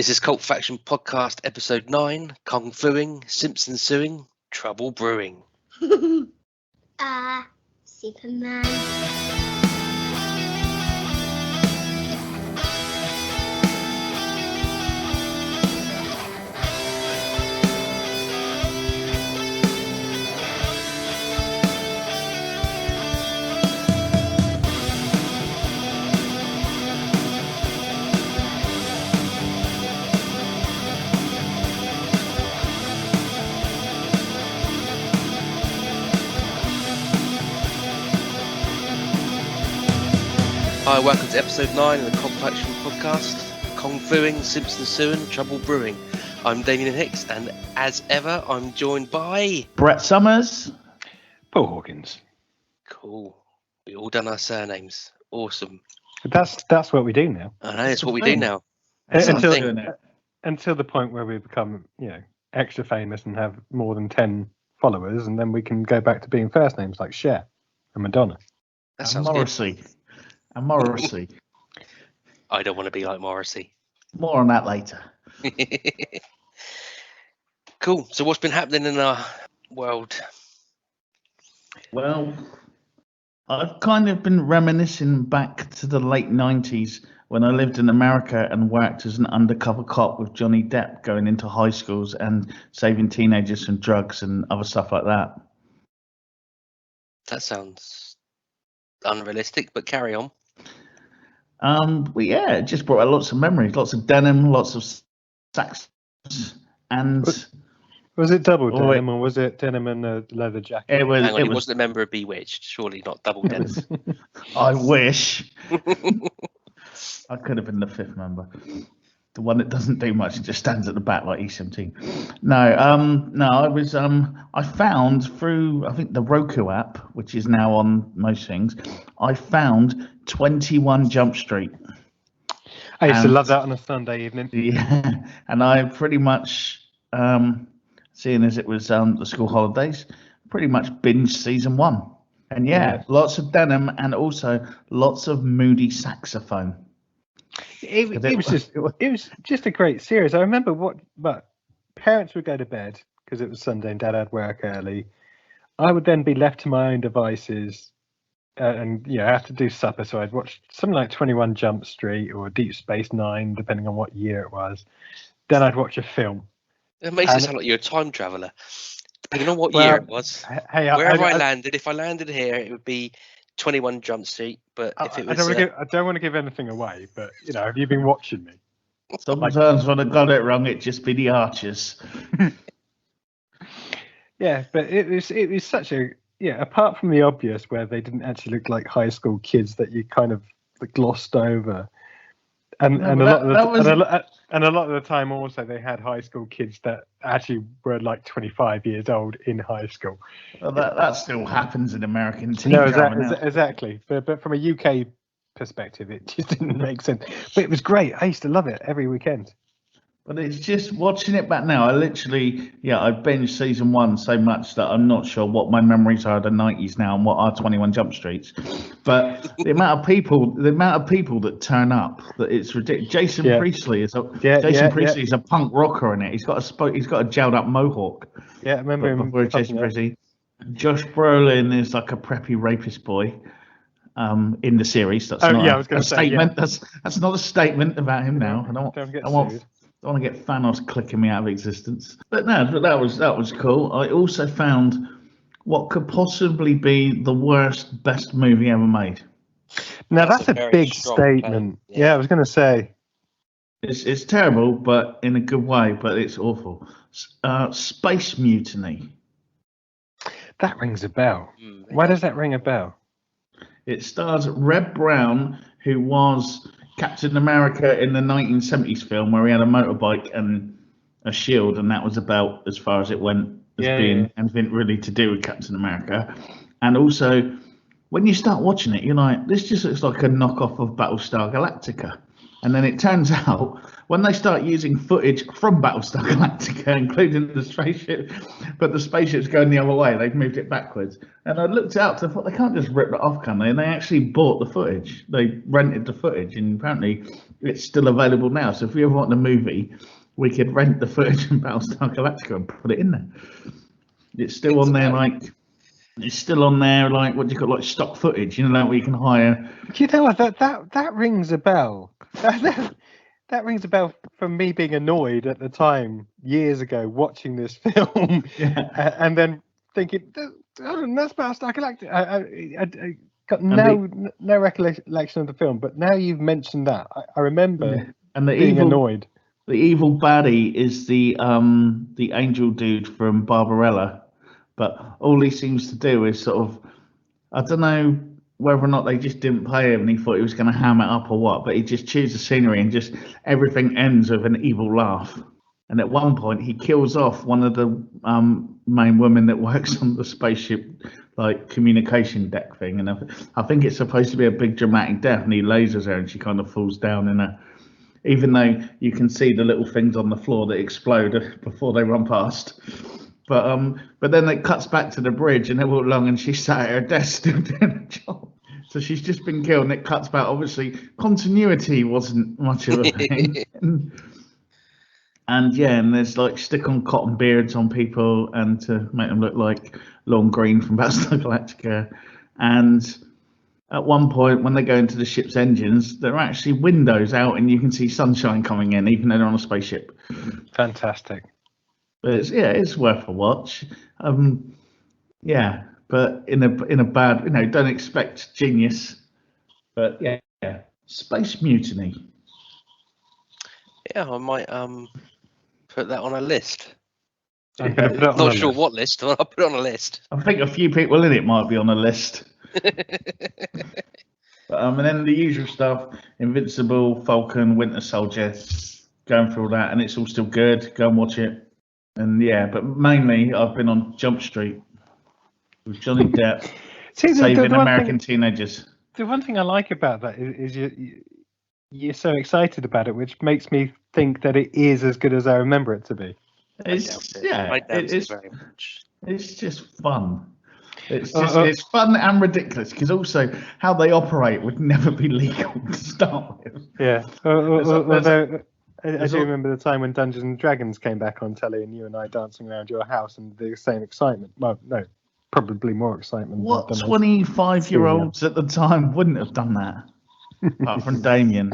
This is Cult Faction Podcast, Episode 9, Kung Fuing, Simpson Suing, Trouble Brewing. Superman. Hi, welcome to Episode 9 of the Cult Faction Podcast, Kung Fuing, Simpson Suing, Trouble Brewing. I'm Damien Hicks, and as ever, I'm joined by... Brett Summers. Paul Hawkins. Cool. We all done our surnames. Awesome. That's what we do now. I know, it's what we do now. Until the point where we become, extra famous and have more than 10 followers, and then we can go back to being first names like Cher and Madonna. That sounds Morrisey. good. And Morrisey. I don't want to be like Morrisey. More on that later. Cool. So what's been happening in our world? Well, I've kind of been reminiscing back to the late 90s when I lived in America and worked as an undercover cop with Johnny Depp, going into high schools and saving teenagers from drugs and other stuff like that. That sounds unrealistic, but carry on. But yeah, it just brought out lots of memories, lots of denim, lots of sax, and was it double denim or was it denim and a leather jacket? It wasn't a member of Bewitched, surely not double denim. I wish. I could have been the fifth member, the one that doesn't do much and just stands at the back like E17. No, I was I found through, I think, the Roku app, which is now on most things, I found 21 Jump Street. I used to love that on a Sunday evening. Yeah, and I pretty much, seeing as it was the school holidays, pretty much binged season 1. And yeah, lots of denim and also lots of moody saxophone. It was just a great series. I remember but parents would go to bed because it was Sunday and Dad had work early. I would then be left to my own devices and have to do supper. So I'd watch something like 21 Jump Street or Deep Space Nine, depending on what year it was. Then I'd watch a film. It makes it sound like you're a time traveller. Depending on what year it was. Wherever I landed, if I landed here, it would be 21 Jump Street. But if it was, I don't want to give anything away. But have you been watching me? Sometimes when I got it wrong, it'd just be the Archers. Yeah, but it was such a apart from the obvious where they didn't actually look like high school kids that you kind of glossed over, and a lot of the time also they had high school kids that actually were like 25 years old in high school. Well, that still happens in American TV. No, exactly. But from a UK perspective, it just didn't make sense. But it was great. I used to love it every weekend. But it's just watching it back now. I literally, I binged season 1 so much that I'm not sure what my memories are of the 90s now and what are 21 Jump Streets. But the amount of people that turn up, that it's ridiculous. Jason Priestley is a punk rocker in it. He's got a gelled up mohawk. Yeah, I remember him. Jason Priestley. Josh Brolin is like a preppy rapist boy. In the series, that's not I was going to say statement. Yeah. That's not a statement about him now. I don't want to get Thanos clicking me out of existence. But no, that was cool. I also found what could possibly be the best movie ever made. Now that's a big statement. Yeah, I was going to say it's terrible, but in a good way. But it's awful. Space Mutiny. That rings a bell. Why does that ring a bell? It stars Reb Brown, who was Captain America in the 1970s film where he had a motorbike and a shield, and that was about as far as it went as being anything really to do with Captain America. And also, when you start watching it, you're like, this just looks like a knockoff of Battlestar Galactica. And then it turns out when they start using footage from Battlestar Galactica, including the spaceship, but the spaceship's going the other way, they've moved it backwards. And I looked out, and I thought, they can't just rip it off, can they? And they actually bought the footage. They rented the footage, and apparently it's still available now. So if we ever want a movie, we could rent the footage from Battlestar Galactica and put it in there. It's still on there, like it's still on there, like what do you call like stock footage? You know, like where you can hire. Do you know what that rings a bell? That rings a bell from me being annoyed at the time years ago watching this film, and then thinking, that's Battlestar Galactica. I got no recollection of the film, but now you've mentioned that, I remember being annoyed. The evil baddie is the angel dude from Barbarella, but all he seems to do is sort of, I don't know whether or not they just didn't pay him and he thought he was going to ham it up or what, but he just chews the scenery and just everything ends with an evil laugh. And at one point he kills off one of the main women that works on the spaceship like communication deck thing, and I think it's supposed to be a big dramatic death, and he lasers her and she kind of falls down in a, even though you can see the little things on the floor that explode before they run past. But then it cuts back to the bridge and they walk along and she's sat at her desk still doing a job. So she's just been killed and it cuts back. Obviously, continuity wasn't much of a thing. And there's like stick on cotton beards on people and to make them look like Lorne Green from Battlestar Galactica. And at one point, when they go into the ship's engines, there are actually windows out and you can see sunshine coming in, even though they're on a spaceship. Fantastic. But it's worth a watch. But in a bad, don't expect genius. But Space Mutiny. Yeah, I might put that on a list. I'm gonna put it on Not sure what list, but I'll put it on a list. I think a few people in it might be on a list. And then the usual stuff: Invincible, Falcon, Winter Soldier. Going through all that, and it's all still good. Go and watch it. And but mainly I've been on Jump Street with Johnny Depp saving American teenagers. The one thing I like about that is you're so excited about it, which makes me think that it is as good as I remember it to be. It's very much. It's just fun. It's fun and ridiculous because also how they operate would never be legal to start with. Yeah. I do remember the time when Dungeons and Dragons came back on telly and you and I dancing around your house and the same excitement. Well, no, probably more excitement. What 25-year-olds at the time wouldn't have done that? Apart from Damien.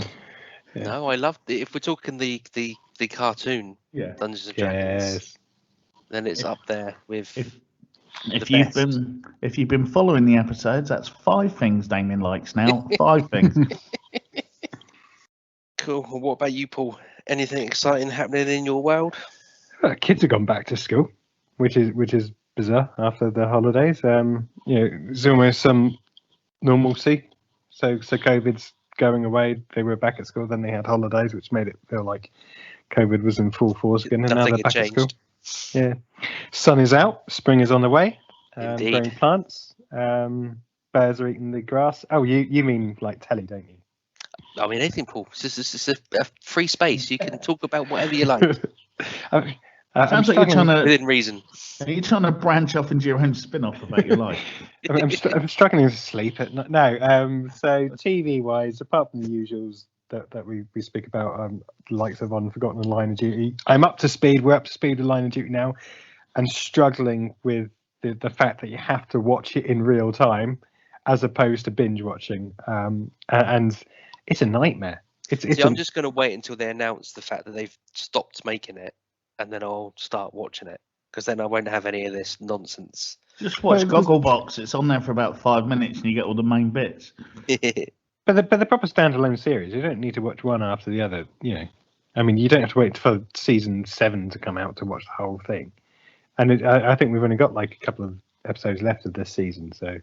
Yeah. No, I loved it. If we're talking the cartoon Dungeons and Dragons, then it's up there with. If you've been following the episodes, that's 5 things Damien likes now. 5 things. Cool. Well, what about you, Paul? Anything exciting happening in your world? Kids have gone back to school, which is bizarre after the holidays. There's almost some normalcy. So COVID's going away. They were back at school, then they had holidays, which made it feel like COVID was in full force again. And now they're back at school. Yeah, sun is out. Spring is on the way. Growing plants. Bears are eating the grass. Oh, you mean like telly, don't you? I mean, anything, Paul. It's a free space. You can talk about whatever you like. Sounds like you're trying to, within reason. Are you trying to branch off into your own spin-off about your life? I'm struggling to sleep at night. No. So TV-wise, apart from the usuals that we speak about, the likes of Unforgotten and Line of Duty, I'm up to speed. We're up to speed with Line of Duty now, and struggling with the fact that you have to watch it in real time as opposed to binge watching, and it's a nightmare. I'm just going to wait until they announce the fact that they've stopped making it, and then I'll start watching it, because then I won't have any of this nonsense. Just watch Gogglebox. It's on there for about 5 minutes, and you get all the main bits. But the proper standalone series, you don't need to watch one after the other. I mean, you don't have to wait for season 7 to come out to watch the whole thing. And I think we've only got like a couple of episodes left of this season, so.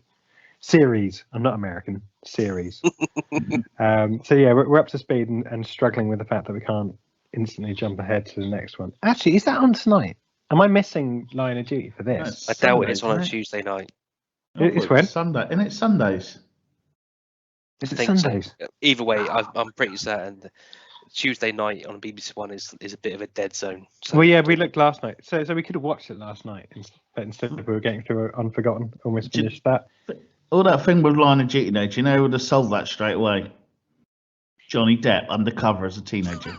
Series. I'm not American. Series. We're up to speed and struggling with the fact that we can't instantly jump ahead to the next one. Actually, is that on tonight? Am I missing Line of Duty for this? I doubt it's on a Tuesday night. It's when? Sunday. And it's Sundays. Is it Sundays? So. Either way, I'm pretty certain Tuesday night on BBC One is a bit of a dead zone. So. Well, yeah, we looked last night. So we could have watched it last night, but instead we were getting through Unforgotten. Almost finished that. All that thing with Line of Duty, though, do you know who would have solved that straight away? Johnny Depp undercover as a teenager.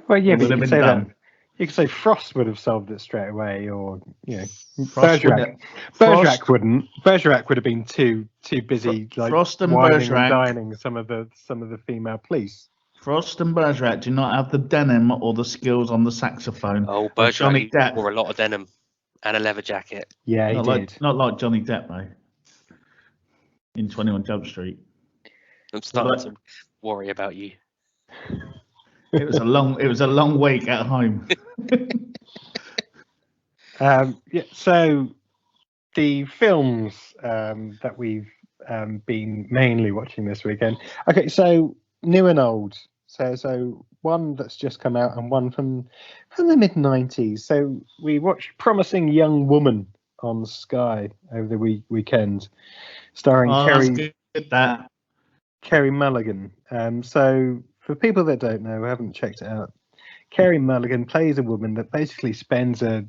Well, yeah, It but would you have could been say done. that. You could say Frost would have solved it straight away, or Frost would Bergerac. have- Bergerac Frost- wouldn't. Bergerac would have been too busy, like Frost and whining and Bergerac. dining some of the female police. Frost and Bergerac do not have the denim or the skills on the saxophone. Oh, of Johnny Bergerac Depp. wore a lot of denim and a leather jacket. Yeah, he did. Not like Johnny Depp though. In 21 Jump Street. I'm starting to worry about you. It was a long week at home. So the films that we've been mainly watching this weekend. Okay, so new and old. So one that's just come out and one from the mid-90s. So we watched Promising Young Woman on Sky over the weekend, starring Kerry Mulligan. So for people that don't know, who haven't checked it out, Kerry Mulligan plays a woman that basically spends her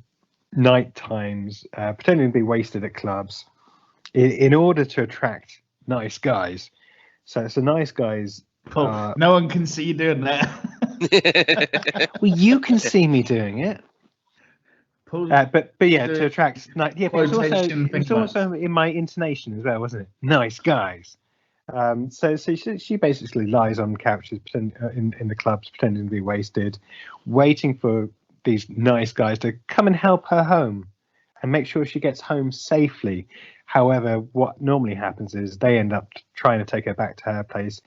night times pretending to be wasted at clubs in order to attract nice guys. So nice guys. Paul, no one can see you doing that. Well, you can see me doing it. But yeah, to attract. Yeah, but it's also in my intonation as well, wasn't it? Nice guys. So she basically lies on couches in the clubs, pretending to be wasted, waiting for these nice guys to come and help her home and make sure she gets home safely. However, what normally happens is they end up trying to take her back to her place,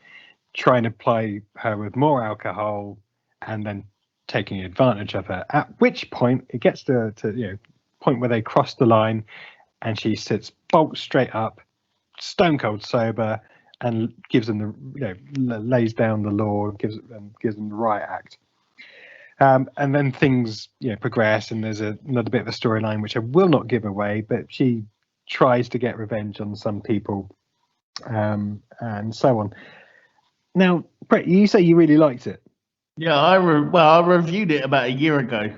trying to ply her with more alcohol, and then taking advantage of her. At which point it gets to point where they cross the line, and she sits bolt straight up, stone cold sober, and gives them lays down the law, gives them the riot act. And then things progress, and there's another bit of a storyline which I will not give away, but she tries to get revenge on some people, and so on. Now, Brett, you say you really liked it. Yeah, I reviewed it about a year ago,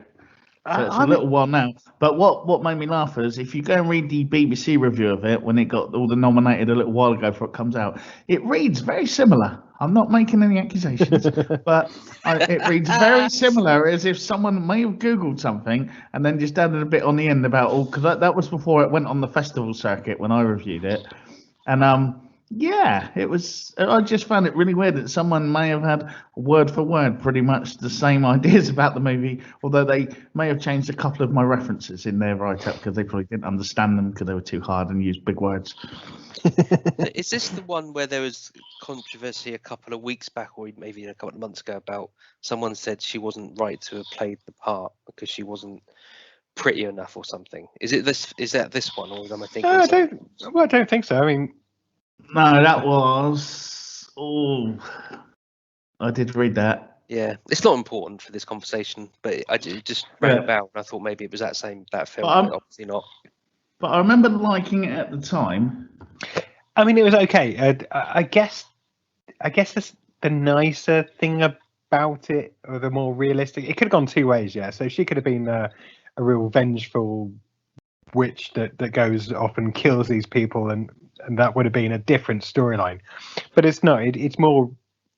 so it's a little while now. But what made me laugh is if you go and read the BBC review of it when it got all the nominated a little while ago before it comes out, it reads very similar. I'm not making any accusations, but it reads very similar, as if someone may have Googled something and then just added a bit on the end about because that was before it went on the festival circuit when I reviewed it, and yeah, it was. I just found it really weird that someone may have had word for word pretty much the same ideas about the movie, although they may have changed a couple of my references in their write-up because they probably didn't understand them because they were too hard and used big words. Is this the one where there was controversy a couple of weeks back, or maybe a couple of months ago, about someone said she wasn't right to have played the part because she wasn't pretty enough or something? Is it this? Is that this one, or am I thinking? I don't think so. I mean. No, that was. Oh, I did read that. Yeah, it's not important for this conversation, but it just rang a bell, and I thought maybe it was that film, but obviously not. But I remember liking it at the time. I mean, it was okay. I guess the nicer thing about it, or the more realistic, it could have gone two ways. Yeah, so she could have been a real vengeful witch that goes off and kills these people, and that would have been a different storyline. But it's not. It's more,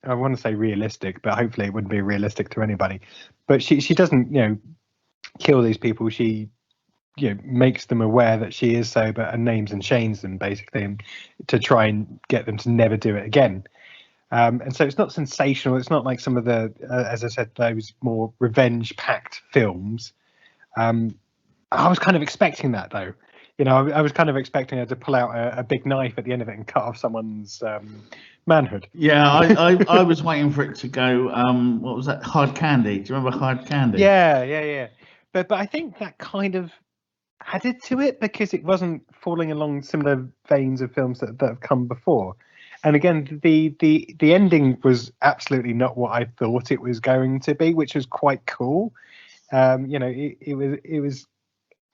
I want to say realistic, but hopefully it wouldn't be realistic to anybody. But she doesn't kill these people. She makes them aware that she is sober and names and shames them basically, and to try and get them to never do it again. And so it's not sensational. It's not like some of the, as I said, those more revenge-packed films. I was kind of expecting that though. I was kind of expecting her to pull out a big knife at the end of it and cut off someone's manhood. Yeah, I was waiting for it to go. What was that? Hard Candy. Do you remember Hard Candy? Yeah. But I think that kind of added to it because it wasn't falling along similar veins of films that have come before. And again, the ending was absolutely not what I thought it was going to be, which was quite cool. It was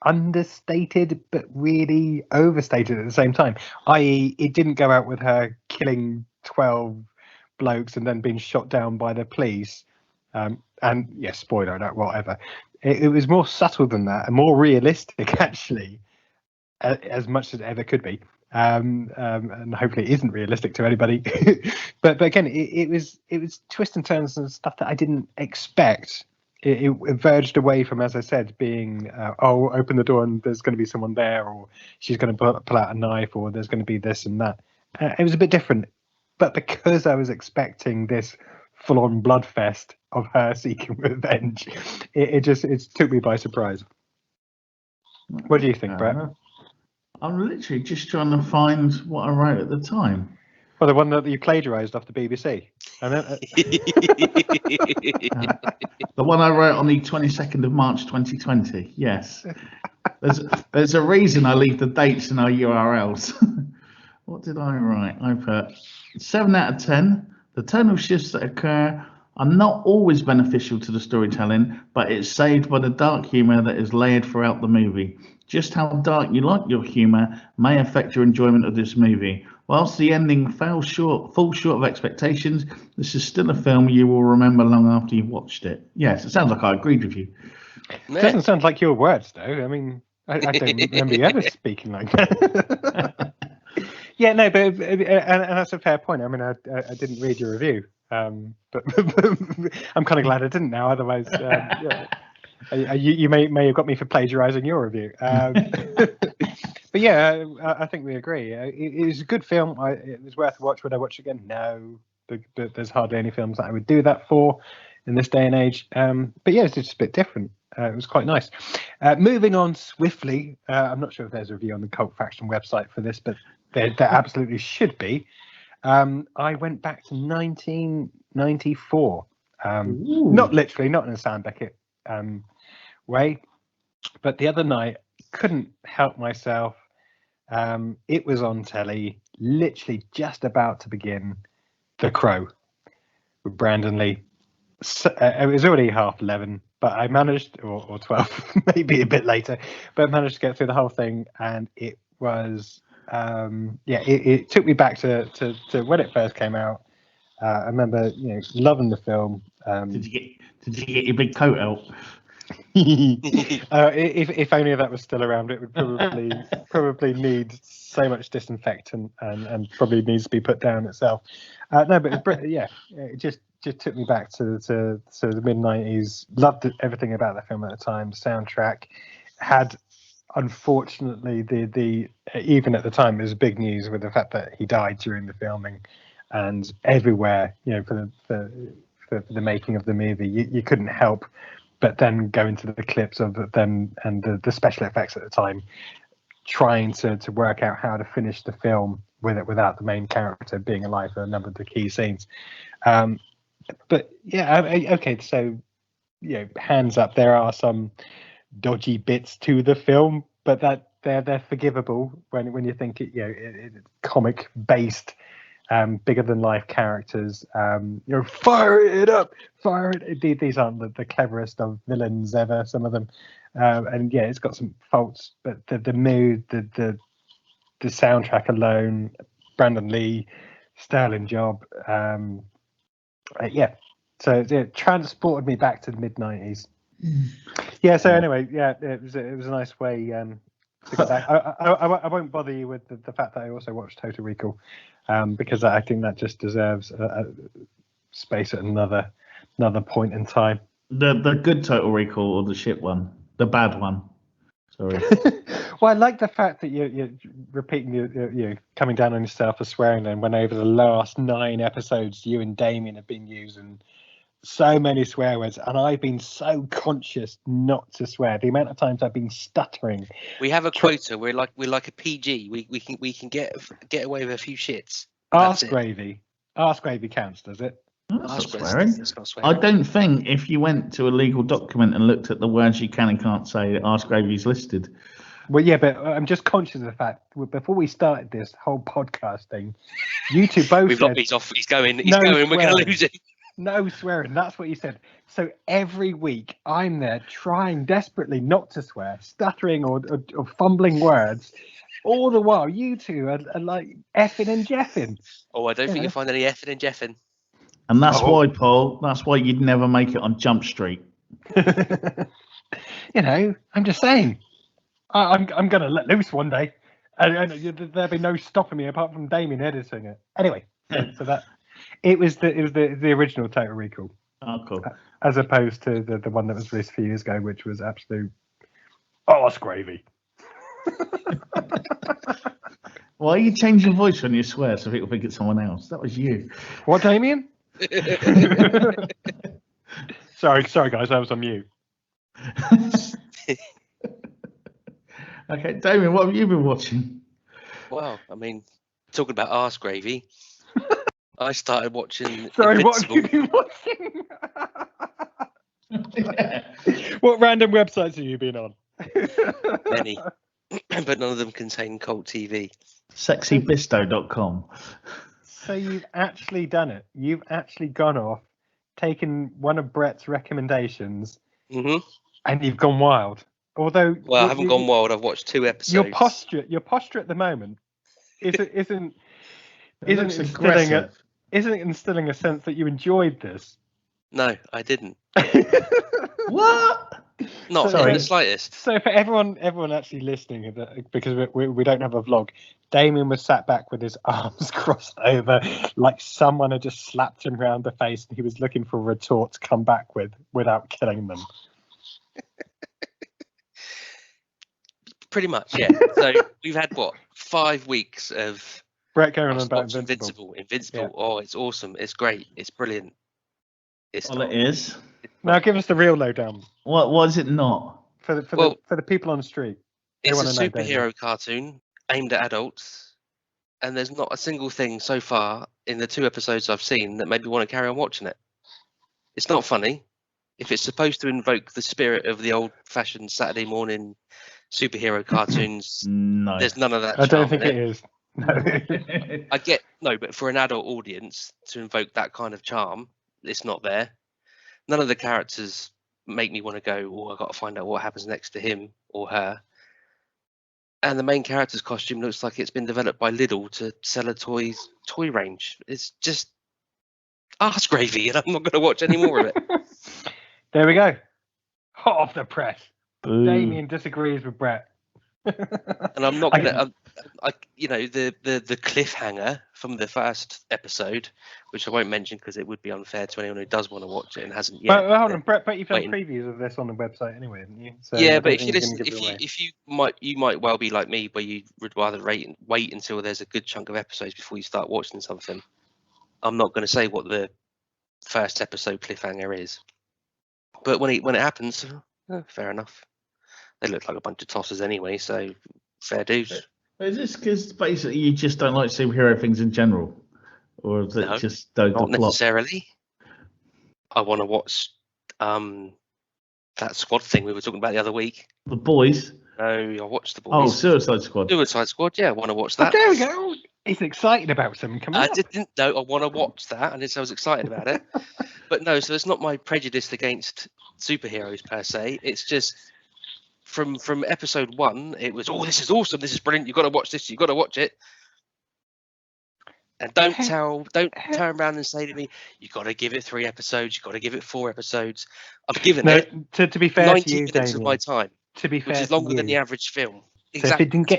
understated but really overstated at the same time, i.e. it didn't go out with her killing 12 blokes and then being shot down by the police, and yes, spoiler alert, whatever. It was more subtle than that and more realistic actually, as much as it ever could be. and hopefully it isn't realistic to anybody. but again, it was twists and turns and stuff that I didn't expect. It verged away from, as I said, being open the door and there's going to be someone there, or she's going to pull out a knife, or there's going to be this and that. It was a bit different, but because I was expecting this full-on bloodfest of her seeking revenge, it took me by surprise. What do you think, Brett? I'm literally just trying to find what I wrote at the time. Well, the one that you plagiarised off the BBC. The one I wrote on the 22nd of March 2020. Yes. There's a reason I leave the dates in our URLs. What did I write? I put 7 out of 10. The tonal shifts that occur are not always beneficial to the storytelling, but it's saved by the dark humour that is layered throughout the movie. Just how dark you like your humour may affect your enjoyment of this movie. Whilst the ending falls short of expectations, this is still a film you will remember long after you've watched it. Yes, it sounds like I agreed with you. It doesn't sound like your words, though. I mean, I don't remember you ever speaking like that. Yeah, no, but and that's a fair point. I mean, I didn't read your review, but I'm kind of glad I didn't now. Otherwise, you may have got me for plagiarising your review. But yeah, I think we agree. It was a good film. It was worth a watch. Would I watch it again? No. But there's hardly any films that I would do that for in this day and age. But yeah, it's just a bit different. It was quite nice. Moving on swiftly, I'm not sure if there's a review on the Cult Faction website for this, but there absolutely should be. I went back to 1994. Not literally, not in a Sam Beckett way, but the other night, couldn't help myself. It was on telly, literally just about to begin. The Crow with Brandon Lee. So, it was already 11:30, but I managed, or 12, maybe a bit later, but I managed to get through the whole thing, and it was, it took me back to when it first came out. I remember, loving the film. Did you get your big coat out? If only that was still around, it would probably need so much disinfectant and probably needs to be put down itself. No, but it just took me back to the mid-90s. Loved everything about the film at the time. Soundtrack had, unfortunately, the even at the time it was big news with the fact that he died during the filming, and everywhere for the making of the movie, you couldn't help but then go into the clips of them and the special effects at the time, trying to work out how to finish the film with it without the main character being alive for a number of the key scenes. But yeah, okay, so hands up, there are some dodgy bits to the film, but that they're forgivable when you think it's comic based. Bigger than life characters, fire it up, fire it. These aren't the cleverest of villains ever, some of them, and yeah, it's got some faults, but the mood, the soundtrack alone, Brandon Lee, sterling job, so it transported me back to the mid-90s. Yeah, so anyway, it was a nice way to go back. I won't bother you with the fact that I also watched Total Recall, because I think that just deserves a space at another point in time. The good Total Recall or the shit one? The bad one? Sorry. Well, I like the fact that you're repeating, you're coming down on yourself for swearing, then when over the last 9 episodes, you and Damien have been using so many swear words, and I've been so conscious not to swear. The amount of times I've been stuttering. We have a quota. We're like a PG. We can get away with a few shits. Ask Gravy counts, does it? That's not swearing. I don't think if you went to a legal document and looked at the words you can and can't say, Ask Gravy's listed. Well, yeah, but I'm just conscious of the fact before we started this whole podcast thing, you two both we've locked these off. He's going. We're going to lose it. No swearing, that's what you said. So every week I'm there trying desperately not to swear, stuttering or fumbling words. All the while you two are like effing and jeffing. Oh, I don't think you'll find any effing and jeffing. And that's why, Paul, that's why you'd never make it on Jump Street. I'm just saying. I'm going to let loose one day. There'd be no stopping me apart from Damien editing it. Anyway, so that it was the original Total Recall. Oh, cool. As opposed to the one that was released a few years ago, which was absolute arse gravy. Why are you changing your voice when you swear so people think it's someone else? That was you. What, Damien? Sorry, guys, I was on mute. Okay, Damien, what have you been watching? Well, I mean, talking about arse gravy, I started watching Sorry, Invincible. what have you been watching? What random websites have you been on? Many, but none of them contain cult TV. Sexybisto.com. So you've actually done it. You've actually gone off, taken one of Brett's recommendations, and you've gone wild. Although, well, I haven't gone wild. I've watched 2 episodes. Your posture at the moment isn't instilling a sense that you enjoyed this. No, I didn't. What? Not in the slightest. So for everyone actually listening, because we don't have a vlog, Damien was sat back with his arms crossed over, like someone had just slapped him round the face, and he was looking for a retort to come back with without killing them. Pretty much, yeah. So we've had 5 weeks of Brett going on about Invincible. Yeah. Oh, it's awesome. It's great. It's brilliant. It is. Now give us the real lowdown. What is it not? For the people on the street. It's a superhero cartoon aimed at adults, and there's not a single thing so far in the 2 episodes I've seen that made me want to carry on watching it. It's not funny. If it's supposed to invoke the spirit of the old-fashioned Saturday morning superhero cartoons, No. there's none of that. I don't think it is. No. But for an adult audience to invoke that kind of charm, it's not there. None of the characters make me want to go, oh, I've got to find out what happens next to him or her. And the main character's costume looks like it's been developed by Lidl to sell a toy range. It's just arse gravy, and I'm not going to watch any more of it. There we go. Hot off the press. Boo. Damien disagrees with Brett. And I'm not going to, the cliffhanger from the first episode, which I won't mention because it would be unfair to anyone who does want to watch it and hasn't yet. But hold on, Brett, you've done previews of this on the website anyway, haven't you? So yeah, but you might well be like me, where you would rather wait until there's a good chunk of episodes before you start watching something. I'm not going to say what the first episode cliffhanger is, but when it happens, fair enough. They look like a bunch of tossers anyway, so fair dues. Is this because basically you just don't like superhero things in general? Or is it just the not plot? Necessarily. I want to watch that squad thing we were talking about the other week. The Boys? No, I watched The Boys. Oh, Suicide Squad. Suicide Squad, yeah, I want to watch that. Oh, there we go. He's excited about something coming up. I didn't know I want to watch that, and I was excited about it. But no, so it's not my prejudice against superheroes per se. It's just from episode 1, it was, oh, this is awesome, this is brilliant, you've got to watch this, you've got to watch it. And don't turn around and say to me, you've got to give it 3 episodes, you've got to give it 4 episodes. I've given it to be fair 90 to you, minutes Damien, of my time, to be fair, which is longer than the average film. Exactly. So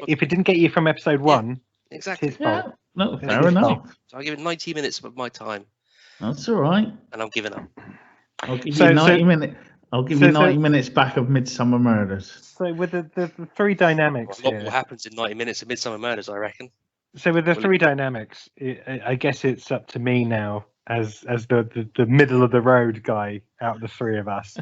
if it didn't get you from episode 1, exactly. it's his fault. No, fair enough. So I give it 90 minutes of my time. That's all right. And I'm giving up. I'll give you 90 minutes. I'll give you 90 minutes back of Midsummer Murders. So with the 3 dynamics, a lot more happens in 90 minutes of Midsummer Murders, I reckon. So with the 3 dynamics, I guess it's up to me now, as the middle of the road guy out of the 3 of us,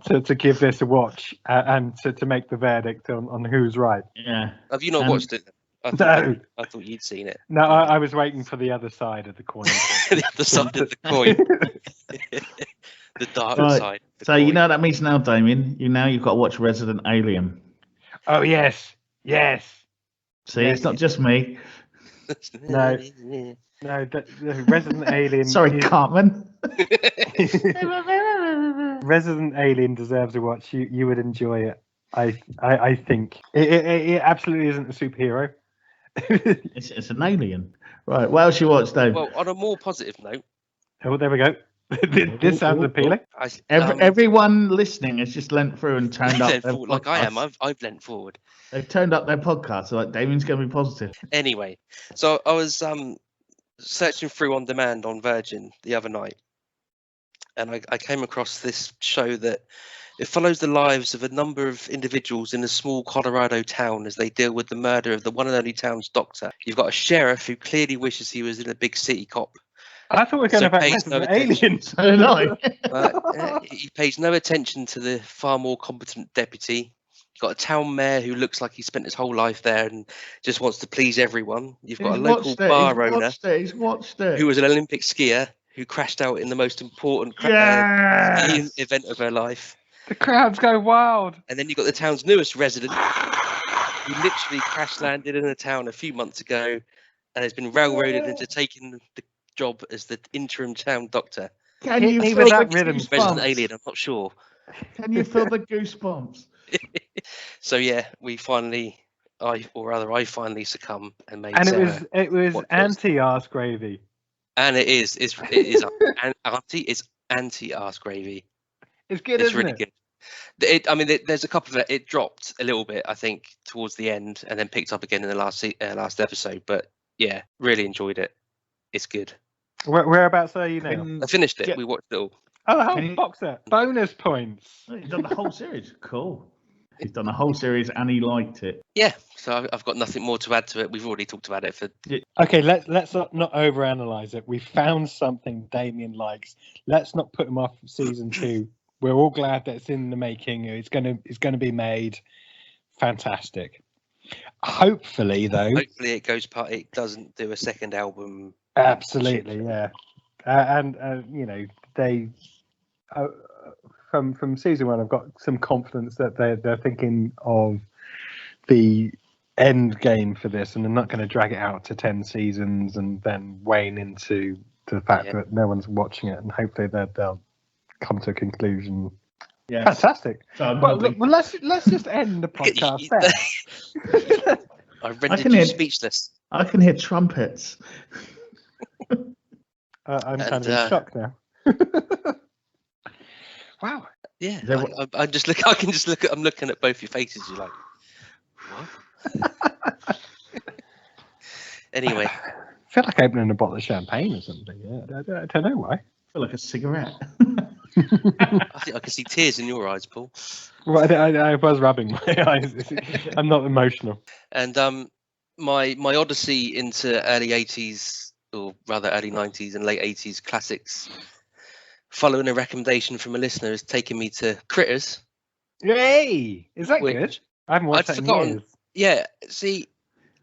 to give this a watch and to make the verdict on who's right. Yeah. Have you not watched it? I thought you'd seen it. No, I was waiting for the other side of the coin. The other side of the coin. The dark side. So you know what that means now, Damien? You've got to watch Resident Alien. Oh yes. See, it's not just me. No, the Resident Alien. Sorry, Cartman. Resident Alien deserves a watch. You would enjoy it. I think it absolutely isn't a superhero. It's an alien. Right. What else you watched, Dave? Well, on a more positive note. Oh, there we go. This sounds appealing. Everyone listening has just leant through and turned up their forward, like I am. I've leant forward. They've turned up their podcast. So like Damien's going to be positive. Anyway, so I was searching through on demand on Virgin the other night, and I came across this show that it follows the lives of a number of individuals in a small Colorado town as they deal with the murder of the one and only town's doctor. You've got a sheriff who clearly wishes he was in a big city cop. I thought we were going to have no aliens. He pays no attention to the far more competent deputy. You've got a town mayor who looks like he spent his whole life there and just wants to please everyone. You've got a local bar owner who was an Olympic skier who crashed out in the most important skiing event of her life. The crowds go wild. And then you've got the town's newest resident who literally crash landed in a town a few months ago and has been railroaded into taking the job as the interim town doctor. Can you feel that rhythm? Resident alien, I'm not sure. Can you feel the goosebumps? So yeah, I finally succumb and made. And it was anti-arse gravy. And it is anti-arse gravy. It's good. It's really good. There's a couple of it dropped a little bit, I think, towards the end, and then picked up again in the last episode. But yeah, really enjoyed it. It's good. Whereabouts are you now? I finished it. We watched it all. Oh, the whole box set. Bonus points. He's done the whole series. Cool. He's done the whole series and he liked it. Yeah, so I've got nothing more to add to it. We've already talked about it for. Okay, let's not overanalyze it. We found something Damien likes. Let's not put him off season 2. We're all glad that it's in the making. It's gonna be made. Fantastic. Hopefully, though. Hopefully, it doesn't do a second album. Absolutely, yeah. And they from season 1, I've got some confidence that they're thinking of the end game for this, and they're not going to drag it out to 10 seasons and then wane into the fact that no one's watching it, and hopefully they'll come to a conclusion. Yeah, fantastic. So let's just end the podcast there. I rendered you speechless. I can hear trumpets. I'm kind of in shock now. Wow. Yeah. I'm looking at both your faces. You're like, what? Anyway. I feel like opening a bottle of champagne or something. Yeah, I don't know why. I feel like a cigarette. I think I can see tears in your eyes, Paul. Well, I was rubbing my eyes. I'm not emotional. And my odyssey into early 80s, or rather early 90s and late 80s classics, following a recommendation from a listener, has taken me to Critters. Yay! Is that good? I haven't watched that in years. Yeah. See,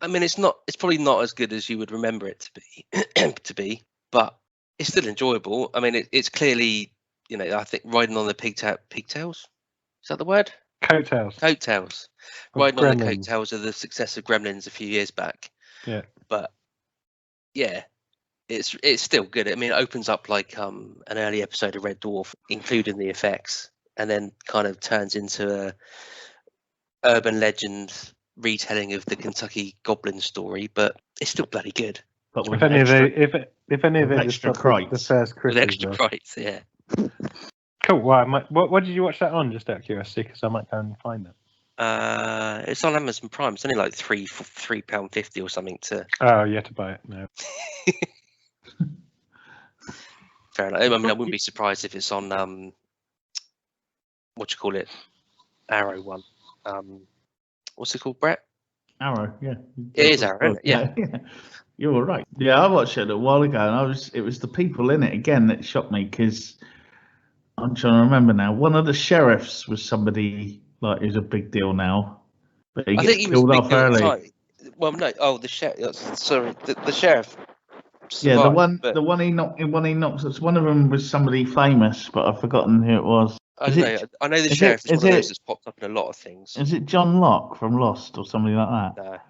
I mean, it's probably not as good as you would remember it to be, but it's still enjoyable. I mean, it's clearly, I think riding on the pigtails. Is that the word? Coattails. Riding on the coattails of the success of Gremlins a few years back. Yeah. But yeah, it's still good. I mean, it opens up like an early episode of Red Dwarf, including the effects, and then kind of turns into a urban legend retelling of the Kentucky Goblin story. But it's still bloody good. But if any of it extra Crites. The first Christmas. With extra Crites, yeah. Cool. Well, what did you watch that on? Just out of curiosity, because I might go and find it. It's on Amazon Prime. It's only like £3.50 or something to. Oh, you have to buy it. No. Fair enough. I mean, I wouldn't be surprised if it's on Arrow one. What's it called, Brett? Arrow, yeah. It is Arrow, yeah. You're all right. Yeah, I watched it a while ago, and it was the people in it again that shocked me, because I'm trying to remember now. One of the sheriffs was somebody like who's a big deal now, but he gets killed off early. Well, no. Oh, the sheriff. Sorry, the sheriff. Yeah, the one he knocked. One of them was somebody famous, but I've forgotten who it was. I know the sheriff is one of those that's popped up in a lot of things. Is it John Locke from Lost or something like that?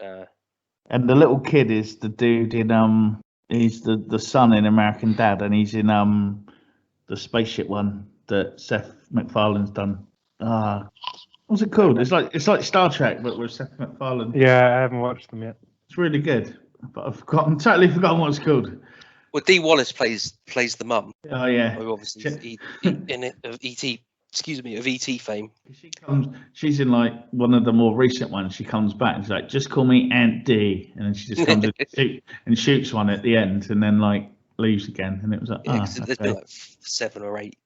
No. And the little kid is the dude in he's the son in American Dad, and he's in the spaceship one that Seth MacFarlane's done. What's it called? It's like Star Trek, but with Seth MacFarlane. Yeah, I haven't watched them yet. It's really good, but I've totally forgotten what it's called. Well, Dee Wallace plays the mum. Oh yeah. Who obviously in it of ET. Excuse me, of ET fame. She's in like one of the more recent ones. She comes back and she's like, "Just call me Aunt D," and then she just comes and shoots one at the end, and then like leaves again. And it was like, there's been like 7 or 8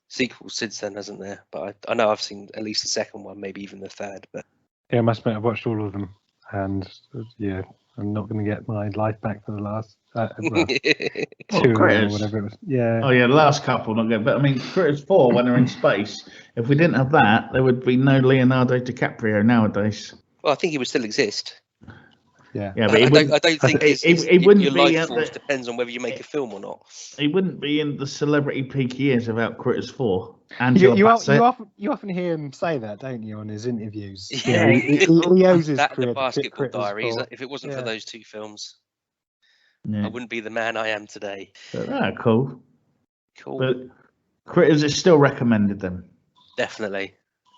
sequels since then, hasn't there? But I know I've seen at least the second one, maybe even the third. But yeah, I must admit I've watched all of them, and yeah, I'm not going to get my life back for the last 2 or whatever it was. Yeah. Oh yeah, the last couple not good, but I mean, Critters 4 when they're in space. If we didn't have that, there would be no Leonardo DiCaprio nowadays. Well, I think he would still exist. Yeah. Yeah, but I don't think he wouldn't your be life force depends on whether you make a film or not. He wouldn't be in the celebrity peak years without Critters 4. You often hear him say that, don't you, on his interviews? Yeah, he owes his that career the Basketball to Diaries. Critters If it wasn't for those 2 films, yeah. I wouldn't be the man I am today. But, cool. Cool. But Critters is still recommended them. Definitely,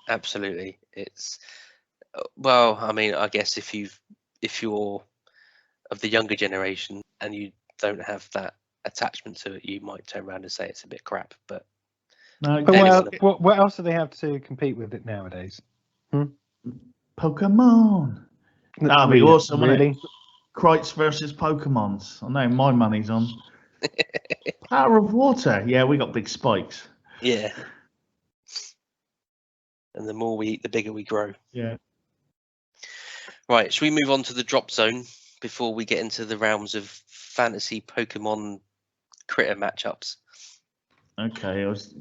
absolutely. It's well, I mean, I guess if you're of the younger generation and you don't have that attachment to it, you might turn around and say it's a bit crap. But what else do they have to compete with it nowadays? Pokemon. That'd be awesome, really? Wouldn't it? Krites versus Pokemons. I know my money's on. Power of Water. Yeah, we got big spikes. Yeah. And the more we eat, the bigger we grow. Yeah. Right, should we move on to the drop zone before we get into the realms of fantasy Pokemon critter matchups? Okay, I was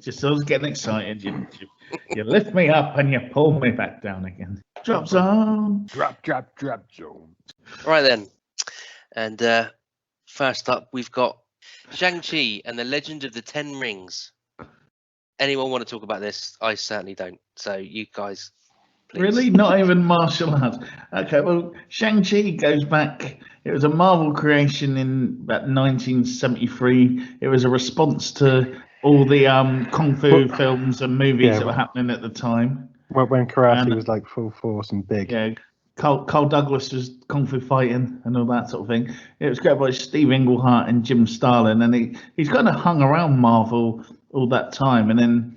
getting excited. You lift me up and you pull me back down again. Drop zone. Drop zone. Right then. And first up, we've got Shang-Chi and the Legend of the Ten Rings. Anyone want to talk about this? I certainly don't. So you guys, please. Really? Not even martial arts? Okay, well, Shang-Chi goes back. It was a Marvel creation in about 1973. It was a response to all the kung fu films and movies that were happening at the time. When karate was like full force and big. Yeah, Carl Douglas was kung fu fighting and all that sort of thing. It was created by Steve Englehart and Jim Starlin, and he's kind of hung around Marvel all that time. And then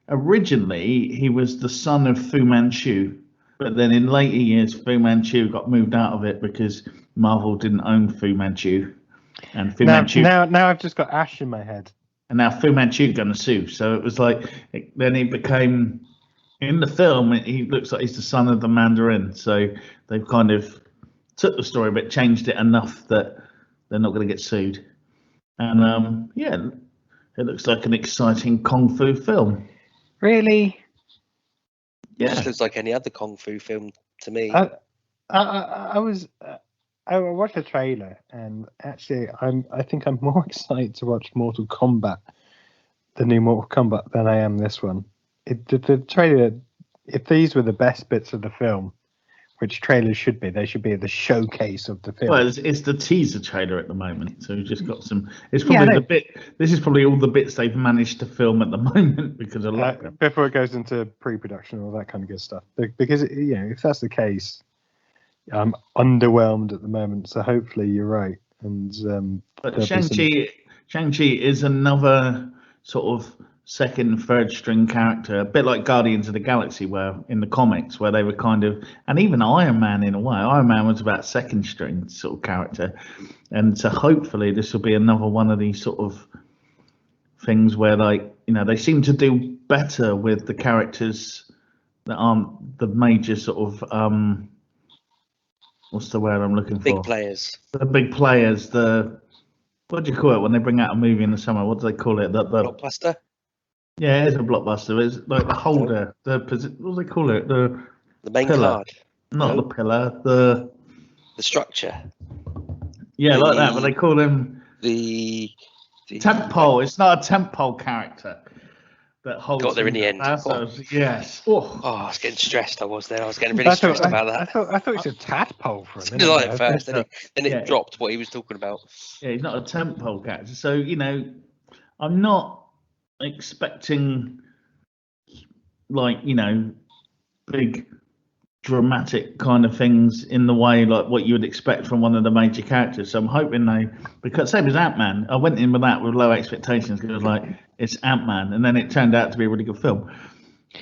originally he was the son of Fu Manchu, but then in later years Fu Manchu got moved out of it because Marvel didn't own Fu Manchu, and Manchu. Now I've just got Ash in my head. And now Fu Manchu going to sue. So it was like, then he became, in the film, he looks like he's the son of the Mandarin. So they've kind of took the story, but changed it enough that they're not going to get sued. And yeah, it looks like an exciting kung fu film. Really? Yeah. It just looks like any other kung fu film to me. I watched the trailer, and actually, I think I'm more excited to watch Mortal Kombat, the new Mortal Kombat, than I am this one. The trailer, if these were the best bits of the film, which trailers should be, they should be the showcase of the film. Well, it's the teaser trailer at the moment, so we've just got some. It's probably the bit. This is probably all the bits they've managed to film at the moment because of lockdown. Before it goes into pre-production and all that kind of good stuff. Because if that's the case, I'm underwhelmed at the moment, so hopefully you're right. And but Shang-Chi is another sort of second, third string character, a bit like Guardians of the Galaxy, where in the comics, where they were kind of, and even Iron Man in a way. Iron Man was about second string sort of character, and so hopefully this will be another one of these sort of things where, like, they seem to do better with the characters that aren't the major sort of what's the word I'm looking for? Big players. The big players. What do you call it when they bring out a movie in the summer? What do they call it? The blockbuster. Yeah, it is a blockbuster. It's like the holder. What do they call it? The main pillar. Card. Not the pillar. The structure. Yeah, like that. But they call them the tent pole. It's not a tent pole character that holds. Got there in the end. Yes. Oh, I was getting stressed. I was getting really stressed about that. I thought it was a tadpole for a minute. Like at first, then it dropped what he was talking about. Yeah, he's not a tent pole character. So I'm not expecting, like, big dramatic kind of things in the way like what you would expect from one of the major characters. So I'm hoping because same as Ant-Man, I went in with that with low expectations because it was like it's Ant-Man, and then it turned out to be a really good film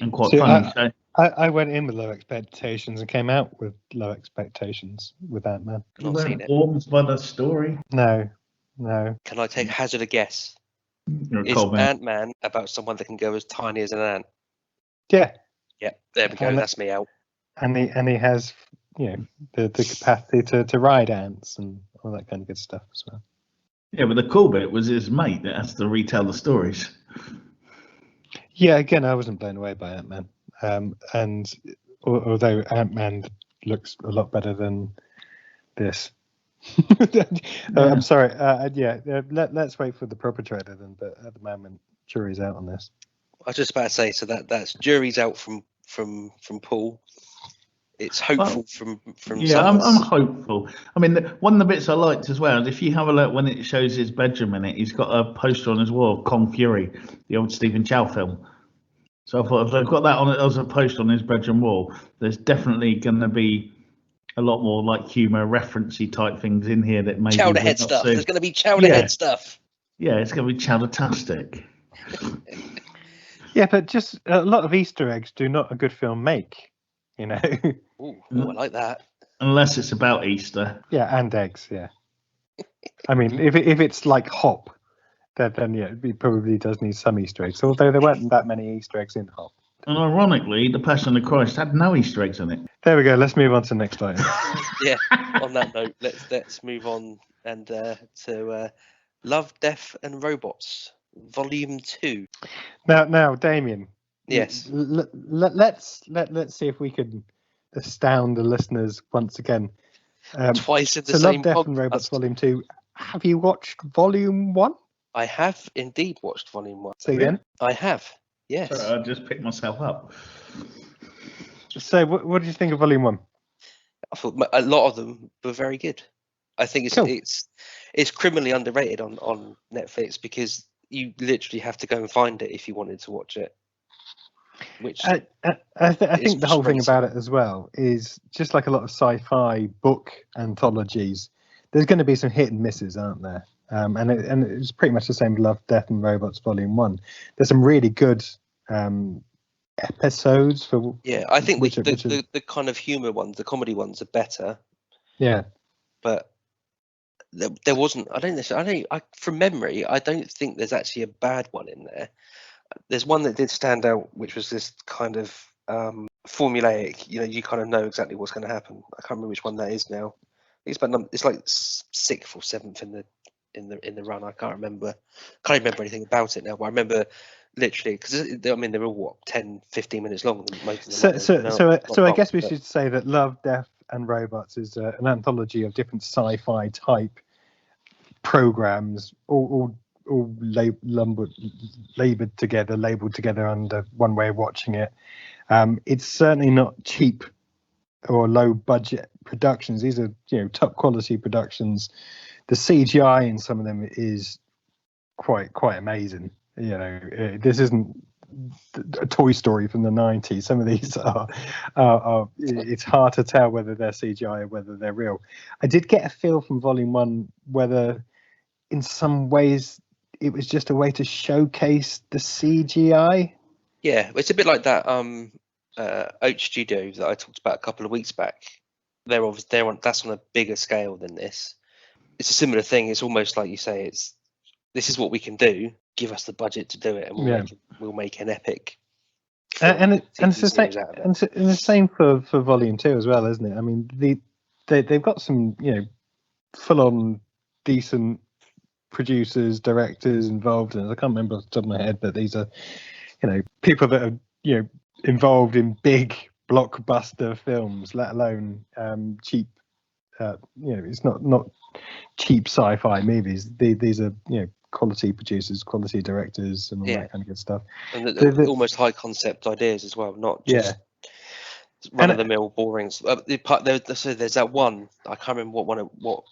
and quite funny. I went in with low expectations and came out with low expectations with Ant-Man. You weren't warmed by the story? No. Can I hazard a guess? You're a Is cold man. Ant-Man about someone that can go as tiny as an ant? Yeah. Yeah, there we go. That's me out. And he has, the capacity to ride ants and all that kind of good stuff as well. Yeah, but the cool bit was his mate that has to retell the stories. Yeah, again, I wasn't blown away by Ant-Man. And although Ant-Man looks a lot better than this. I'm sorry. Let's wait for the proper trailer then. But at the moment, jury's out on this. I was just about to say, so that's jury's out from Paul. It's hopeful from. Yeah, I'm hopeful. I mean, one of the bits I liked as well is if you have a look when it shows his bedroom in it, he's got a poster on his wall of Kong Fury, the old Stephen Chow film. So I thought if they've got that on it as a poster on his bedroom wall, there's definitely going to be a lot more like humour referencey type things in here that maybe Chowder head stuff. There's going to be chowder head stuff. Yeah, it's going to be chowder-tastic. Yeah, but just a lot of Easter eggs do not a good film make, Ooh, I like that. Unless it's about Easter. Yeah, and eggs, yeah. I mean, if it's like Hop, then yeah, it probably does need some Easter eggs, although there weren't that many Easter eggs in Hop. And ironically, The Passion of Christ had no Easter eggs in it. There we go. Let's move on to the next item. Yeah, on that note, let's move on and to Love, Death and Robots, Volume 2. Now, Damien. Yes. Let's see if we can astound the listeners once again. Twice in the same Love, Death podcast. and Robots Volume 2. Have you watched Volume 1? I have indeed watched Volume 1. Say again? I have. Yes. Sorry, I just picked myself up. So, what did you think of Volume 1? I thought a lot of them were very good. I think it's criminally underrated on Netflix because you literally have to go and find it if you wanted to watch it. Which I think the whole thing about it as well is just like a lot of sci-fi book anthologies. There's going to be some hit and misses, aren't there? And it's pretty much the same with Love, Death and Robots Volume 1. There's some really good episodes for. Yeah, I think the kind of humor ones, the comedy ones, are better. Yeah, but there wasn't. From memory, I don't think there's actually a bad one in there. There's one that did stand out, which was this kind of formulaic. You kind of know exactly what's going to happen. I can't remember which one that is now. It's like 6th or 7th in the run. I can't remember anything about it now, but I remember literally because they were all 10, 15 minutes long. So I guess we should say that Love, Death and Robots is an anthology of different sci-fi type programs, all labeled together under one way of watching it. It's certainly not cheap or low budget productions. These are top quality productions. The CGI in some of them is quite amazing. This isn't a Toy Story from the 90s. Some of these are it's hard to tell whether they're CGI or whether they're real. I did get a feel from Volume 1 whether in some ways it was just a way to showcase the CGI. Yeah, it's a bit like that Oat Studio that I talked about a couple of weeks back. That's on a bigger scale than this. It's a similar thing. It's almost like you say, this is what we can do. Give us the budget to do it, and we'll make an epic. And it's the same. And the same for Volume 2 as well, isn't it? I mean, they've got some full-on decent producers, directors involved, and I can't remember off the top of my head, but these are people that are involved in big blockbuster films, let alone cheap. It's not cheap sci-fi movies. These are quality producers, quality directors, and all that kind of good stuff. And the almost high concept ideas as well, not just run of the mill boring. So there's that one. I can't remember what.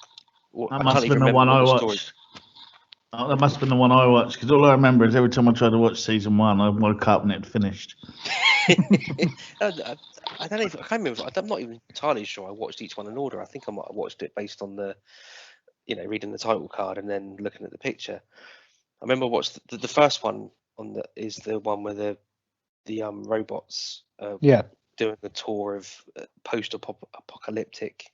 That must have been the one I watched. That must have been the one I watched because all I remember is every time I tried to watch season 1, I woke up and it finished. I don't know. I can't remember. I'm not even entirely sure I watched each one in order. I think I might have watched it based on the, reading the title card and then looking at the picture. I remember I watched the first one is the one where the robots doing the tour of post-apocalyptic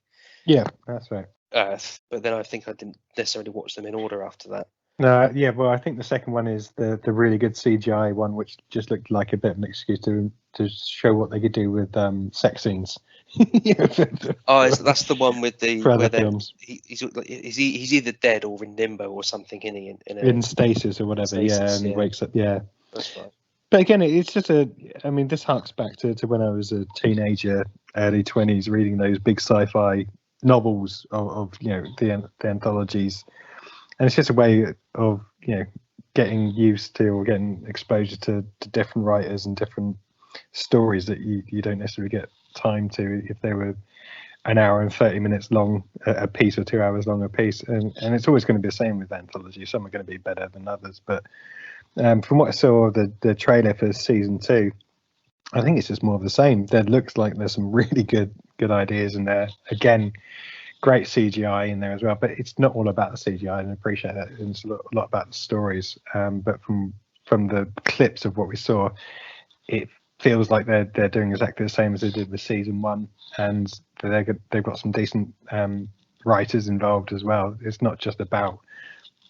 that's right. Earth, but then I think I didn't necessarily watch them in order after that. No, well, I think the second one is the really good CGI one, which just looked like a bit of an excuse to show what they could do with sex scenes. That's the one with the for where other films. He's either dead or in limbo or something, in stasis or whatever. And he wakes up. Yeah, that's right. But again, it's just this harks back to when I was a teenager, early 20s, reading those big sci-fi novels of the anthologies, and it's just a way of getting used to or getting exposure to different writers and different stories that you don't necessarily get time to if they were an hour and 30 minutes long a piece or 2 hours long a piece, and it's always going to be the same with anthology. Some are going to be better than others, but from what I saw of the trailer for season 2, I think it's just more of the same. There looks like there's some really good ideas in there. Again, great CGI in there as well, but it's not all about the CGI, and I appreciate that. It's a lot about the stories. But from the clips of what we saw, it feels like they're doing exactly the same as they did with season 1, and they've got some decent writers involved as well. It's not just about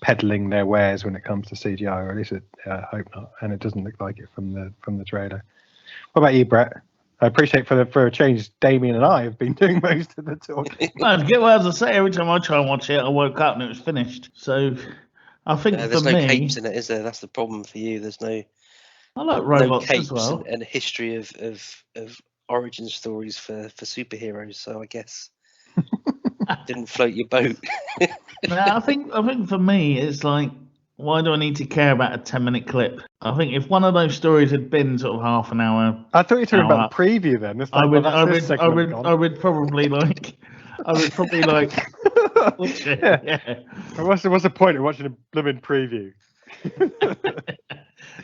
peddling their wares when it comes to CGI, or at least I hope not, and it doesn't look like it from the trailer. What about you, Brett? I appreciate for a change, Damien and I have been doing most of the talking. I forget what I was to say. Every time I try and watch it, I woke up and it was finished. So I think there's for no me, capes in it, is there? That's the problem for you. There's no. I like robots capes as well, and a history of origin stories for superheroes. So I guess didn't float your boat. No, I think for me, it's like, why do I need to care about a 10-minute clip? I think if one of those stories had been sort of half an hour, I thought you were talking about the preview. Then it's like, I would probably like. Watch it. Yeah. What's the point of watching a blooming preview?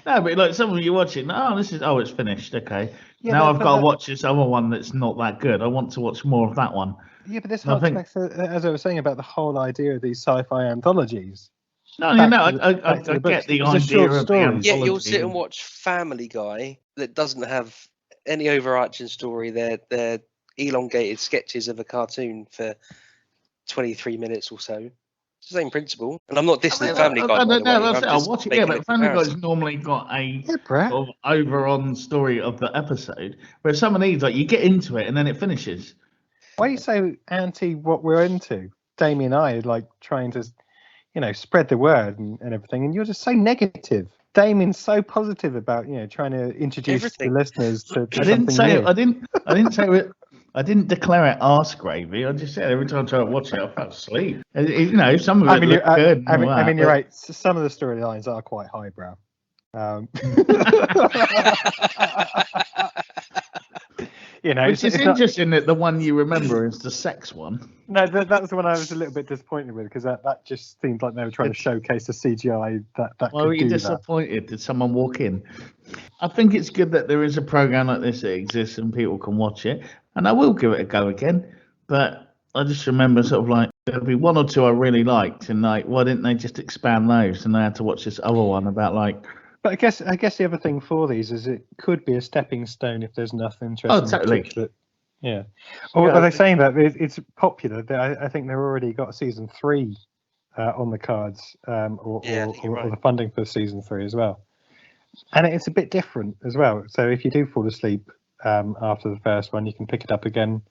No, but like some of you watching, it's finished. Okay, now I've got to watch this other one that's not that good. I want to watch more of that one. Yeah, but this harks back to, as I was saying, about the whole idea of these sci-fi anthologies. I get the idea of the anthology. Yeah, you'll sit and watch Family Guy that doesn't have any overarching story. They're elongated sketches of a cartoon for 23 minutes or so. It's the same principle. And I'm not dissing Family Guy. I'll watch it. Yeah, but Family Guy's normally got a sort of over-on story of the episode, where some of these, like, you get into it and then it finishes. Why are you so anti what we're into? Damien and I are like trying to, spread the word and everything, and you're just so negative. Damien's so positive about, trying to introduce the listeners to something new. I didn't declare it arse gravy. I just said every time I try to watch it, I fell asleep. Some of it looked good. You're right. Some of the storylines are quite highbrow. Which is interesting that the one you remember is the sex one. No, that was the one I was a little bit disappointed with, because that just seemed like they were trying to showcase the CGI that Why were you disappointed? Did someone walk in? I think it's good that there is a program like this that exists and people can watch it, and I will give it a go again. But I just remember sort of like there'll be one or two I really liked, and like, why didn't they just expand those? And I had to watch this other one about like. But I guess the other thing for these is it could be a stepping stone if there's nothing interesting. Oh, totally. Yeah. Or are they saying that it's popular? I think they've already got season 3 on the cards, or the funding for season 3 as well. And it's a bit different as well. So if you do fall asleep after the first one, you can pick it up again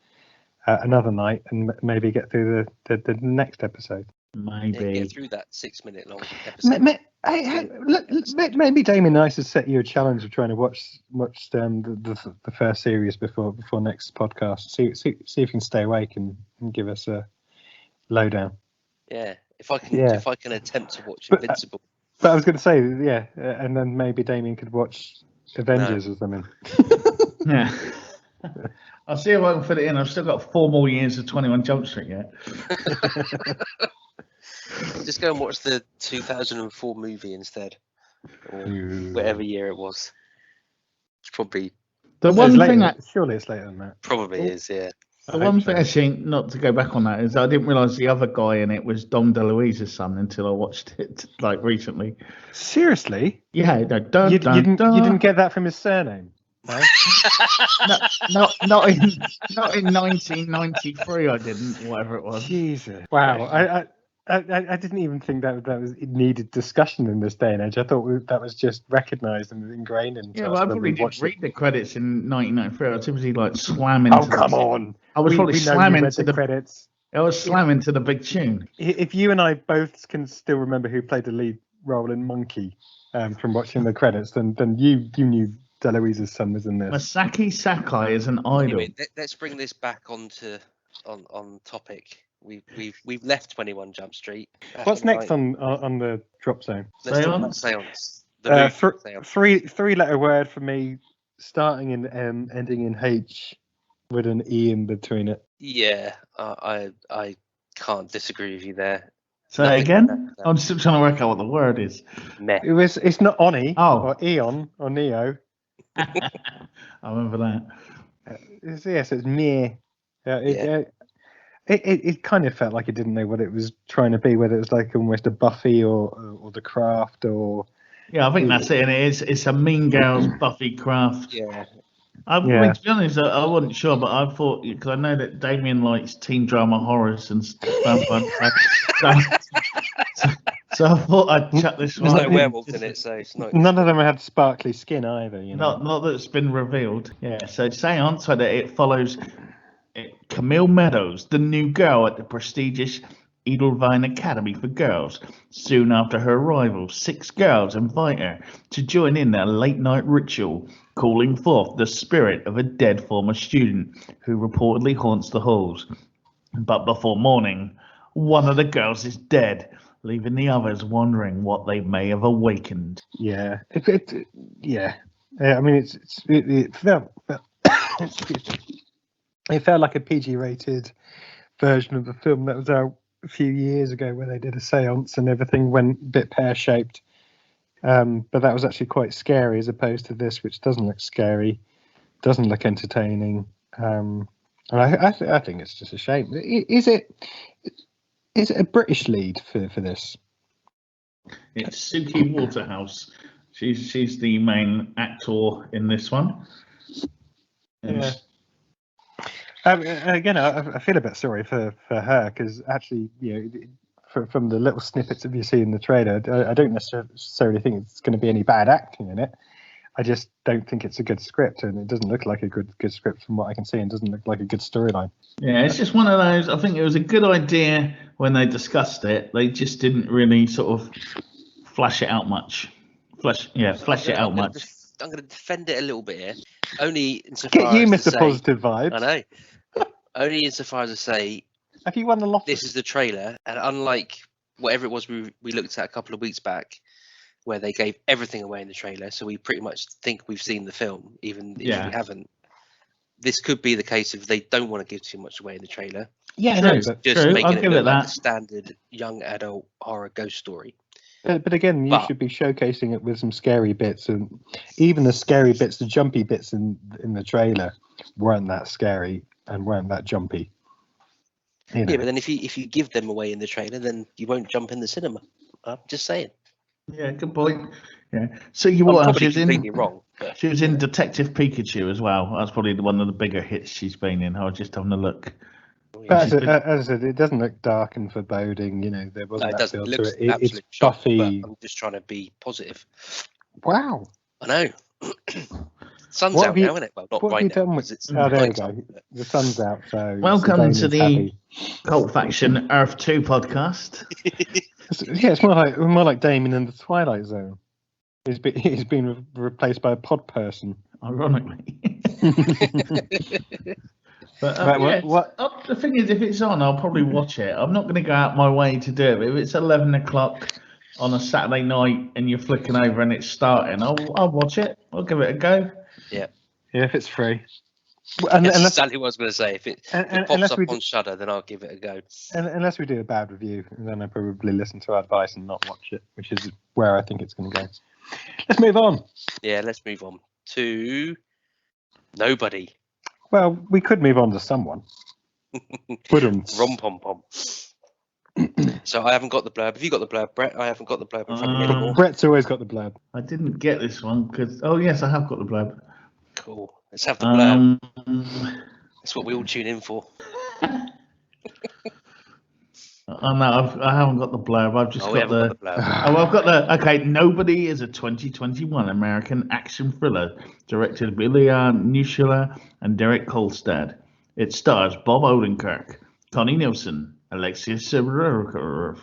another night and maybe get through the next episode. Maybe get through that 6-minute long episode. Maybe Damien Nice has set you a challenge of trying to watch the first series before next podcast. See if you can stay awake and give us a lowdown. Yeah, if I can attempt to watch Invincible. But I was going to say, and then maybe Damien could watch Avengers or something. Yeah. I'll see if I can fit it in. I've still got 4 more years of 21 Jump Street yet. Just go and watch the 2004 movie instead, or whatever year it was. It's probably The one thing surely it's later than that. Probably is, yeah. The one thing actually, not to go back on that, is I didn't realise the other guy in it was Dom DeLuise's son until I watched it like recently. Seriously? Yeah, no, you didn't get that from his surname? No? not in 1993. I didn't, whatever it was. Jesus! Wow, I didn't even think that was it needed discussion in this day and age. I thought that was just recognised and ingrained into us. Yeah, well, I probably didn't read the credits in 1993. I was typically like slamming. Oh, come on! I was probably slamming to the credits. I was slamming to the big tune. If you and I both can still remember who played the lead role in Monkey from watching the credits, then you knew DeLuise's son was in this. Masaki Sakai is an idol. Anyway, let's bring this back on topic. We've left 21 Jump Street. What's next on the drop zone? Let's talk about Séance. Three-letter word for me, starting in M, ending in H, with an E in between it. Yeah, I can't disagree with you there. Say it again. I'm still trying to work out what the word is. Meh. It's not Oni or Eon or Neo. I remember that. Yes, it's meh. It kind of felt like it didn't know what it was trying to be, whether it was like almost a Buffy or The Craft or. Yeah, I think that's it. And it's a Mean Girls Buffy Craft. Yeah. I mean, to be honest, I wasn't sure, but I thought, because I know that Damien likes teen drama horrors and stuff. So I thought I'd chuck this one. There's no werewolves in it, so it's not. None of them had sparkly skin either. Not that it's been revealed. Yeah, so Séance, so that it follows Camille Meadows, the new girl at the prestigious Edelweiss Academy for Girls. Soon after her arrival, 6 girls invite her to join in their late-night ritual, calling forth the spirit of a dead former student who reportedly haunts the halls. But before morning, one of the girls is dead, leaving the others wondering what they may have awakened. Yeah, yeah. I mean, it felt it felt like a PG-rated version of the film that was out a few years ago, where they did a séance and everything went a bit pear-shaped. But that was actually quite scary, as opposed to this, which doesn't look scary, doesn't look entertaining. And I think it's just a shame. Is it a British lead for this? It's Suki Waterhouse. She's the main actor in this one. Yeah. Again, I feel a bit sorry for her, because actually, from the little snippets that you see in the trailer, I don't necessarily think it's going to be any bad acting in it. I just don't think it's a good script, and it doesn't look like a good script from what I can see, and doesn't look like a good storyline. Yeah, it's just one of those. I think it was a good idea when they discussed it. They just didn't really sort of flesh it out much. Flesh it out much. I'm going to defend it a little bit here. Only insofar Get you, as Mr. Positive Vibes. I know. Only insofar as I say, have you won the lottery? This is the trailer, and unlike whatever it was we looked at a couple of weeks back, where they gave everything away in the trailer, so we pretty much think we've seen the film, even if we haven't. This could be the case if they don't want to give too much away in the trailer. Yeah, just making it look like a standard young adult horror ghost story. But again, you should be showcasing it with some scary bits, and even the scary bits, the jumpy bits in the trailer weren't that scary and weren't that jumpy. Yeah, but then if you give them away in the trailer, then you won't jump in the cinema. I'm just saying. Yeah, good point. Yeah, so she was in Detective Pikachu as well. That's probably one of the bigger hits she's been in. I was just having a look. But as I said, it doesn't look dark and foreboding. There wasn't that feel to it. It's Buffy. I'm just trying to be positive. Wow. I know. Sun's out now, isn't it? Well, not right now. There we go. The sun's out. So welcome to the Cult Faction Earth 2 podcast. Yeah, it's more like Damien in the Twilight Zone. He's been replaced by a pod person. Ironically. But the thing is, if it's on, I'll probably watch it. I'm not going to go out my way to do it. But if it's 11 o'clock on a Saturday night and you're flicking over and it's starting, I'll watch it. I'll give it a go. Yeah. Yeah, if it's free. That's exactly what I was going to say. If it pops up on Shudder, then I'll give it a go. Unless we do a bad review, then I'll probably listen to our advice and not watch it, which is where I think it's going to go. Let's move on. Yeah, let's move on to Nobody. Well, we could move on to someone. Rom pom pom. So I haven't got the blurb. Have you got the blurb, Brett? I haven't got the blurb in front of me anymore. Brett's always got the blurb. I didn't get this one because... Oh, yes, I have got the blurb. Cool. Let's have the blurb. That's what we all Oh, tune in for. no, I haven't got the blurb. I've just got the blurb. I've got the... Okay, Nobody is a 2021 American action thriller directed by Leon Nuschler and Derek Kolstad. It stars Bob Odenkirk, Connie Nielsen, Alexia Sidorov,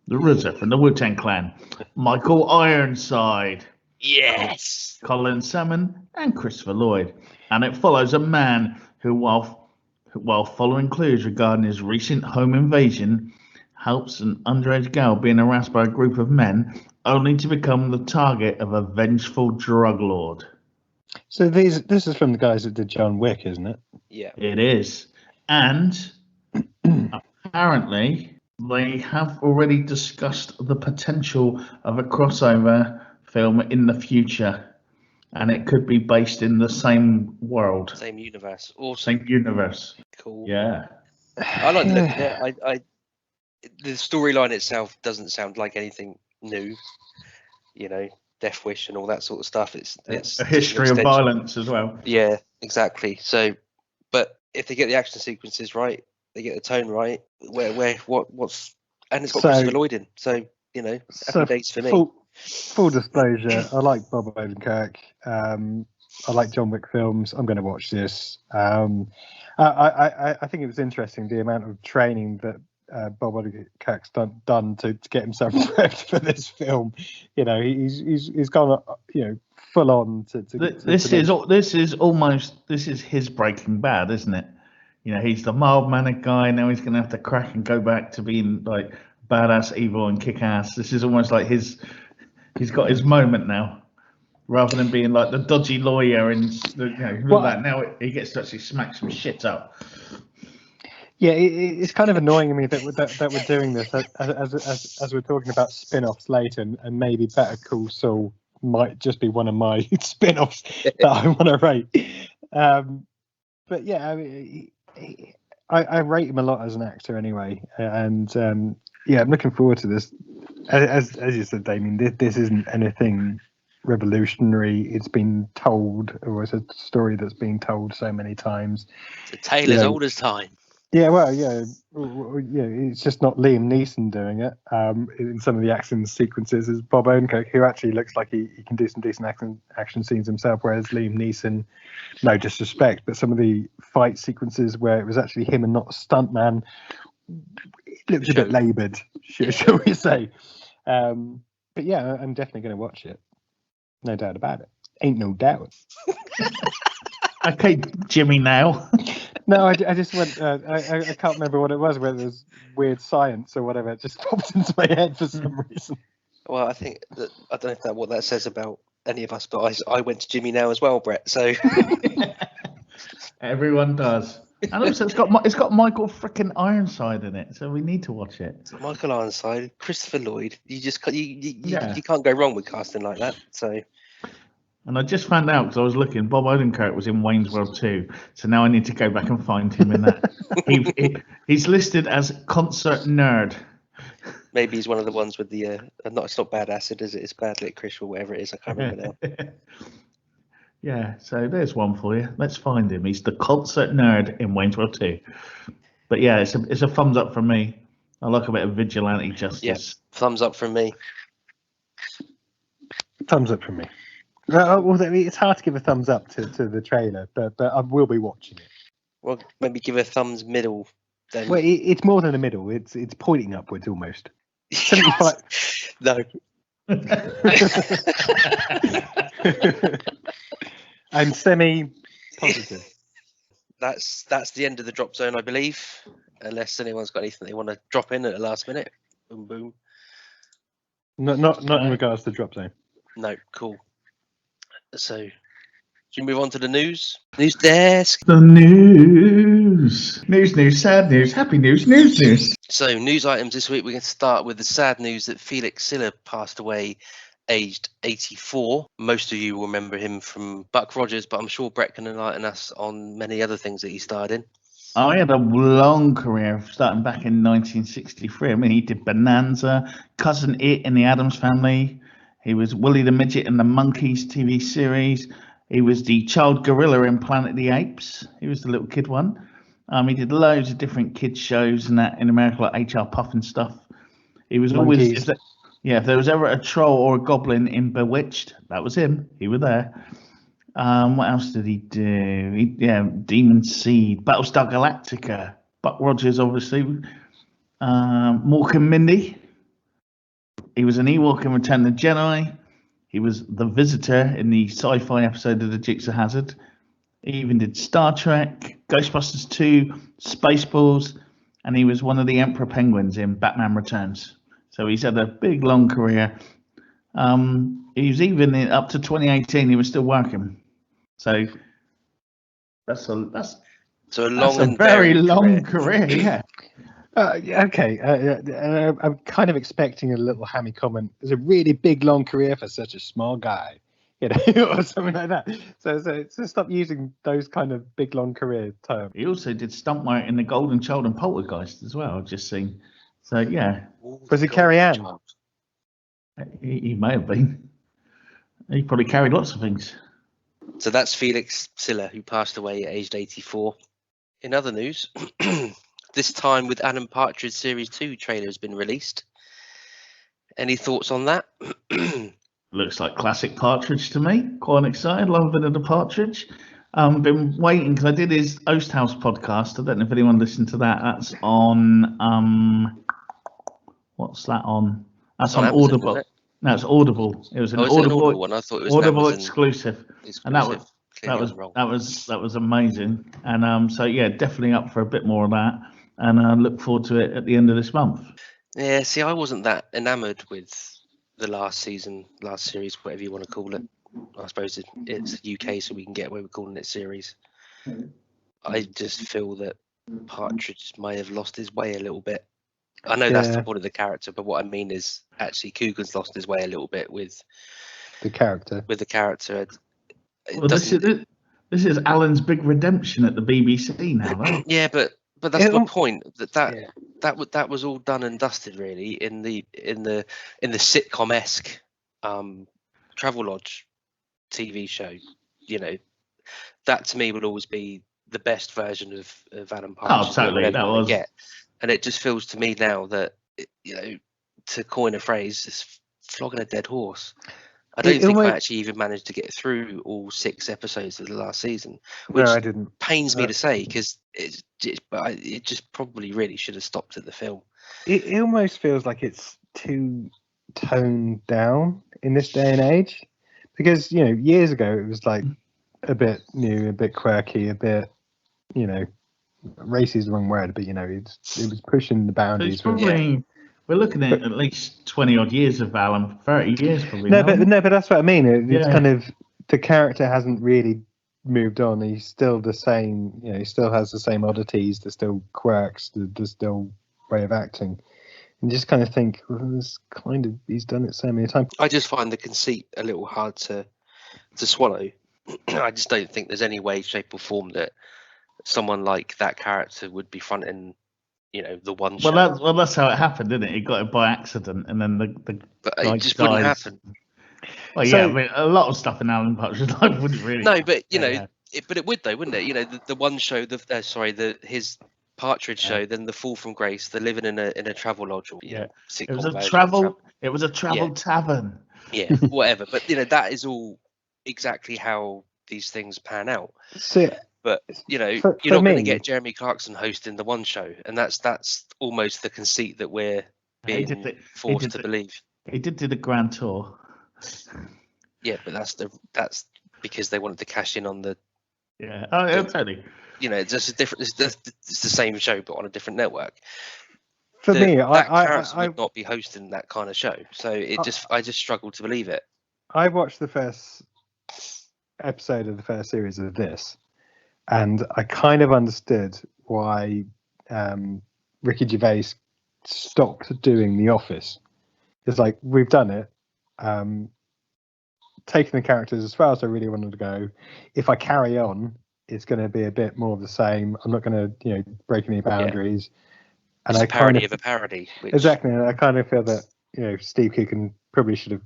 the RZA from the Wu-Tang Clan, Michael Ironside, Yes. Colin Salmon, and Christopher Lloyd. And it follows a man who, while following clues regarding his recent home invasion, helps an underage girl being harassed by a group of men, only to become the target of a vengeful drug lord. So this is from the guys that did John Wick, isn't it? Yeah. It is. And apparently they have already discussed the potential of a crossover film in the future. And it could be based in the same world. Same universe. Awesome. Same universe. Cool. Yeah. I like looking at it. The storyline itself doesn't sound like anything new. You know, Death Wish and all that sort of stuff. It's a history of violence as well. Yeah, exactly. So, but if they get the action sequences right, they get the tone right. What's and it's got Christopher Lloyd in. So you know, happy days for me. Full disclosure, I like Bob Odenkirk. I like John Wick films. I'm going to watch this. I think it was interesting the amount of training that Bob Odenkirk's done to get himself prepped for this film. You know, he's gone, full on to this is his Breaking Bad, isn't it? You know, he's the mild-mannered guy. Now he's going to have to crack and go back to being like badass, evil, and kick-ass. This is almost like he's got his moment now, rather than being like the dodgy lawyer and that. Now he gets to actually smack some shit up. Yeah, it's kind of annoying me that we're doing this as we're talking about spin-offs later, and maybe Better Call Saul might just be one of my spin-offs that I want to rate. But yeah, I mean, I rate him a lot as an actor anyway, and I'm looking forward to this. As you said, Damien, this isn't anything revolutionary. It's been told, or it's a story that's been told so many times. It's a tale as old as time. Yeah, well, yeah, it's just not Liam Neeson doing it. In some of the action sequences, is Bob Odenkirk, who actually looks like he can do some decent action scenes himself, whereas Liam Neeson, no disrespect, but some of the fight sequences where it was actually him and not a stuntman, it looks a bit laboured, shall we say. But yeah, I'm definitely going to watch it. No doubt about it. Ain't no doubt. Okay, Jimmy now. No, I just went. I can't remember what it was. Whether it was weird science or whatever. It just popped into my head for some reason. Well, I think that I don't know what that says about any of us, but I went to Jimmy now as well, Brett. So everyone does. And also, it's got Michael frickin' Ironside in it, so we need to watch it. Michael Ironside, Christopher Lloyd. You just you can't go wrong with casting like that. So. And I just found out because I was looking, Bob Odenkirk was in Wayne's World 2, so now I need to go back and find him in that. He's listed as concert nerd. Maybe he's one of the ones with the it's not bad acid, is it? It's bad licorice or whatever it is. I can't remember now. Yeah, so there's one for you. Let's find him. He's the concert nerd in Wayne's World 2. But yeah, it's a thumbs up from me. I like a bit of vigilante justice. Yeah, thumbs up from me. Thumbs up from me. Well, it's hard to give a thumbs up to the trailer, but I will be watching it. Well, maybe give a thumbs middle. Then. Well, it's more than a middle. It's pointing upwards almost. 75. No. I'm semi-positive. That's the end of the drop zone, I believe. Unless anyone's got anything they want to drop in at the last minute. Boom, boom. Not in regards to drop zone. No, cool. So, should we move on to the news? News desk. The news. News, sad news, happy news, news. So, news items this week. We can start with the sad news that Felix Silla passed away aged 84. Most of you will remember him from Buck Rogers, but I'm sure Brett can enlighten us on many other things that he starred in. I had a long career starting back in 1963. I mean, he did Bonanza, Cousin It in the Addams Family. He was Willie the Midget in the Monkees TV series. He was the child gorilla in Planet of the Apes. He was the little kid one. He did loads of different kids shows and that in America, like HR Puff and stuff. He was always, if there was ever a troll or a goblin in Bewitched, that was him. He was there. What else did he do? Demon Seed, Battlestar Galactica, Buck Rogers, obviously. Mork and Mindy. He was an Ewok in Return of the Jedi. He was the Visitor in the sci-fi episode of The Dukes of Hazzard. He even did Star Trek, Ghostbusters 2, Spaceballs, and he was one of the Emperor Penguins in Batman Returns. So he's had a big, long career. He was even up to 2018. He was still working. So that's a very long career. Yeah. Okay. I'm kind of expecting a little hammy comment. There's a really big, long career for such a small guy, or something like that. So stop using those kind of big, long career terms. He also did stunt work in The Golden Child and Poltergeist as well. I've just seen. So yeah. Was he Carrie Ann? He may have been. He probably carried lots of things. So that's Felix Silla, who passed away at aged 84. In other news, this time with Alan Partridge Series 2 trailer has been released. Any thoughts on that? Looks like classic Partridge to me. Quite excited. Love a bit of the Partridge. Been waiting because I did his Oast House podcast. I don't know if anyone listened to that. That's on. What's that on? That's on Amazon, Audible. No, it's Audible. It was an Audible one. I thought it was Audible exclusive. And that was amazing. And so yeah, definitely up for a bit more of that. And I look forward to it at the end of this month. Yeah, see, I wasn't that enamoured with the last series, whatever you want to call it. I suppose it's UK, so we can get away with calling it series. I just feel that Partridge may have lost his way a little bit. I know that's the point of the character, but what I mean is actually Coogan's lost his way a little bit with the character. Well, this is Alan's big redemption at the BBC now, right? Yeah, but that's my point. That was all done and dusted really in the sitcom-esque Travelodge TV show. That to me would always be the best version of Alan Partridge. Oh, totally. That was. And it just feels to me now that, to coin a phrase, it's flogging a dead horse. I don't think I actually even managed to get through all 6 episodes of the last season, which I didn't. Pains me to say because it just probably really should have stopped at the film. It almost feels like it's too toned down in this day and age, because years ago it was like a bit new, a bit quirky, a bit racy is the wrong word, but it was pushing the boundaries. We're looking at least 20 odd years of Alan, 30 years probably. No, but that's what I mean. It's kind of, the character hasn't really moved on. He's still the same. He still has the same oddities. There's still quirks. There's still way of acting. And just kind of think, he's done it so many times. I just find the conceit a little hard to swallow. I just don't think there's any way, shape, or form that someone like that character would be fronting, the one show. Well, that's how it happened, didn't it? He got it by accident, and then the guy it just wouldn't happen. Well, yeah, I mean, a lot of stuff in Alan Partridge's life wouldn't really. No, but but it would though, wouldn't it? The one show, his Partridge show, then the Fall from Grace, the living in a travel lodge. It was a travel tavern. Yeah, whatever. But that is all exactly how these things pan out. So, but you're not going to get Jeremy Clarkson hosting the one show, and that's almost the conceit that we're being forced to believe. He did do the Grand Tour. Yeah, but that's because they wanted to cash in on the. Yeah, totally. It's just a different. It's the same show, but on a different network. For me, I would not be hosting that kind of show, so I just struggle to believe it. I watched the first episode of the first series of this, and I kind of understood why Ricky Gervais stopped doing The Office. It's like, we've done it. taken the characters as far as I really wanted to go. If I carry on, it's going to be a bit more of the same. I'm not going to, break any boundaries. And It's a parody of a parody. Exactly. And I kind of feel that, Steve Coogan probably should have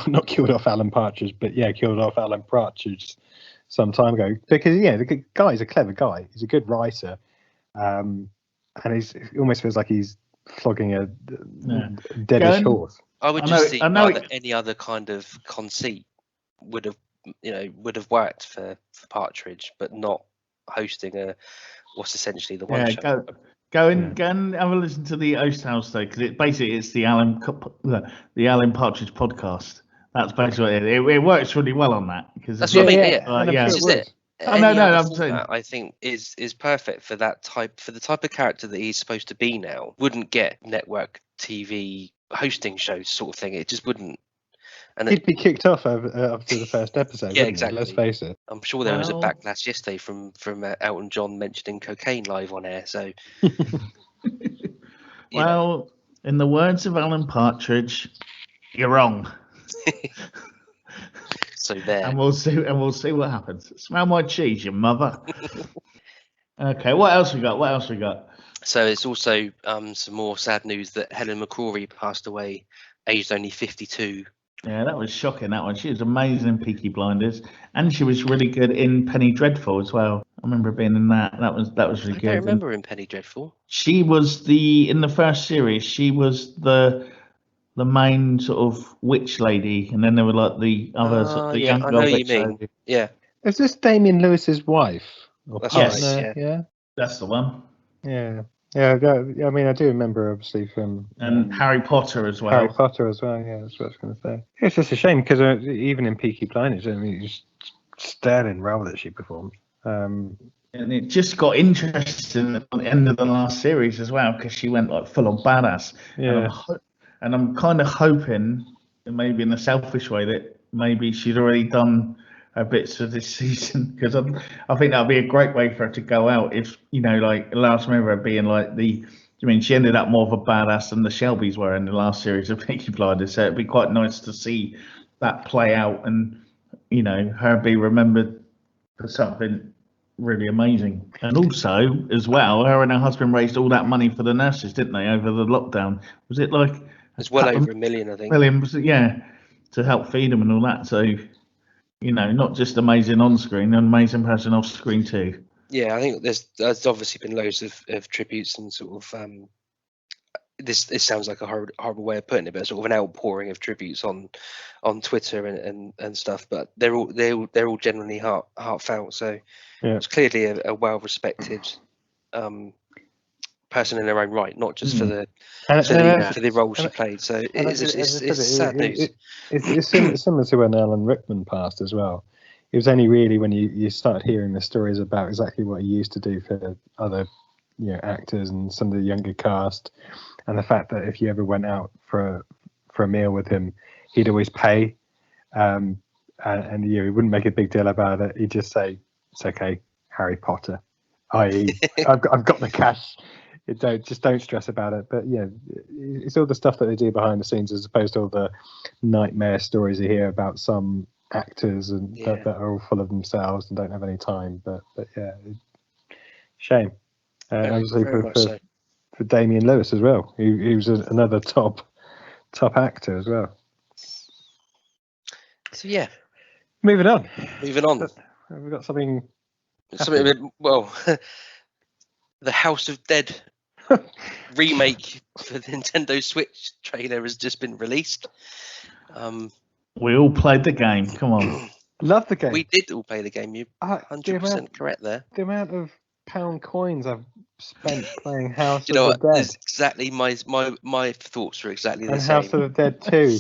not killed off Alan Partridge, but killed off Alan Partridge some time ago. Because, the guy's a clever guy. He's a good writer. And it almost feels like he's flogging a deadish horse. I would just see that any other kind of conceit would have worked for Partridge, but not hosting what's essentially the one show. Go and have a listen to the Oast House though, because it's the Alan Partridge podcast. That's basically what it works really well on that, because that's what I mean. This is it. I'm saying I think is perfect for the type of character that he's supposed to be now. Wouldn't get network TV hosting shows sort of thing. It just wouldn't. And he'd be kicked off after the first episode. Exactly. Let's face it. I'm sure there was a backlash yesterday from Elton John mentioning cocaine live on air. So, well, in the words of Alan Partridge, you're wrong. So there. And we'll see what happens. Smell my cheese, your mother. Okay, what else we got? So it's also some more sad news that Helen McCrory passed away, aged only 52. Yeah, that was shocking, that one. She was amazing in Peaky Blinders, and she was really good in Penny Dreadful as well. I remember being in that. That was really good. I don't remember in Penny Dreadful. She was in the first series, she was the main sort of witch lady, and then there were like the other the young girl. I know you mean. Lady. Yeah. Is this Damien Lewis's wife? That's right, yeah. That's the one. Yeah. Yeah, I mean, I do remember, obviously, from... And Harry Potter as well. Yeah, that's what I was going to say. It's just a shame, because even in Peaky Blinders, I mean, it's sterling role that she performed. And it just got interesting at the end of the last series as well, because she went like full on badass. Yeah. And I'm kind of hoping, maybe in a selfish way, that maybe she'd already done her bits for this season, because I think that'd be a great way for her to go out. If like last remember being like she ended up more of a badass than the Shelbys were in the last series of Peaky Blinders. So it'd be quite nice to see that play out, and her be remembered for something really amazing. And also as well, her and her husband raised all that money for the nurses, didn't they, over the lockdown? Was it like it's well over $1 million, I think. To help feed them and all that. So not just amazing on screen, an amazing person off screen too. Yeah, I think there's obviously been loads of tributes and sort of this sounds like a horrible way of putting it, but sort of an outpouring of tributes on Twitter and stuff. But they're all genuinely heartfelt. So it's clearly a well respected person in their own right, not just for the role she played. So it's sad news. It's similar to when Alan Rickman passed as well. It was only really when you start hearing the stories about exactly what he used to do for other actors and some of the younger cast, and the fact that if you ever went out for a meal with him, he'd always pay, and he wouldn't make a big deal about it. He'd just say, "It's okay, Harry Potter," i.e., I've got the cash. Don't stress about it. But it's all the stuff that they do behind the scenes, as opposed to all the nightmare stories you hear about some actors and that are all full of themselves and don't have any time. But shame. Obviously for Damien Lewis as well. He was another top actor as well. So yeah, moving on. We've got something. Well, the House of Dead remake for the Nintendo Switch trailer has just been released. We all played the game. Come on. Love the game. We did all play the game. You're 100% correct there. The amount of pound coins I've spent playing House of the Dead. Exactly my thoughts were exactly the and same. House of the Dead 2.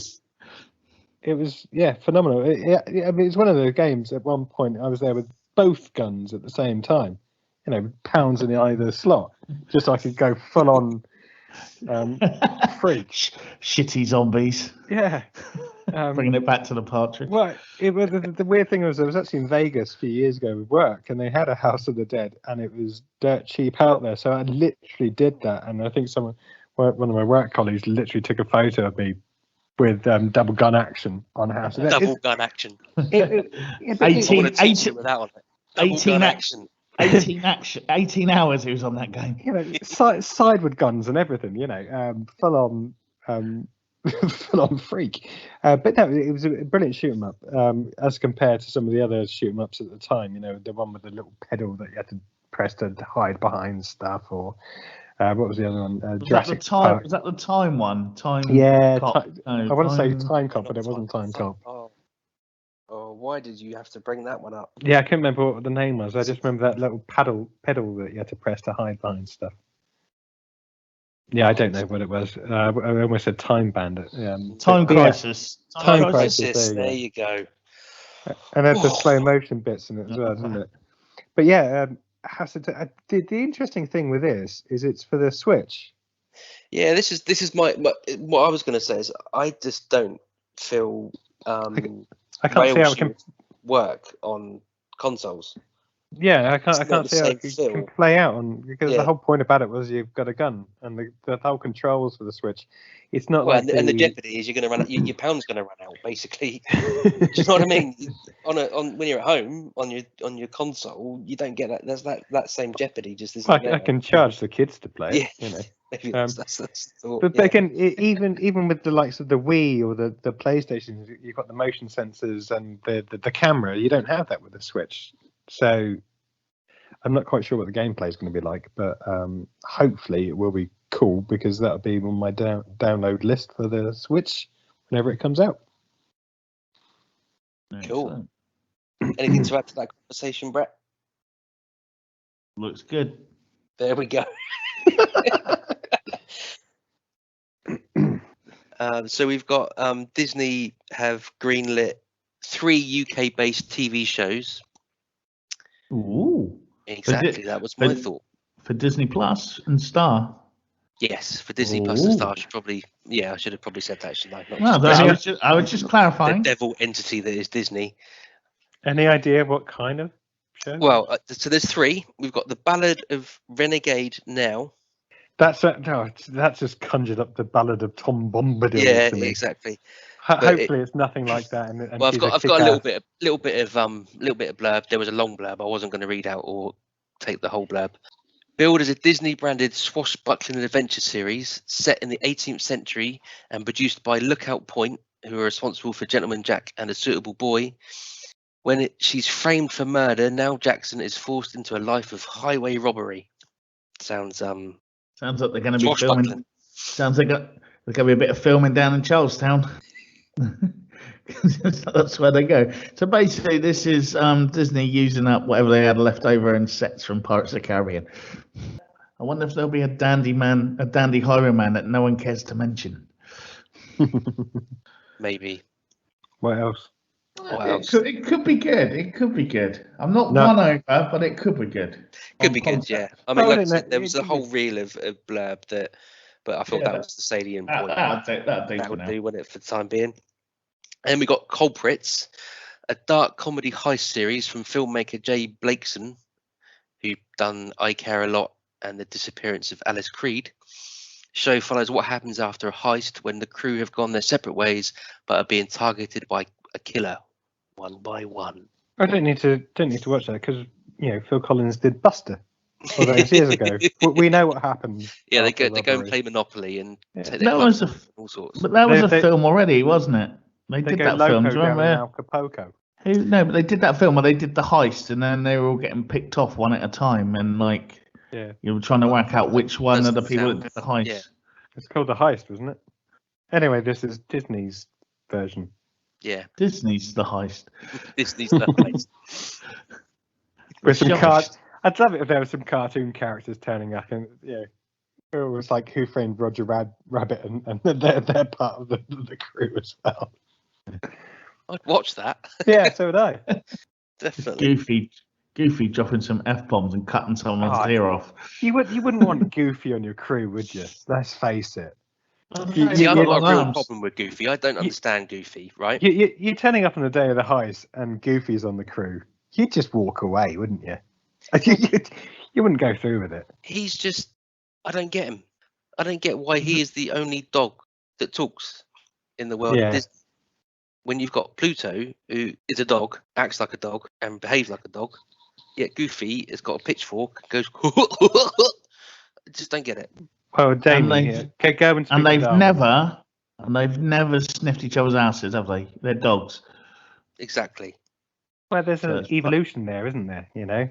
It was phenomenal. I mean, it's one of the games. At one point, I was there with both guns at the same time. Pounds in either slot, just so I could go full on freak. Shitty zombies. Yeah. Bringing it back to the Partridge. Well, the weird thing was I was actually in Vegas a few years ago with work, and they had a House of the Dead, and it was dirt cheap out there. So I literally did that, and I think one of my work colleagues literally took a photo of me with double gun action on house. Double gun action. 18 without on it. Double gun action. 18 hours he was on that game. You know, sideward guns and everything. You know, full on freak. But no, it was a brilliant shoot 'em up as compared to some of the other shoot 'em ups at the time. You know, the one with the little pedal that you had to press to hide behind stuff, or what was the other one? Jurassic Park. Was that the time one? Yeah, Cop? I want to say Time Cop, but it wasn't Time Cop. Oh, why did you have to bring that one up? Yeah, I couldn't remember what the name was. I just remember that little pedal that you had to press to hide behind stuff. Yeah, I don't know what it was. I almost said Time Bandit. Time Crisis. Time Crisis. There you go. And had the slow motion bits in it as well, didn't it? But yeah, the interesting thing with this is it's for the Switch. Yeah, this is my what I was going to say is I just don't feel I can't see how it can work on consoles. Yeah, I can't see how it can play out on, because the whole point about it was you've got a gun and the whole controls for the Switch. It's not like and the jeopardy is you're going to run out. Your pound's going to run out, basically. Do you know what I mean? On when you're at home on your console, you don't get that. There's that same jeopardy. Just as I can charge the kids to play. Yeah, you know. Maybe that's the thought. But again, even with the likes of the Wii or the PlayStation, you've got the motion sensors and the camera. You don't have that with the Switch. So I'm not quite sure what the gameplay is going to be like, but hopefully it will be cool, because that'll be on my download list for the Switch whenever it comes out. Cool. Anything to add to that conversation, Brett? Looks good. There we go. So we've got Disney have greenlit 3 UK-based TV shows. Ooh. Exactly, that was my thought. For Disney Plus and Star. Yes, for Disney Plus and Star. I should have probably said that, shouldn't I? I was just clarifying. The devil entity that is Disney. Any idea what kind of show? Well, so there's 3. We've got the Ballad of Renegade Now. That's just conjured up the Ballad of Tom Bombadil. Yeah, to me. Exactly. Hopefully, it's nothing like that. And well, I've got a little bit of blurb. There was a long blurb. I wasn't going to read out or take the whole blurb. Billed as a Disney-branded swashbuckling adventure series set in the 18th century and produced by Lookout Point, who are responsible for Gentleman Jack and A Suitable Boy. When she's framed for murder, now Jackson is forced into a life of highway robbery. Sounds like they're going to be filming. Sounds like there's going to be a bit of filming down in Charlestown. That's where they go. So basically, this is Disney using up whatever they had left over in sets from Pirates of the Caribbean. I wonder if there'll be a dandy highwayman that no one cares to mention. Maybe. What else? It could be good. It could be good. I'm not won over, but it could be good. Could be good, yeah. I mean, like I said, there was a whole reel of blurb but I thought that was the salient point. That would do, wouldn't it, for the time being? And we got Culprits, a dark comedy heist series from filmmaker Jay Blakeson, who done I Care a Lot and The Disappearance of Alice Creed. Show follows what happens after a heist when the crew have gone their separate ways but are being targeted by a killer one by one. I don't need to watch that, because Phil Collins did Buster all those years ago. We know what happens. Yeah, they go and play Monopoly and take their all sorts. But that was a film already, wasn't it? They did that film. Do you remember? Acapulco. No, but they did that film where they did the heist, and then they were all getting picked off one at a time, and you were trying to work out which one of the people that did the heist. Yeah. It's called The Heist, wasn't it? Anyway, this is Disney's version. Yeah. Disney's The Heist. Disney's The Heist. With some I'd love it if there were some cartoon characters turning up, and it was like Who Framed Roger Rabbit, and they're part of the crew as well. I'd watch that. Yeah, so would I. Definitely. Goofy dropping some F-bombs and cutting someone's ear off. You wouldn't want Goofy on your crew, would you? Let's face it. See, I've got a real problem with Goofy. I don't understand Goofy, right? You're turning up on the day of the heist and Goofy's on the crew. You'd just walk away, wouldn't you? You wouldn't go through with it. He's just... I don't get him. I don't get why he is the only dog that talks. in the world Yeah. of Disney. When you've got Pluto, who is a dog, acts like a dog, and behaves like a dog, yet Goofy has got a pitchfork, goes, I just don't get it. Well, Jamie, okay, go and speak And to they've Darwin. never sniffed each other's asses, have they? They're dogs. Exactly. Well, there's So an it's evolution there, isn't there? You know,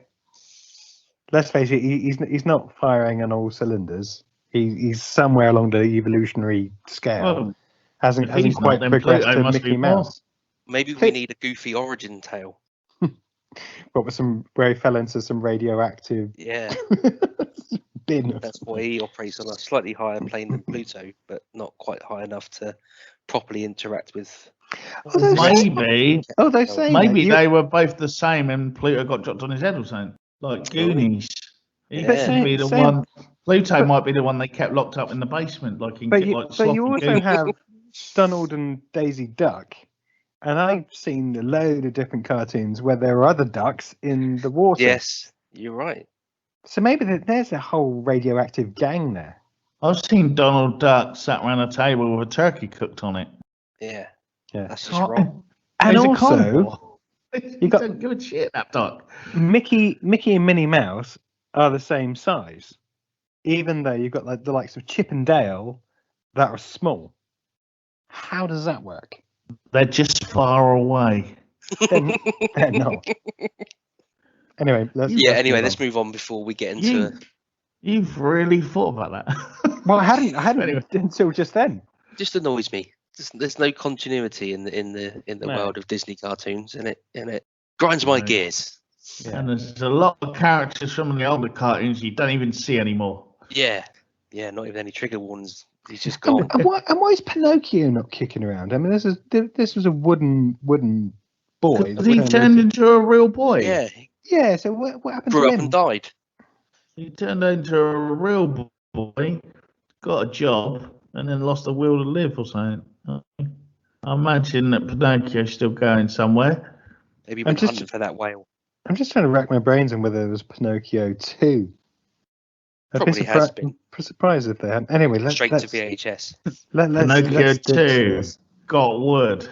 let's face it, he's not firing on all cylinders. He's somewhere along the evolutionary scale. Well, hasn't if he's quite not, then progressed Pluto to must Mickey be more. Mouse. Maybe we need a Goofy origin tale. What was where he fell into some radioactive Yeah, bin? that's why he operates on a slightly higher plane than Pluto, but not quite high enough to properly interact with. Maybe they say maybe they were both the same, and Pluto got dropped on his head or something, like Goonies. He Yeah. could be the one. Pluto might be the one they kept locked up in the basement, like in But like you Sloth and also Goonies. have Donald and Daisy Duck, and I've seen a load of different cartoons where there are other ducks in the water. Yes, you're right. So maybe there's a whole radioactive gang there. I've seen Donald Duck sat around a table with a turkey cooked on it. Yeah, Yeah. that's just wrong. And He's a also, carnivore. you got don't give a shit, that duck. Mickey and Minnie Mouse are the same size, even though you've got like the likes of Chip and Dale that are small. How does that work? They're just far away. They're not. Anyway, let's move on before we get into. You've really thought about that. Well, I hadn't Anyway. until just then. Just annoys me. There's no continuity in the No. world of Disney cartoons, and it grinds my gears. Yeah. And there's a lot of characters from the older cartoons you don't even see anymore. Yeah, not even any trigger warnings. He's just gone. And why is Pinocchio not kicking around? I mean, this was a wooden boy. He turned into a real boy. Yeah, Yeah. So what happened grew to up him? and died. He turned into a real boy, got a job, and then lost the will to live or something. I imagine that Pinocchio's still going somewhere. Maybe he went hunting for that whale. I'm just trying to rack my brains on whether there was Pinocchio 2. Probably has been. I'm surprised if they hadn't. Anyway, let's Straight to VHS. Pinocchio 2 got wood.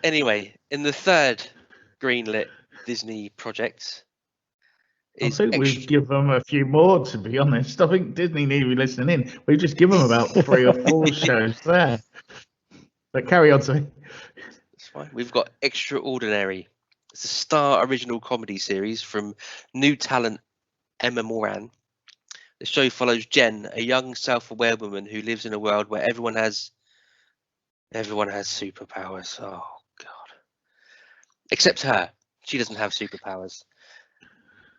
Anyway, in the third greenlit Disney project, I think we've given them a few more, to be honest. I think Disney need to be listening in. We've just given them about 3 or 4 shows there. But carry on, sorry. That's fine. We've got Extraordinary. It's a Star original comedy series from new talent Emma Moran. The show follows Jen, a young, self-aware woman who lives in a world where everyone has superpowers. Oh God! Except her. She doesn't have superpowers.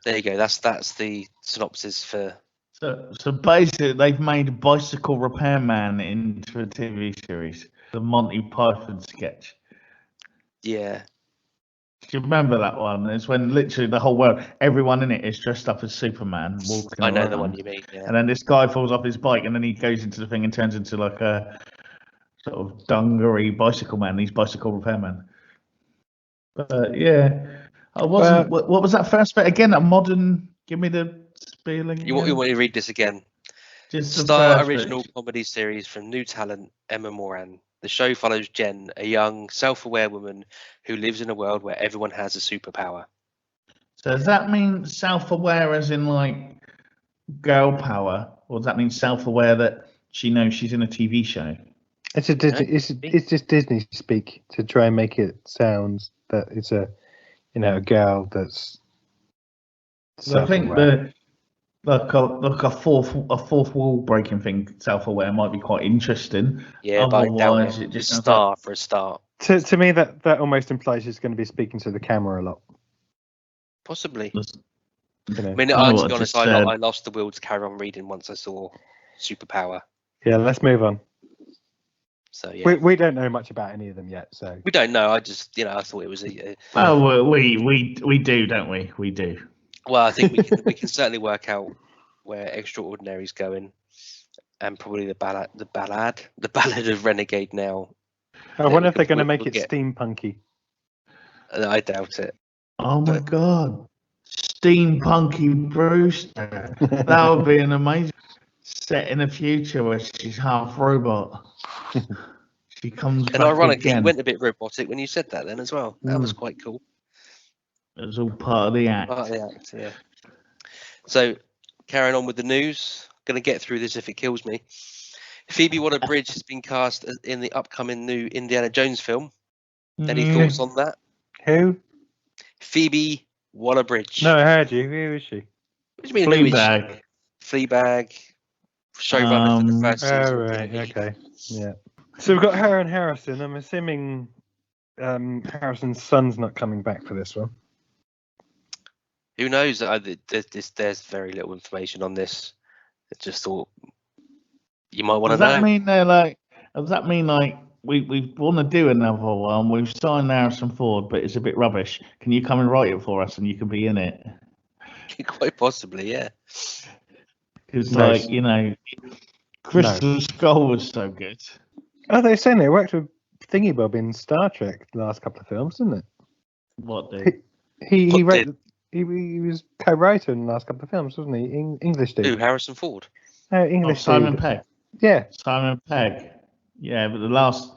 There you go. That's the synopsis for. So basically, they've made Bicycle Repairman into a TV series, the Monty Python sketch. Yeah. Do you remember that one? It's when literally the whole world, everyone in it is dressed up as Superman walking I know around. the one you mean. Yeah. And then this guy falls off his bike, and then he goes into the thing and turns into like a sort of dungaree bicycle man. He's Bicycle Repairman. But yeah, I wasn't. What was that first bit again? A modern. Give me the spelling. You want to read this again? Just the Star first original bit. comedy series from new talent Emma Moran. The show follows Jen, a young, self-aware woman who lives in a world where everyone has a superpower. So does that mean self-aware as in like girl power, or does that mean self-aware that she knows she's in a TV show? It's just Disney speak to try and make it sound that it's a girl that's. I think a fourth wall breaking thing, self-aware, might be quite interesting. Yeah, but I doubt Otherwise, it. it just It's Star for a start. To me, that almost implies she's going to be speaking to the camera a lot. Possibly. You know. I mean, to be honest, I lost the will to carry on reading once I saw superpower. Yeah, let's move on. So yeah, we don't know much about any of them yet. So we don't know. I just I thought it was a. we do, don't we? We do. Well, I think we can certainly work out where Extraordinary's going, and probably the ballad of Renegade now. I wonder if they're going to make it steampunky. I doubt it. Oh my God, steampunky Brewster! That would be an amazing. Set in the future where she's half robot. She comes And back ironically, again. you went a bit robotic when you said that then as well. That was quite cool. It was all part of the act. Part of the act, yeah. So, carrying on with the news. Going to get through this if it kills me. Phoebe Waller-Bridge has been cast in the upcoming new Indiana Jones film. Any thoughts on that? Who? Phoebe Waller-Bridge. No, I heard you. Who is she? What do you mean, who is she? Fleabag. Fleabag, showrunner for the first season. Oh, right, okay. Yeah. So we've got her and Harrison. I'm assuming Harrison's son's not coming back for this one. Who knows? There's very little information on this. I just thought you might want to know. Does that mean they're like? Does that mean like we want to do another one? We've signed Harrison Ford, but it's a bit rubbish. Can you come and write it for us, and you can be in it? Quite possibly, yeah. Because Crystal Skull was so good. Oh, they're saying they worked with Thingy Bob in Star Trek the last couple of films, didn't it? What did? He wrote. He was co-writer in the last couple of films, wasn't he? English dude. Who? Harrison Ford. English Simon dude. Pegg. Yeah. Simon Pegg. Yeah, but the last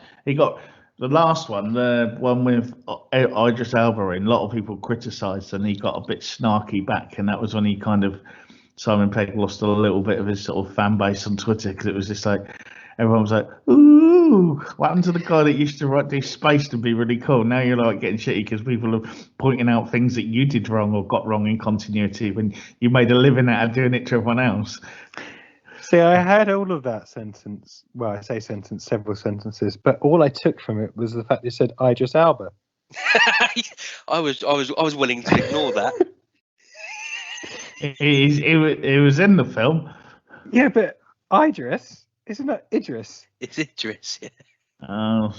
one, the one with Idris Elba in, a lot of people criticised, and he got a bit snarky back, and that was when he Simon Pegg lost a little bit of his sort of fan base on Twitter, because it was just like everyone was like, "Ooh, what happened to the guy that used to do Space to be really cool? Now you're like getting shitty because people are pointing out things that you did wrong or got wrong in continuity when you made a living out of doing it to everyone else." See, I had all of that sentence. Well, I say sentence, several sentences, but all I took from it was the fact they said Idris Elba. I was willing to ignore that. It was in the film. Yeah, but Idris, isn't it Idris? It's Idris, yeah.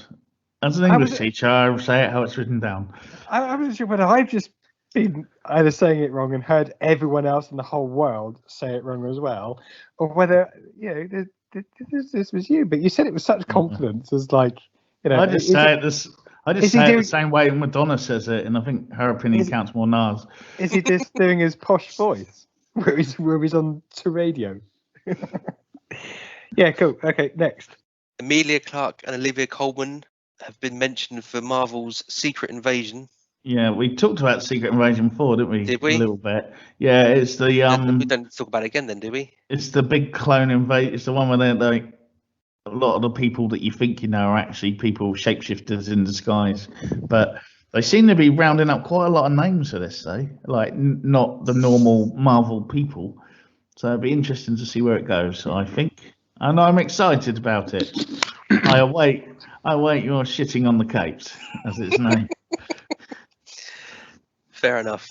As an English teacher, I say it how it's written down. I wasn't sure whether I've just been either saying it wrong and heard everyone else in the whole world say it wrong as well, or whether this was you. But you said it with such confidence, as like I just say it the same way Madonna says it, and I think her opinion counts more than ours. Is he just doing his posh voice where he's on to radio? Yeah, cool. Okay, next. Emilia Clarke and Olivia Colman have been mentioned for Marvel's Secret Invasion. Yeah, we talked about Secret Invasion before, didn't we? Did we? A little bit. Yeah, it's the We don't talk about it again then, do we? It's the big clone invasion. It's the one where they're like a lot of the people that you think you know are actually people shapeshifters in disguise. But they seem to be rounding up quite a lot of names for this, though. Like not the normal Marvel people. So it'll be interesting to see where it goes, I think. And I'm excited about it. I await your shitting on the capes, as it's known. Fair enough.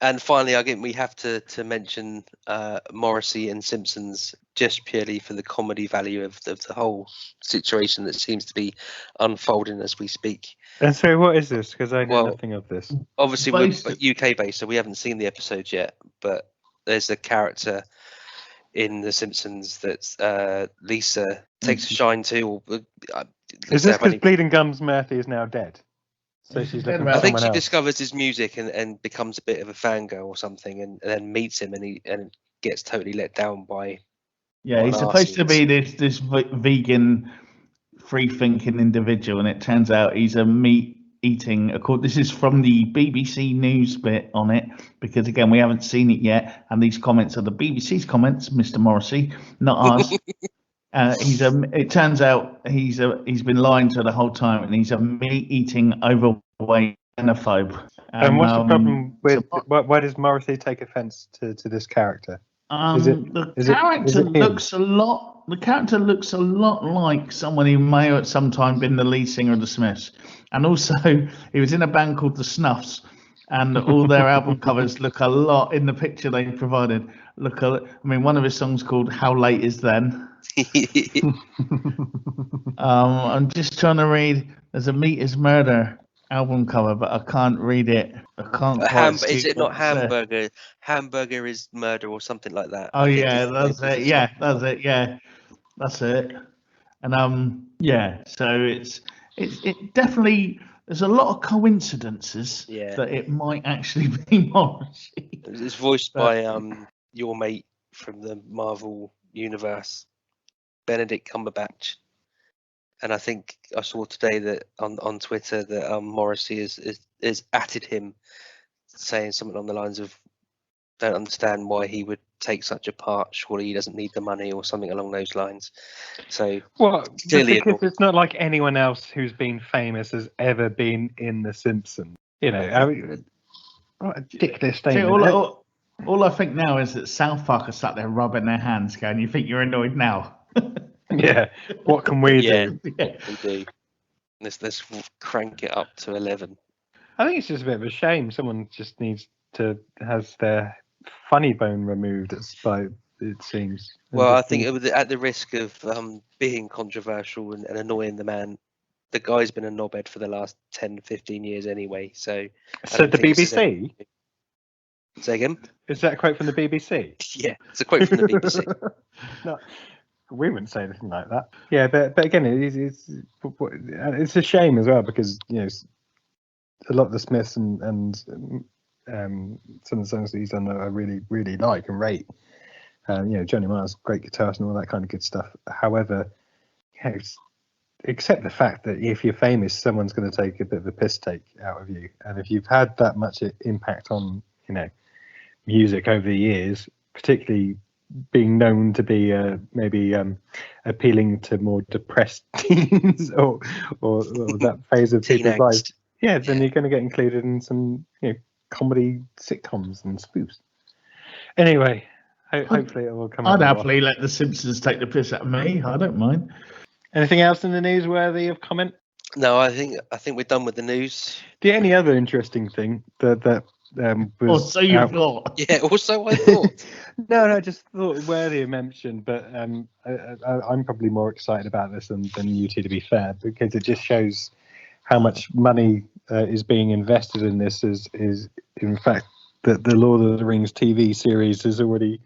And finally, again, we have to mention Morrisey and Simpsons, just purely for the comedy value of the whole situation that seems to be unfolding as we speak. And so what is this? Because I know nothing of this. Obviously, we're UK based, so we haven't seen the episodes yet, but there's a character in The Simpsons that Lisa takes a shine to. Is this because Bleeding Gums Murphy is now dead? So she's looking for I think someone she else. discovers his music and becomes a bit of a fangirl or something, and then meets him and gets totally let down by. Yeah, he's supposed to be this vegan, free-thinking individual, and it turns out he's a meat-eating. This is from the BBC News bit on it, because again we haven't seen it yet, and these comments are the BBC's comments, Mr. Morrisey, not ours. It turns out he's been lying to her the whole time, and he's a meat-eating, overweight xenophobe. And what's the problem with why does Morrisey take offence to this character? The character looks a lot like someone who may have at some time been the lead singer of the Smiths, and also he was in a band called the Snuffs, and all their album covers look a lot in the picture they provided. One of his songs called "How Late Is Then." I'm just trying to read. There's a Meat Is Murder album cover, but I can't read it. I can't quite Is it not Hamburger? Hamburger is murder or something like that. Oh yeah, that's it. Yeah, that's it. Yeah, that's it. And so it definitely. There's a lot of coincidences that it might actually be Morrisey. It's voiced by your mate from the Marvel universe, Benedict Cumberbatch. And I think I saw today that on Twitter that Morrisey is atted him, saying something on the lines of, "Don't understand why he would take such a part. Surely he doesn't need the money," or something along those lines. So clearly, because it's not like anyone else who's been famous has ever been in The Simpsons. You know, I mean, what a ridiculous statement. All I think now is that South Park are sat there rubbing their hands, going, "You think you're annoyed now?" Yeah. What can we do? What can we do? Let's crank it up to 11. I think it's just a bit of a shame. Someone just needs to has their funny bone removed. It seems. Well, I think at the risk of being controversial and annoying the man, the guy's been a knobhead for the last 10, 15 years anyway. So the BBC? Say again? Is that a quote from the BBC? Yeah, it's a quote from the BBC. No, we wouldn't say anything like that. Yeah, but again, it's a shame as well, because a lot of the Smiths and some of the songs that he's done I really, really like and rate. Johnny Marr's great guitarist and all that kind of good stuff. However, except the fact that if you're famous, someone's going to take a bit of a piss take out of you, and if you've had that much impact on music over the years, particularly being known to be maybe appealing to more depressed teens or that phase of people's lives, then you're going to get included in some comedy sitcoms and spoofs. Anyway, hopefully it will come out. I'd happily let The Simpsons take the piss out of me. I don't mind. Anything else in the news worthy of comment? No, I think we're done with the news. The only other interesting thing that was so you thought? Yeah, also I thought. No, just thought worthy of mention, but I'm probably more excited about this than you two, to be fair, because it just shows how much money is being invested in this. Is in fact that the Lord of the Rings TV series is already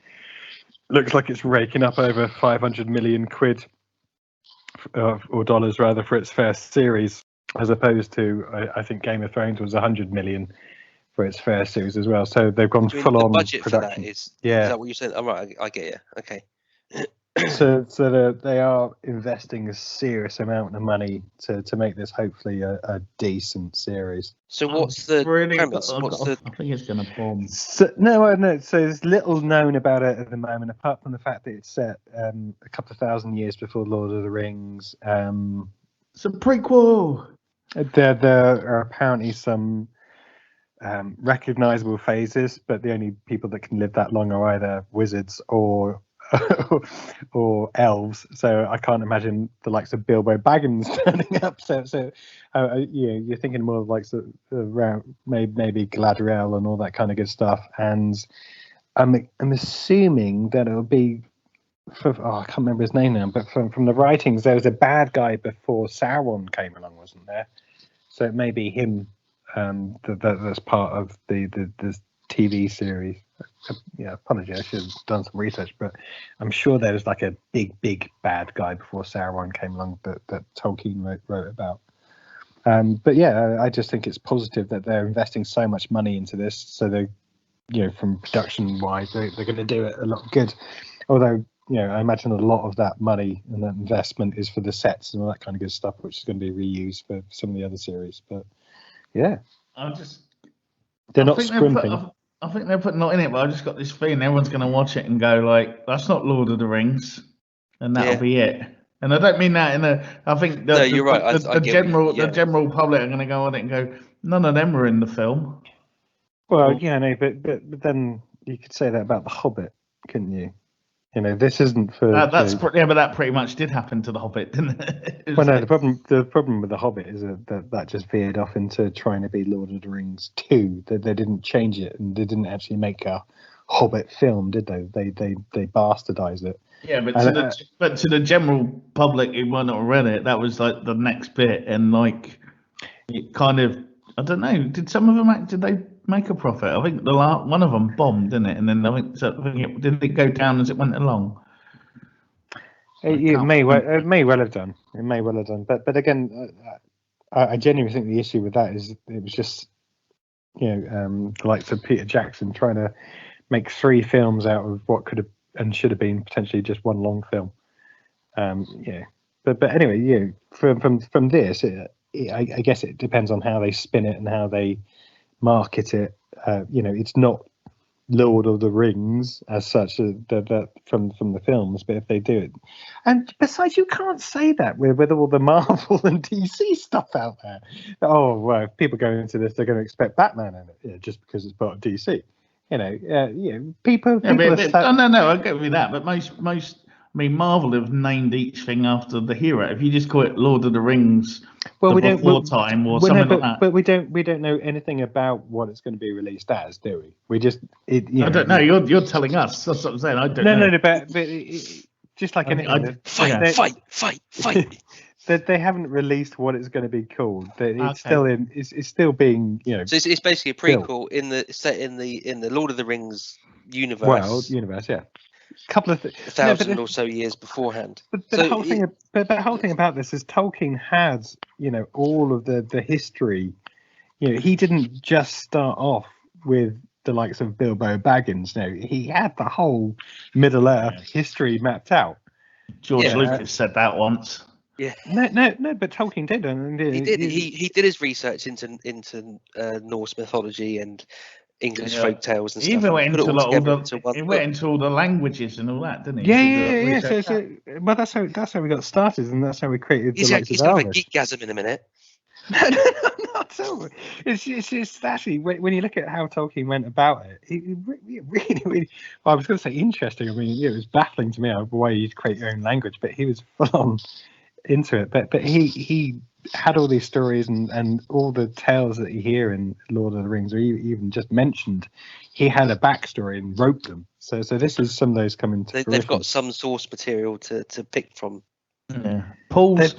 looks like it's raking up over 500 million quid or dollars rather for its first series, as opposed to I think Game of Thrones was 100 million for its first series as well. So they've gone full on budget production. For that is that what you said? I'm right. I get you. Okay. So they are investing a serious amount of money to make this hopefully a decent series. So what's the premise? I think it's going to bomb. So there's little known about it at the moment, apart from the fact that it's set a couple of thousand years before Lord of the Rings. It's a prequel. There are apparently some recognizable phases, but the only people that can live that long are either wizards or elves. So I can't imagine the likes of Bilbo Baggins turning up. So you're thinking more of like around maybe Galadriel and all that kind of good stuff. And I'm assuming that it'll be I can't remember his name now, but from the writings, there was a bad guy before Sauron came along, wasn't there? So it may be him. That's part of the TV series. Apologies, I should have done some research, but I'm sure there was like a big bad guy before Sauron came along that Tolkien wrote about. But yeah, I just think it's positive that they're investing so much money into this. So they, from production wise, they're going to do it a lot good. Although, I imagine a lot of that money and that investment is for the sets and all that kind of good stuff, which is going to be reused for some of the other series. But yeah, they're not scrimping. I think they're putting a lot in it, but I just got this feeling everyone's going to watch it and go like, "That's not Lord of the Rings," and that'll be it. And I don't mean that in a. I think you're right. The general public are going to go on it and go, "None of them were in the film." Well, but then you could say that about The Hobbit, couldn't you? This isn't for. But that pretty much did happen to The Hobbit, didn't it? Well, no, the problem with The Hobbit is that just veered off into trying to be Lord of the Rings 2. They didn't change it, and they didn't actually make a Hobbit film, did they? They bastardized it. Yeah, but to the general public who might not have read it, that was like the next bit, and like it kind of, I don't know. Did some of them did they make a profit? I think one of them bombed, didn't it? And then I think didn't it go down as it went along? It may well have done. It may well have done. But again, I genuinely think the issue with that is it was just the likes of Peter Jackson trying to make 3 films out of what could have and should have been potentially just one long film. But anyway, from this, I guess it depends on how they spin it and how they market it. It's not Lord of the Rings as such from the films, but if they do it, and besides, you can't say that with all the Marvel and DC stuff out there. Oh well, if people go into this, they're going to expect Batman in it, just because it's part of DC. People. No, I get with that, but most. I mean, Marvel have named each thing after the hero. If you just call it Lord of the Rings, we don't. Time or something like that. But we don't know anything about what it's going to be released as, do we? We just I don't know. You're telling us. That's what I'm saying. I don't know. No, but just like anything, fight. That they haven't released what it's going to be called. It's still in. It's still being. So it's basically a prequel set in the Lord of the Rings universe. World universe, yeah. Couple of 1,000 or so years beforehand. But the whole thing about this is Tolkien had, all of the history. He didn't just start off with the likes of Bilbo Baggins. No, he had the whole Middle Earth history mapped out. George Lucas said that once. Yeah. No, but Tolkien did, and he did. He did his research into Norse mythology and English folk tales and stuff. He went into all the languages and all that, didn't he? Yeah. So, well, that's how we got started, and that's how we created. He's going to have a geekgasm in a minute. No, not so. It's actually when you look at how Tolkien went about it, he really. Well, I was going to say interesting. I mean, it was baffling to me the way you create your own language, but he was full on into it. But he had all these stories and all the tales that you hear in Lord of the Rings, or even just mentioned, he had a backstory and wrote them. So this is some of those coming to They've got some source material to pick from. Yeah. Paul's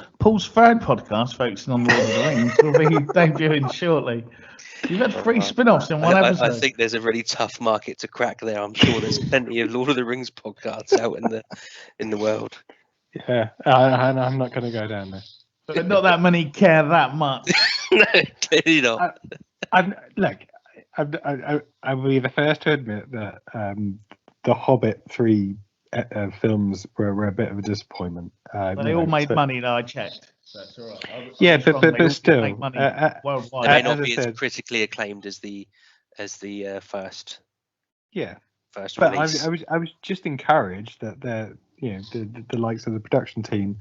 third podcast focusing on Lord of the Rings will be debuting shortly. You've had 3 spin-offs in one episode. I think there's a really tough market to crack there. I'm sure there's plenty of Lord of the Rings podcasts out in the world. Yeah, I'm not going to go down there. But not that many care that much. No, clearly not. I will be the first to admit that the Hobbit 3 films were a bit of a disappointment. They all made money, though. I checked. So that's all right. But still, they may not be as critically acclaimed as the first. Yeah. First but release. I was just encouraged that the likes of the production team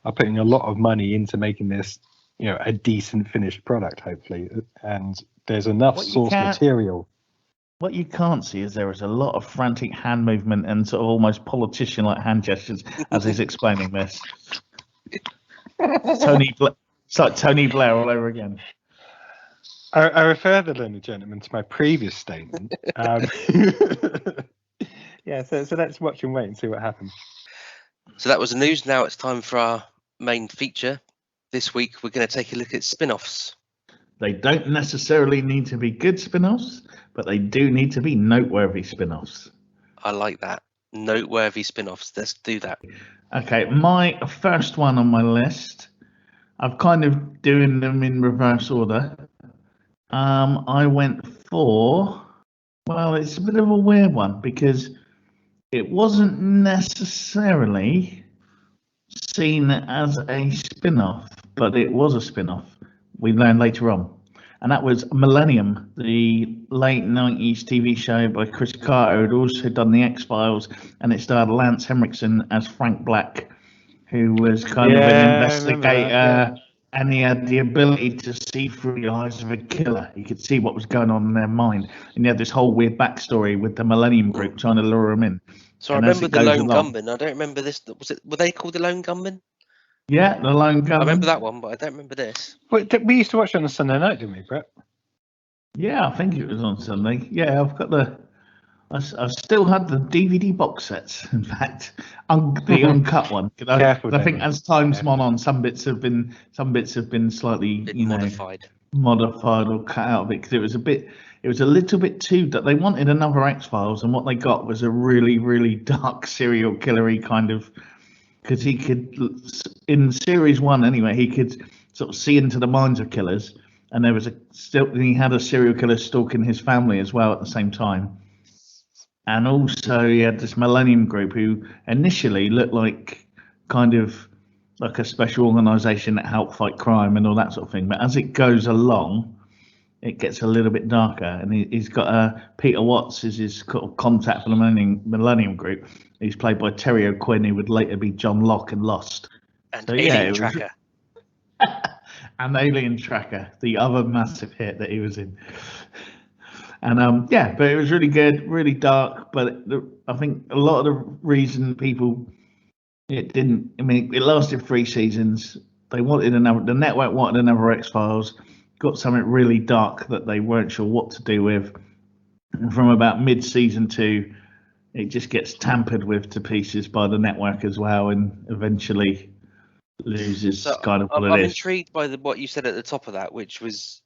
are putting a lot of money into making this, a decent finished product, hopefully, and there's enough source material. What you can't see is there is a lot of frantic hand movement and sort of almost politician-like hand gestures as he's explaining this. It's like Tony Blair all over again. I refer the learned gentleman to my previous statement. Yeah, so let's watch and wait and see what happens. So that was the news. Now it's time for our main feature. This week we're going to take a look at spin-offs. They don't necessarily need to be good spin-offs, but they do need to be noteworthy spin-offs. I like that. Noteworthy spin-offs. Let's do that. Okay, my first one on my list, I've kind of doing them in reverse order. I went for, well, it's a bit of a weird one because it wasn't necessarily seen as a spin-off, but it was a spin-off. We learned later on. And that was Millennium, the late 90s TV show by Chris Carter, who'd also done The X-Files, and it starred Lance Henriksen as Frank Black, who was kind of an investigator, and he had the ability to see through the eyes of a killer. He could see what was going on in their mind. And he had this whole weird backstory with the Millennium Group trying to lure him in. So I remember the Lone Gunman. I don't remember this. Were they called the Lone Gunman? Yeah, the Lone Gunman. I remember that one, but I don't remember this. We used to watch it on a Sunday night, didn't we, Brett? Yeah, I think it was on Sunday. Yeah, I've got I still had the DVD box sets. In fact, the uncut one. I think as time's gone on, some bits have been slightly modified or cut out of it because it was a little bit too. That they wanted another X-Files, and what they got was a really, really dark serial killery kind of. Because he could, in series 1 anyway, he could sort of see into the minds of killers, and he had a serial killer stalking his family as well at the same time. And also he had this Millennium Group who initially looked like kind of like a special organisation that helped fight crime and all that sort of thing. But as it goes along, it gets a little bit darker. And he's got Peter Watts is his contact for the Millennium Group. He's played by Terry O'Quinn, who would later be John Locke in Lost. And so, Alien Tracker. And Alien Tracker, the other massive hit that he was in. And but it was really good, really dark. But I think a lot of the reason it lasted 3 seasons. They wanted the network wanted another X-Files, got something really dark that they weren't sure what to do with. And from about mid-season 2, it just gets tampered with to pieces by the network as well, and eventually loses kind of what it is. I'm intrigued by what you said at the top of that, which was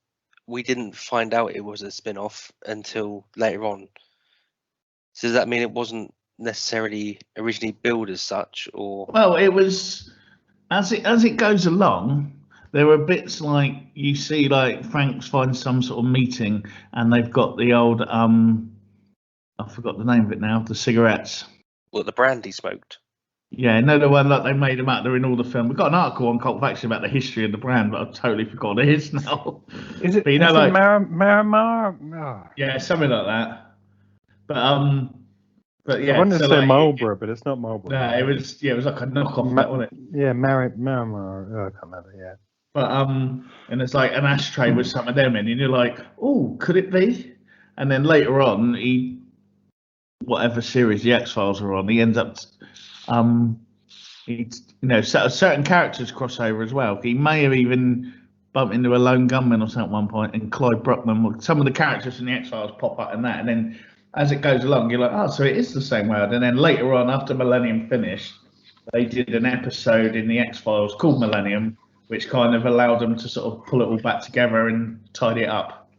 we didn't find out it was a spin-off until later on. So does that mean it wasn't necessarily originally billed as such, or? Well, it was as it goes along. There were bits like you see, like Franks finds some sort of meeting, and they've got the old I forgot the name of it now. The cigarettes. What, the brand he smoked? Yeah, no, the one that they made them out. They're in all the film. We've got an article on Cult Faction about the history of the brand, but I've totally forgotten it is now. Is it? But, you know, like Maramar? Oh. Yeah, something like that. But yeah, I wanted to say Marlborough, but it's not Marlborough. No, it was like a knockoff, wasn't it? Yeah, Maramar. Oh, I can't remember. Yeah. But and it's like an ashtray with some of them in, and you're like, oh, could it be? And then later on, whatever series the X-Files are on, he ends up, certain characters cross over as well. He may have even bumped into a lone gunman or something at one point, and Clyde Bruckman. Some of the characters in the X-Files pop up in that, and then as it goes along, you're like, oh, so it is the same world. And then later on, after Millennium finished, they did an episode in the X-Files called Millennium, which kind of allowed them to sort of pull it all back together and tidy it up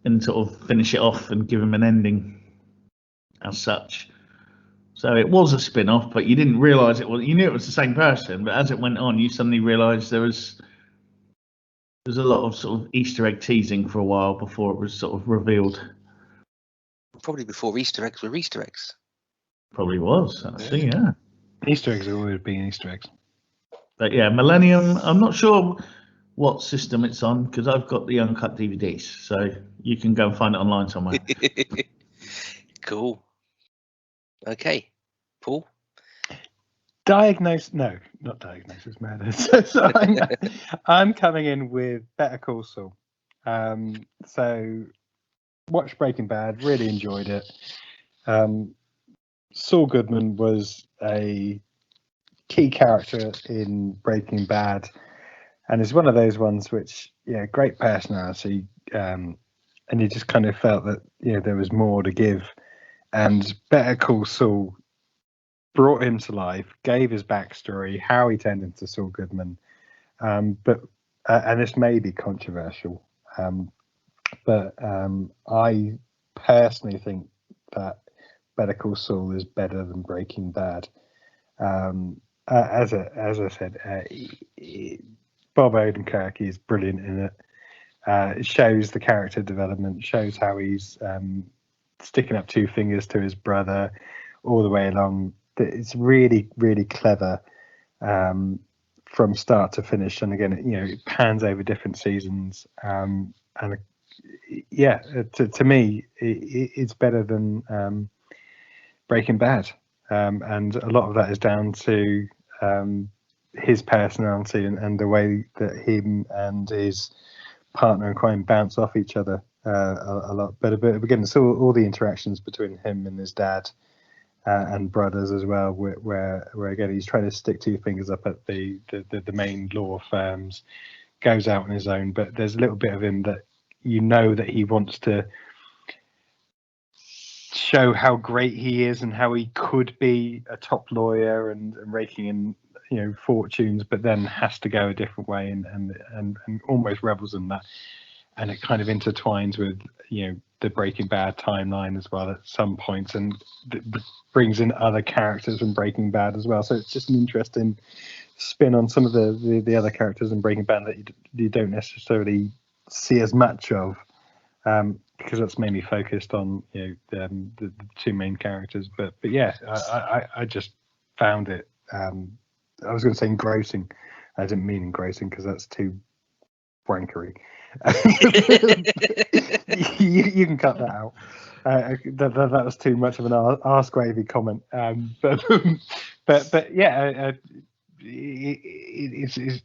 and sort of finish it off and give them an ending as such. So it was a spin-off, but you didn't realise it was. You knew it was the same person, but as it went on, you suddenly realised there's a lot of sort of Easter egg teasing for a while before it was sort of revealed. Probably before Easter eggs were Easter eggs. Probably was, actually, yeah. Easter eggs have always been Easter eggs. But yeah, Millennium, I'm not sure what system it's on because I've got the uncut DVDs, so you can go and find it online somewhere. Cool. Okay, Paul? Diagnosis murder. So I'm coming in with Better Call Saul. So watched Breaking Bad, really enjoyed it. Saul Goodman was a key character in Breaking Bad, and it's one of those ones which, great personality, and you just kind of felt that there was more to give. And Better Call Saul brought him to life, gave his backstory, how he turned into Saul Goodman. But this may be controversial, but I personally think that Better Call Saul is better than Breaking Bad. As I said, Bob Odenkirk is brilliant in it. It shows the character development, shows how he's sticking up 2 fingers to his brother all the way along. It's really, really clever from start to finish. And again, it pans over different seasons. To me, it's better than Breaking Bad. And a lot of that is down to his personality and the way that him and his partner in crime bounce off each other a lot. But again, it's all the interactions between him and his dad and brothers as well, where again he's trying to stick 2 fingers up at the main law firms, goes out on his own. But there's a little bit of him that that he wants to show how great he is and how he could be a top lawyer and raking in fortunes, but then has to go a different way and almost revels in that. And it kind of intertwines with the Breaking Bad timeline as well at some points, and brings in other characters from Breaking Bad as well. So it's just an interesting spin on some of the other characters in Breaking Bad that you don't necessarily see as much of. because that's mainly focused on the two main characters. But yeah, I just found it. I was going to say engrossing. I didn't mean engrossing because that's too wankery. you can cut that out. That was too much of an arse gravy comment. But yeah, it's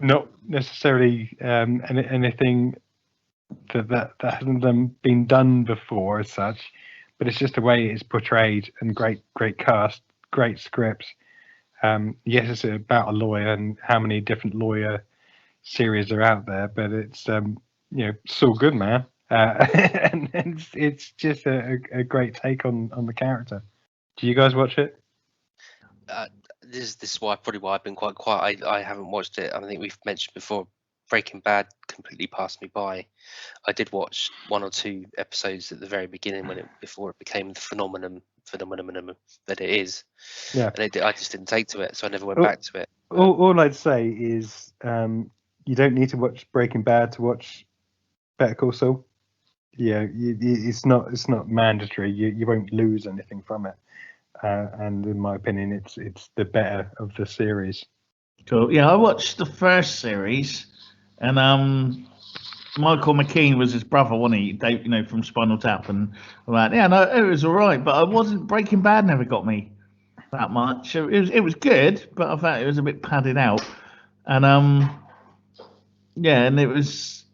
not necessarily anything that hasn't been done before as such, but it's just the way it's portrayed, and great cast, great scripts. Yes, it's about a lawyer and how many different lawyer series are out there, but it's so good, man. And it's just a great take on the character. Do you guys watch it? This is why I've been quite quiet. I haven't watched it. I think we've mentioned before, Breaking Bad completely passed me by. I did watch 1 or 2 episodes at the very beginning before it became the phenomenon that it is. Yeah. And I just didn't take to it, so I never went back to it. All I'd say is you don't need to watch Breaking Bad to watch Better Call Saul. Yeah, it's not mandatory. You won't lose anything from it. And in my opinion, it's the better of the series. Cool. Yeah, I watched the first series, and Michael McKean was his brother, wasn't he? Dave, from Spinal Tap, and like, yeah, no, it was all right, but I wasn't. Breaking Bad never got me that much. It was good, but I thought it was a bit padded out, and yeah, and it was,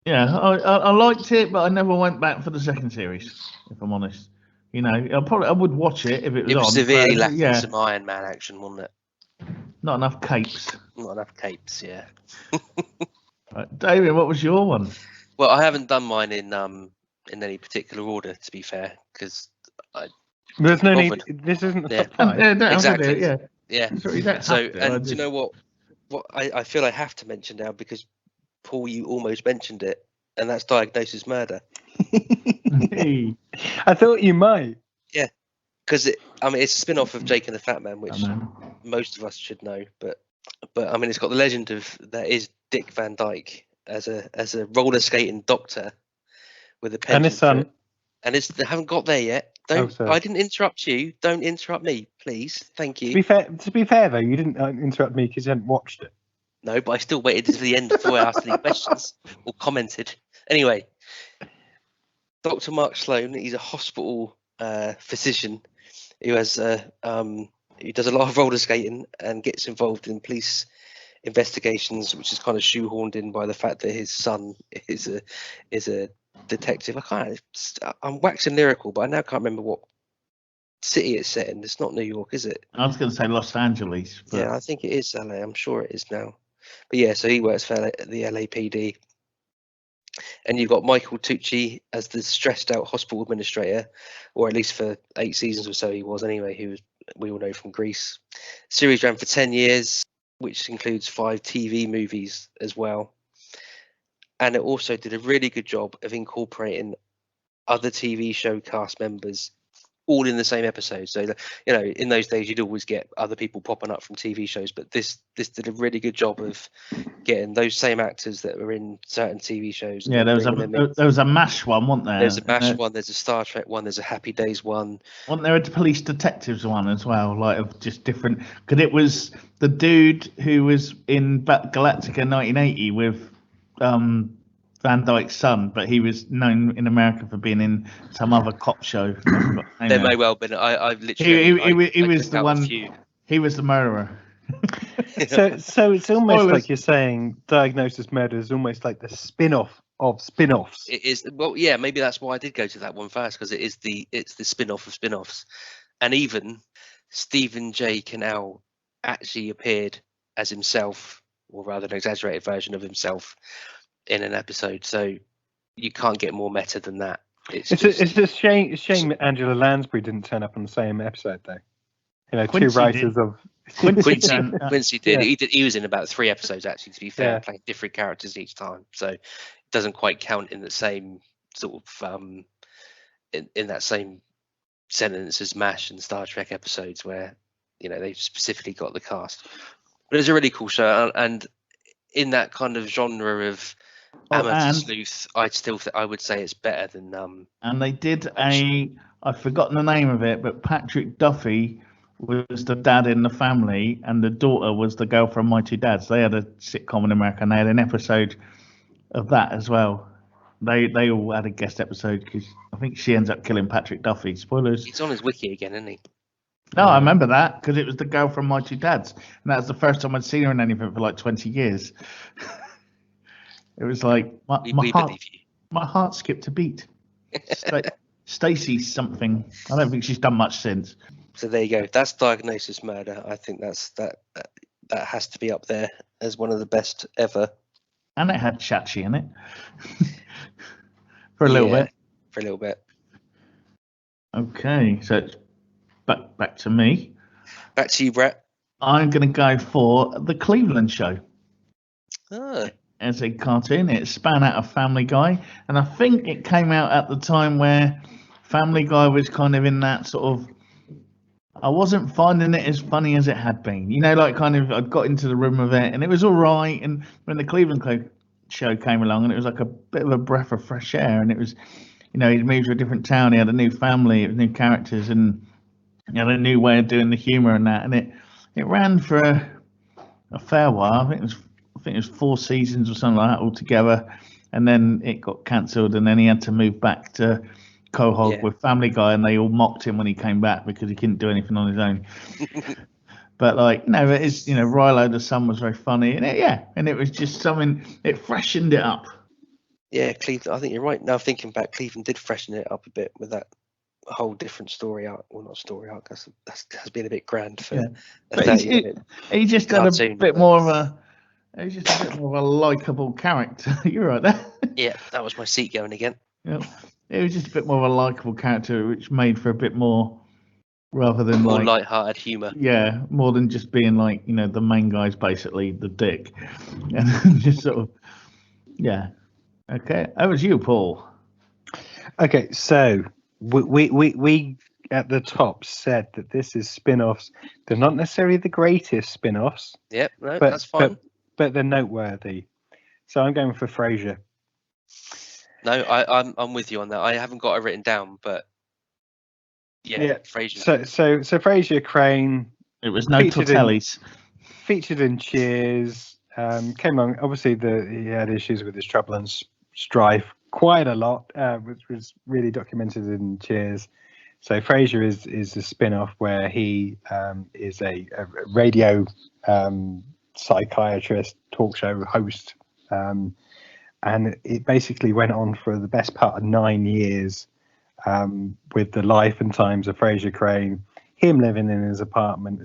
yeah, I liked it, but I never went back for the second series, if I'm honest. I would watch it if it was on. It was severely but, lacking yeah, some Iron Man action, wasn't it? not enough capes. Not enough capes, yeah. Right, David, what was your one? Well, I haven't done mine in any particular order, to be fair, because there's no need. This isn't the top 5. Exactly. Yeah. So, and do you know what? What I feel I have to mention now, because Paul, you almost mentioned it, and that's Diagnosis Murder. I thought you might. Yeah, because it's a spin-off of Jake and the Fat Man, which most of us should know. But it's got the legend of that is Dick Van Dyke as a roller skating doctor with a penchant and his son. They haven't got there yet. I didn't interrupt you. Don't interrupt me, please. Thank you. To be fair though, you didn't interrupt me because you hadn't watched it. No, but I still waited to the end before I asked any questions or commented. Anyway, Dr. Mark Sloan, he's a hospital physician who has he does a lot of roller skating and gets involved in police investigations, which is kind of shoehorned in by the fact that his son is a detective. I'm waxing lyrical, but I now can't remember what city it's set in. It's not New York, is it? I was going to say Los Angeles. But... Yeah, I think it is LA. I'm sure it is now. But yeah, so he works for the LAPD. And you've got Michael Tucci as the stressed out hospital administrator, or at least for 8 seasons or so he was anyway, we all know from Grease. Series ran for 10 years, which includes 5 TV movies as well. And it also did a really good job of incorporating other TV show cast members all in the same episode. So, in those days you'd always get other people popping up from TV shows, but this did a really good job of getting those same actors that were in certain TV shows. Yeah, there was a MASH one, wasn't there? There's a MASH one, there's a Star Trek one, there's a Happy Days one. Wasn't there a Police Detectives one as well, like of just different? Because it was the dude who was in Galactica 1980 with Van Dyke's son, but he was known in America for being in some other cop show. There may well have been. I've literally. He was the one. He was the murderer. So it's almost like you're saying Diagnosis Murder is almost like the spin-off of spin-offs. It is. Well, yeah, maybe that's why I did go to that one first, because it's the spin-off of spin-offs, and even Stephen J. Cannell actually appeared as himself, or rather an exaggerated version of himself, in an episode. So you can't get more meta than that. It's a shame Angela Lansbury didn't turn up on the same episode though. Quincy two writers did. of Quincy did. Yeah. He was in about 3 episodes actually, to be fair, playing different characters each time. So it doesn't quite count in the same sort of in that same sentence as MASH and Star Trek episodes where they've specifically got the cast. But it was a really cool show, and in that kind of genre of Amateur Sleuth, I would say it's better than And they did I've forgotten the name of it, but Patrick Duffy was the dad in the family, and the daughter was the girl from My Two Dads. They had a sitcom in America, and they had an episode of that as well. They all had a guest episode because I think she ends up killing Patrick Duffy. Spoilers. He's on his wiki again, isn't he? No, I remember that because it was the girl from My Two Dads, and that was the first time I'd seen her in anything for like 20 years. It was like my heart skipped a beat. Stacey something. I don't think she's done much since. So there you go. That's Diagnosis Murder. I think that has to be up there as one of the best ever. And it had Chachi in it for a little bit. For a little bit. Okay, so it's back to me. Back to you, Brett. I'm going to go for the Cleveland Show. Oh. As a cartoon, it span out of Family Guy, and I think it came out at the time where Family Guy was kind of in that sort of. I wasn't finding it as funny as it had been, like kind of. I got into the rhythm of it, and it was all right. And when the Cleveland Show came along, and it was like a bit of a breath of fresh air, and it was, he'd moved to a different town, he had a new family, it was new characters, and he had a new way of doing the humour and that, and it ran for a fair while. I think it was 4 seasons or something like that altogether, and then it got cancelled, and then he had to move back to Quahog with Family Guy, and they all mocked him when he came back because he couldn't do anything on his own. But Rilo the son was very funny, and it was just something. It freshened it up. Yeah, Cleveland. I think you're right. Now thinking back, Cleveland did freshen it up a bit with that whole different story arc. Well, not story arc. That's has been a bit grand for. He just had a bit more of a. He's just a bit more of a likeable character. You're right there. Yeah, that was my seat going again. Yeah, it was just a bit more of a likeable character, which made for a bit more, rather than more light-hearted humour. Yeah, more than just being like the main guy's basically the dick, and just sort of Okay, that was you, Paul. Okay, so we at the top said that this is spin-offs. They're not necessarily the greatest spin-offs. Yep, no, that's fine. But they're noteworthy. So I'm going for Frasier. No, I'm with you on that. I haven't got it written down, but Frasier. So Frasier Crane. It was no Tortellis. Featured in Cheers. Came on. Obviously, he had issues with his trouble and strife quite a lot, which was really documented in Cheers. So Frasier is a spin-off where he is a radio psychiatrist, talk show host, and it basically went on for the best part of 9 years, with the life and times of Frasier Crane, him living in his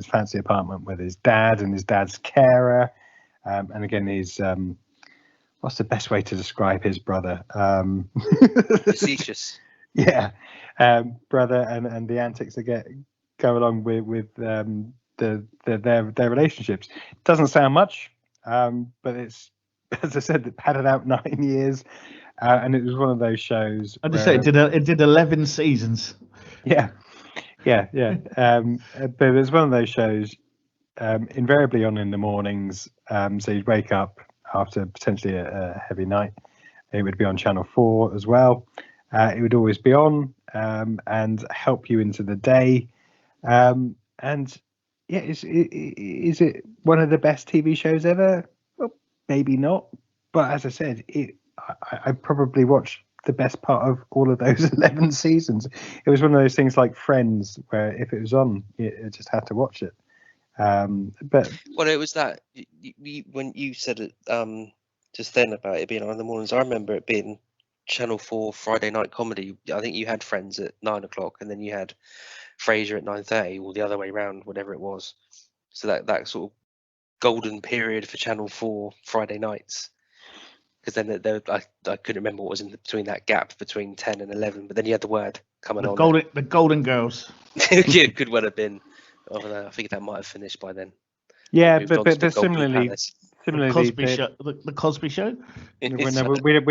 fancy apartment with his dad and his dad's carer, and again his what's the best way to describe his brother? Facetious. Yeah, brother, and the antics that go along with their relationships. Doesn't sound much, but it's, as I said, it had it out 9 years, and it was one of those shows. I just say it did 11 seasons. Yeah. But it was one of those shows, invariably on in the mornings. So you'd wake up after potentially a heavy night. It would be on Channel 4 as well. It would always be on and help you into the day. And yeah, is it one of the best TV shows ever? Well, maybe not. But as I said, I probably watched the best part of all of those 11 seasons. It was one of those things like Friends, where if it was on, you just had to watch it. But it was that when you said it just then about it being on in the mornings. I remember it being Channel 4 Friday night comedy. I think you had Friends at 9 o'clock, and then you had Frasier at 9:30, or the other way around, whatever it was. So that sort of golden period for Channel 4 Friday nights. Because then I couldn't remember what was in between that gap between 10 and 11, but then you had the word coming on. The Golden Girls. Yeah, could well have been. I think that might have finished by then. Yeah, but similarly, the Cosby Show. We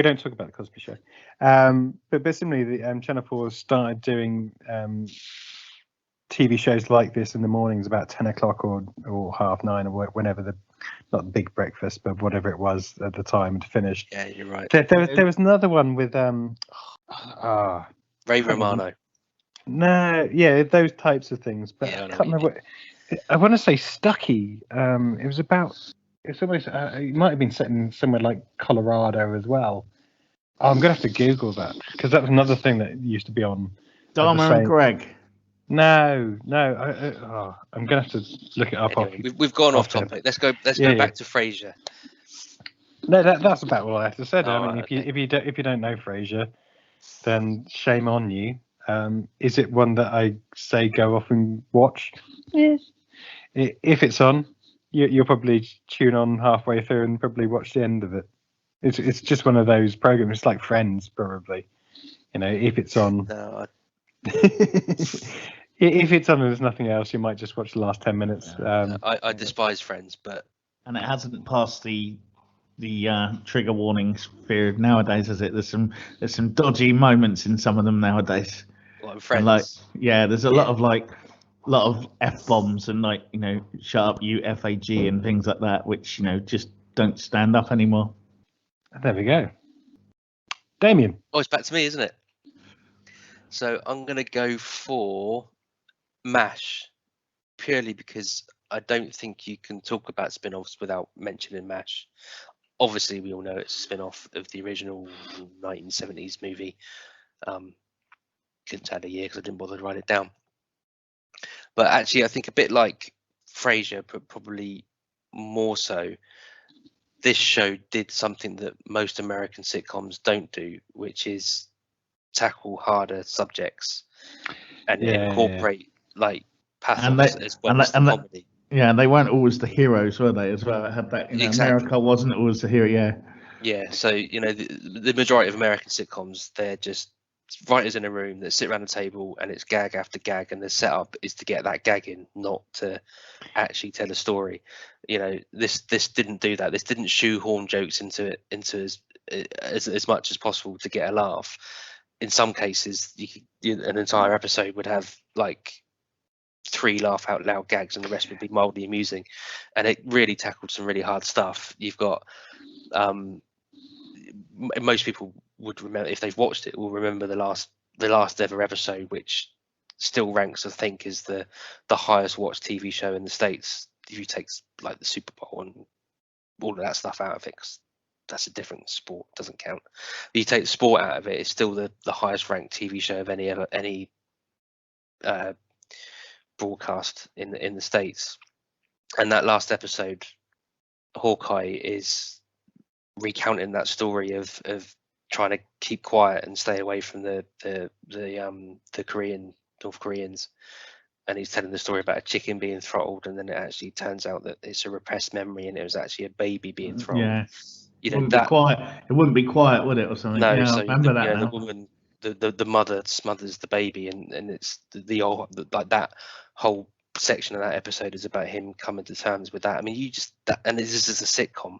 don't talk about the Cosby Show. But similarly, Channel 4 started doing TV shows like this in the mornings about 10 o'clock or 9:30 or whenever not the big breakfast, but whatever it was at the time to finish. Yeah, you're right. There was another one with Ray Romano. No, yeah, those types of things. But Yeah, I can't remember. I want to say Stucky. It was about. It's almost. It might have been set in somewhere like Colorado as well. Oh, I'm gonna have to Google that because that was another thing that used to be on. Dharma and Greg. No. I'm gonna have to look it up. Anyway, we've gone off topic. Let's go back to Frasier. No, that's about all I have to say. Oh, I mean, right, if you don't know Frasier, then shame on you. Is it one that I say go off and watch? Yeah. If it's on, you'll probably tune on halfway through and probably watch the end of it. It's just one of those programs. It's like Friends, probably. If it's on. No, if it's on and there's nothing else, you might just watch the last 10 minutes. I despise Friends, but and it hasn't passed the trigger warnings period nowadays, has it? There's some dodgy moments in some of them nowadays. Like Friends. And there's a lot of F-bombs and shut up you FAG and things like that, which just don't stand up anymore. There we go. Damien. Oh, it's back to me, isn't it? So I'm going to go for MASH, purely because I don't think you can talk about spin-offs without mentioning MASH. Obviously, we all know it's a spin-off of the original 1970s movie. Couldn't add a year because I didn't bother to write it down. But actually, I think a bit like Frasier, but probably more so, this show did something that most American sitcoms don't do, which is tackle harder subjects and incorporate like pathos as well as the comedy. Yeah, they weren't always the heroes, were they? As well, it had that. Exactly. America wasn't always the hero. Yeah. Yeah. So the majority of American sitcoms, they're just writers in a room that sit around a table and it's gag after gag, and the setup is to get that gag in, not to actually tell a story. This didn't do that. This didn't shoehorn jokes into as much as possible to get a laugh. In some cases, an entire episode would have like 3 laugh out loud gags and the rest would be mildly amusing, and it really tackled some really hard stuff. You've got most people would remember, if they've watched it, will remember the last ever episode, which still ranks, I think, as the highest watched TV show in the States. If you take like the Super Bowl and all of that stuff out of it, 'cause that's a different sport, doesn't count. But you take the sport out of it, it's still the highest ranked TV show of any broadcast in the States. And that last episode, Hawkeye is recounting that story of trying to keep quiet and stay away from the North Koreans, and he's telling the story about a chicken being throttled, and then it actually turns out that it's a repressed memory and it was actually a baby being throttled. Yeah. It wouldn't be quiet, would it, or something? No, yeah, so I remember that. the woman, the mother smothers the baby, and it's like that whole section of that episode is about him coming to terms with that. I mean, and this is a sitcom.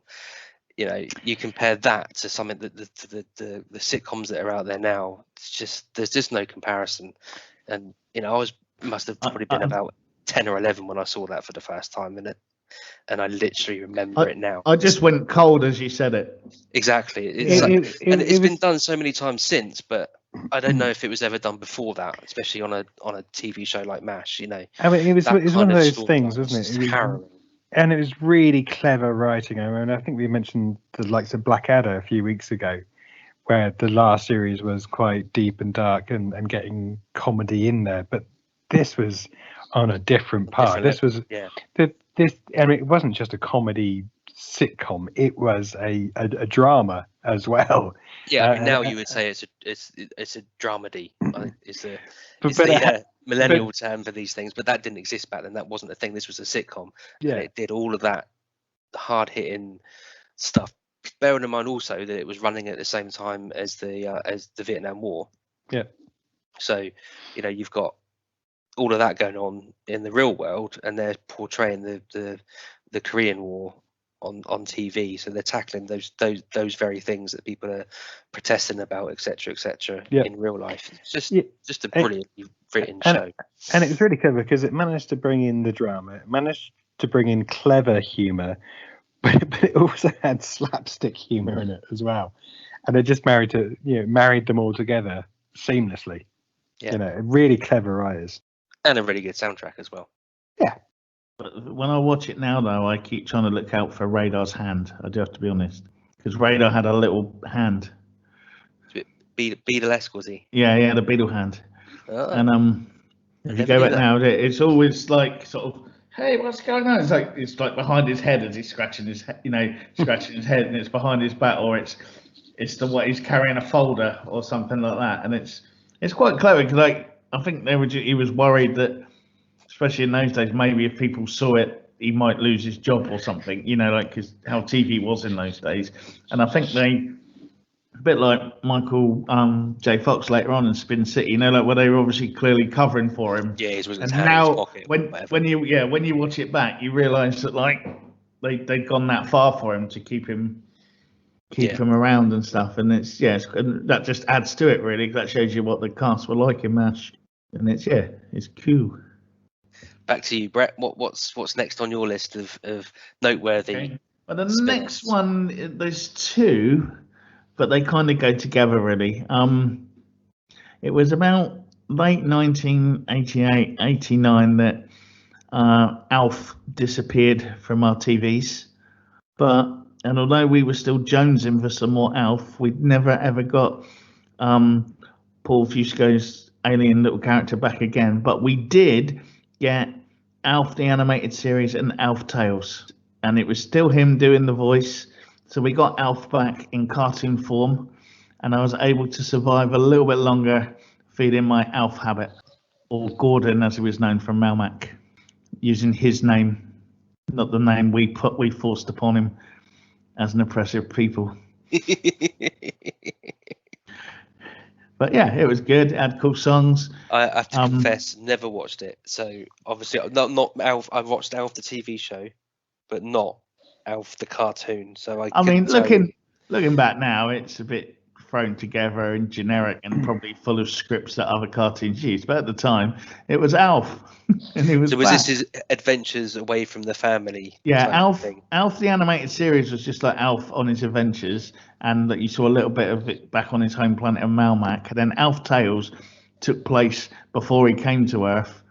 You compare that to something that the sitcoms that are out there now. There's just no comparison. And must have probably been about 10 or 11 when I saw that for the first time, and I literally remember it now. I just went cold as you said it. Exactly. It's been done so many times since, but I don't know if it was ever done before that, especially on a TV show like MASH. I mean, it was one of those things, wasn't it? It was harrowing. And it was really clever writing. I mean, I think we mentioned the likes of Blackadder a few weeks ago, where the last series was quite deep and dark and getting comedy in there. But this was on a different path. And it wasn't just a comedy sitcom; it was a drama as well. Yeah, I mean, now you would say it's a dramedy. It's the millennial term for these things, but that didn't exist back then. That wasn't a thing. This was a sitcom. Yeah, and it did all of that hard hitting stuff. Bearing in mind also that it was running at the same time as the Vietnam War. Yeah. So you've got all of that going on in the real world, and they're portraying the Korean War on TV. So they're tackling those very things that people are protesting about, etc., in real life. It's just a brilliantly written show. And it was really clever because it managed to bring in the drama. It managed to bring in clever humour, but it also had slapstick humour in it as well. And it just married them all together seamlessly. Yeah. Really clever writers. And a really good soundtrack as well. Yeah. But when I watch it now, though, I keep trying to look out for Radar's hand. I do have to be honest, because Radar had a little hand. Beatle-esque, was he? Yeah, he had a beetle hand. Oh. And if you go back now, it's always like sort of, hey, what's going on? It's like behind his head as he's scratching his head, scratching his head, and it's behind his back, or it's the way he's carrying a folder or something like that, and it's quite clever because I think he was worried that, especially in those days, maybe if people saw it, he might lose his job or something, because how TV was in those days. And I think a bit like Michael J. Fox later on in Spin City, where they were obviously clearly covering for him. Yeah, he was and in now his pocket, when you watch it back, you realise that they'd gone that far for him to keep him around and stuff, and and that just adds to it really. That shows you what the cast were like in MASH, and it's cool. Back to you, Brett. What's next on your list of noteworthy? Okay. Well, the next one, there's two, but they kind of go together really. It was about late 1988, 89 that Alf disappeared from our TVs, and although we were still jonesing for some more Alf, we'd never ever got Paul Fusco's alien little character back again. But we did get Alf the animated series and Alf Tales, and it was still him doing the voice. So we got Alf back in cartoon form, and I was able to survive a little bit longer feeding my Alf habit, or Gordon as he was known from Melmac, using his name, not the name we forced upon him as an oppressive people. But yeah, it was good. It had cool songs. I have to confess, never watched it. So obviously, not Alf. I've watched Alf the TV show, but not Alf the cartoon. So I mean, looking back now, it's a bit thrown together and generic and probably full of scripts that other cartoons used. But at the time, it was Alf, and he was. So was this his adventures away from the family? Yeah, Alf the animated series was just like Alf on his adventures, and that you saw a little bit of it back on his home planet of Melmac. And then Alf Tales took place before he came to Earth,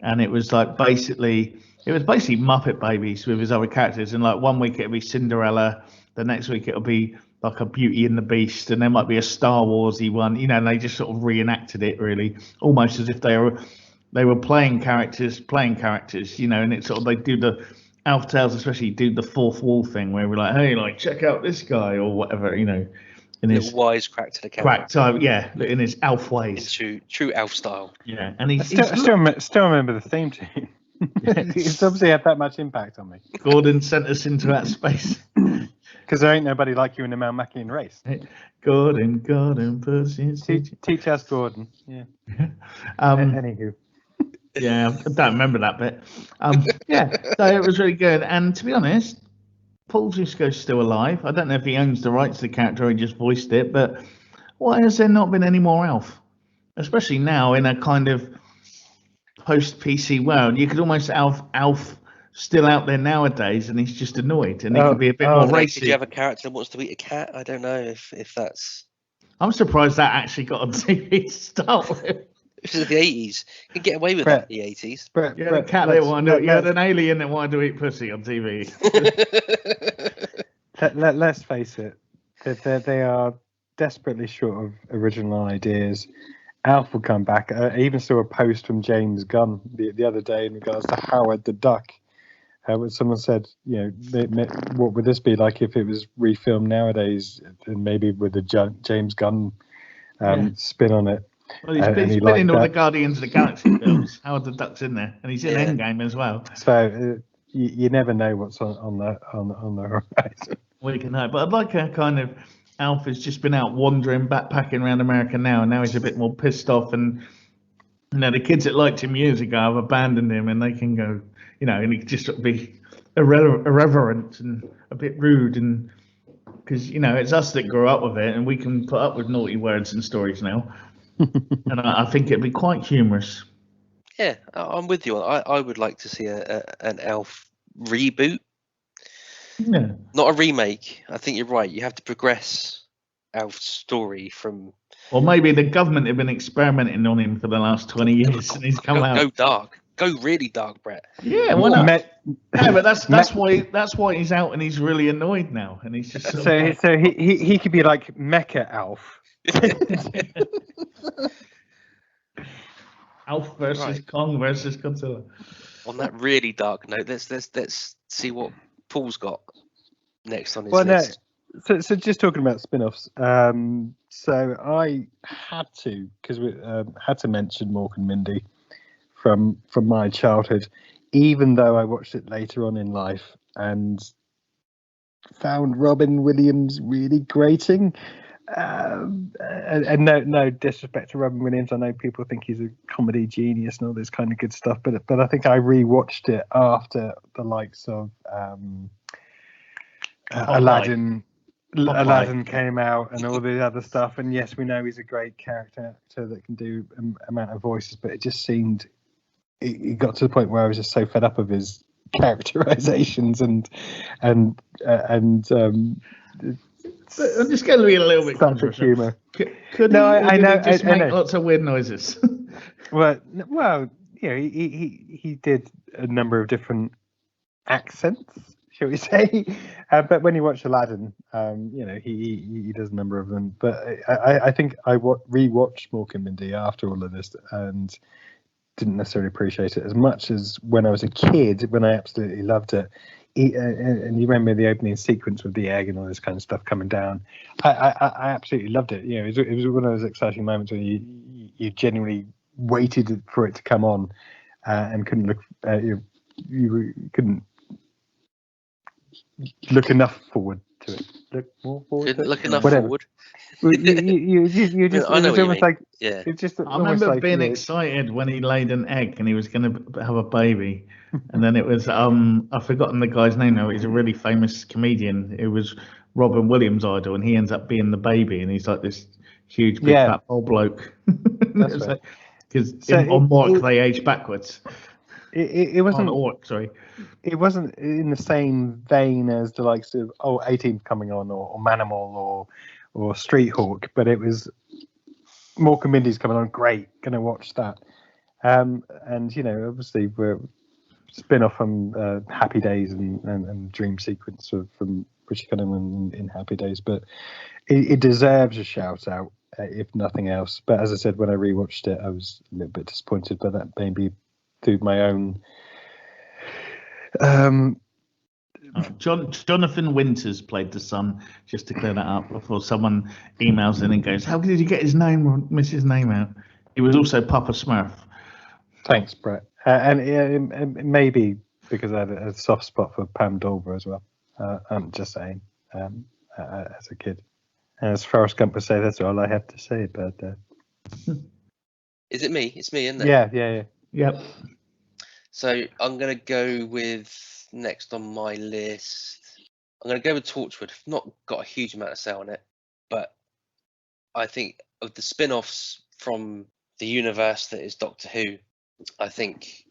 and it was basically Muppet Babies with his other characters. And like one week it'll be Cinderella, the next week it'll be like a Beauty and the Beast, and there might be a Star Warsy one, and they just sort of reenacted it really, almost as if they were playing characters, and it's sort of, they do the Alf Tales especially do the fourth wall thing where we're like, hey, check out this guy or whatever, in his wisecrack to the camera. Crack time, in his Alf ways. In true Alf style. Yeah, and I still remember the theme tune. It's obviously had that much impact on me. Gordon sent us into that space. Because there ain't nobody like you in the Melmacian race. Gordon, pussy. Teach us, Gordon. Yeah. Anywho. Yeah, I don't remember that bit. So it was really good. And to be honest, Paul Fusco's still alive. I don't know if he owns the rights to the character or he just voiced it, but why has there not been any more Alf? Especially now in a kind of post-PC world. You could almost Alf still out there nowadays, and he's just annoyed, and he could be a bit more racist. Did you have a character that wants to eat a cat? I don't know if that's. I'm surprised that actually got on TV to start with. This is the 80s. You can get away with that in the 80s. The cat that wanted. You had an alien that wanted to eat pussy on TV. Let's face it, they are desperately short of original ideas. Alf will come back. I even saw a post from James Gunn the other day in regards to Howard the Duck. Someone said, what would this be like if it was refilmed nowadays, and maybe with the James Gunn spin on it. Well, he's been in all the Guardians of the Galaxy films. Howard the Duck's in there, and he's in Endgame as well. So you never know what's on the horizon. We can hope, but I'd like a kind of Alf has just been out wandering, backpacking around America now, and now he's a bit more pissed off, and the kids that liked him years ago have abandoned him, and they can go, and he can just sort of be irreverent and a bit rude, and because it's us that grew up with it, and we can put up with naughty words and stories now. And I think it'd be quite humorous. Yeah, I'm with you. I would like to see an Elf reboot. Yeah. Not a remake. I think you're right. You have to progress Elf's story from. Or maybe the government have been experimenting on him for the last 20 years, and he's come out. Go dark. Go really dark, Brett. Yeah, why not? Yeah, but that's why he's out, and he's really annoyed now, and he's just. So he could be like Mecha Elf. Alf versus Kong versus Godzilla. On that really dark note, let's see what Paul's got next on his list. No, so just talking about spin-offs. So I had to, because we had to mention Mork and Mindy from my childhood, even though I watched it later on in life and found Robin Williams really grating. And no disrespect to Robin Williams, I know people think he's a comedy genius and all this kind of good stuff, but I think I rewatched it after the likes of Aladdin came out and all the other stuff. And yes, we know he's a great character actor that can do amount of voices, but it just seemed it got to the point where I was just so fed up of his characterizations and I'm just going to be a little bit subject humour. I know. Just make lots of weird noises. Well, he did a number of different accents, shall we say? But when you watch Aladdin, he does a number of them. But I think I rewatched Mork and Mindy after all of this and didn't necessarily appreciate it as much as when I was a kid, when I absolutely loved it. And you remember the opening sequence with the egg and all this kind of stuff coming down. I absolutely loved it. It was one of those exciting moments when you genuinely waited for it to come on and couldn't look. You couldn't look enough forward to it. Look more forward. Couldn't look enough Whatever. forward. You just. I know what you mean. Like, yeah. It's just. I remember being excited when he laid an egg and he was going to have a baby, and then it was I've forgotten the guy's name now. He's a really famous comedian. It was Robin Williams' idol, and he ends up being the baby, and he's like this huge big fat old bloke. Because on Mork they age backwards. It wasn't. On Orc, sorry. It wasn't in the same vein as the likes of A-Team coming on, or Manimal, or Street Hawk, but it was Mork and Mindy's coming on. Great, gonna watch that. And obviously we're spin-off from Happy Days and Dream Sequence from Richard Cunningham in Happy Days, but it deserves a shout out if nothing else. But as I said, when I rewatched it, I was a little bit disappointed by that, maybe through my own. Jonathan Winters played the son, just to clear that up before someone emails in and goes, how did you get his name or miss his name out? He was also Papa Smurf. Thanks, Brett. And maybe because I had a soft spot for Pam Dolber as well. I'm just saying, as a kid. And as Forrest Gump would say, that's all I have to say about that. Is it me? It's me, isn't it? Yeah. Yep. So I'm going to go with next on my list. I'm going to go with Torchwood. I've not got a huge amount of say on it, but I think of the spin-offs from the universe that is Doctor Who, I think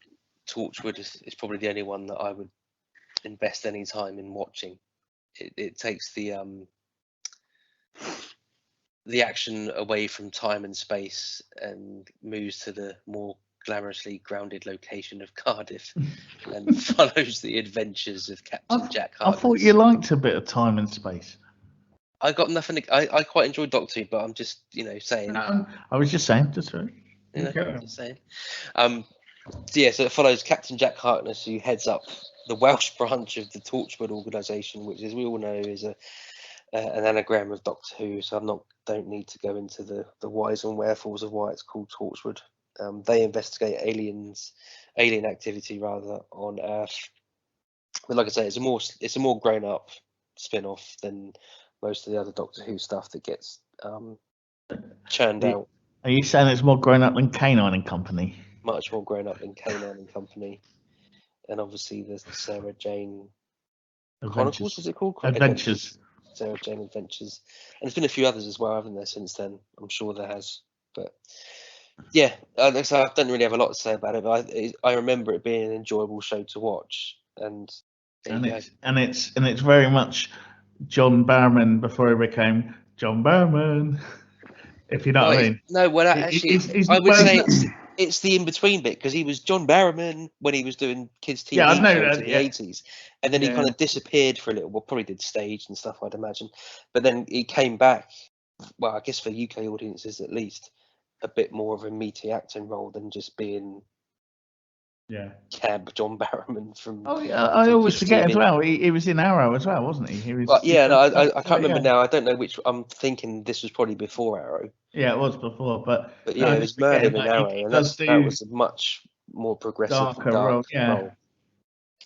Torchwood is probably the only one that I would invest any time in watching. It takes the action away from time and space and moves to the more glamorously grounded location of Cardiff and follows the adventures of Captain Jack Harkness. I thought you liked a bit of time and space. I got nothing. I quite enjoyed Doctor Who, but I'm just saying. No, I was just saying. Just right. Just saying. So it follows Captain Jack Harkness, who heads up the Welsh branch of the Torchwood organisation, which, as we all know, is an anagram of Doctor Who. So don't need to go into the whys and wherefores of why it's called Torchwood. They investigate alien activity rather on Earth. But like I say, it's a more grown up spin-off than most of the other Doctor Who stuff that gets churned out. Are you saying it's more grown up than Canine and Company? Much more grown up than Canine and Company. And obviously there's the Sarah Jane Chronicles, is it called? Adventures. Sarah Jane Adventures. And there's been a few others as well, haven't there, since then? I'm sure there has. But yeah, so I don't really have a lot to say about it, but I remember it being an enjoyable show to watch. And it's very much John Barrowman before he became John Barrowman. If you know what I mean. No, well, actually, I would say it's the in-between bit, because he was John Barrowman when he was doing kids' TV shows in the 80s, and then he kind of disappeared for a little. Well, probably did stage and stuff, I'd imagine. But then he came back. Well, I guess for UK audiences at least, a bit more of a meaty acting role than just being Cab John Barrowman from. Oh yeah, I always forget as well. He was in Arrow as well, wasn't he? I can't remember now. I don't know which. I'm thinking this was probably before Arrow. Yeah, it was before, but yeah, it was Merlin in Arrow, and that was a much more progressive, dark role.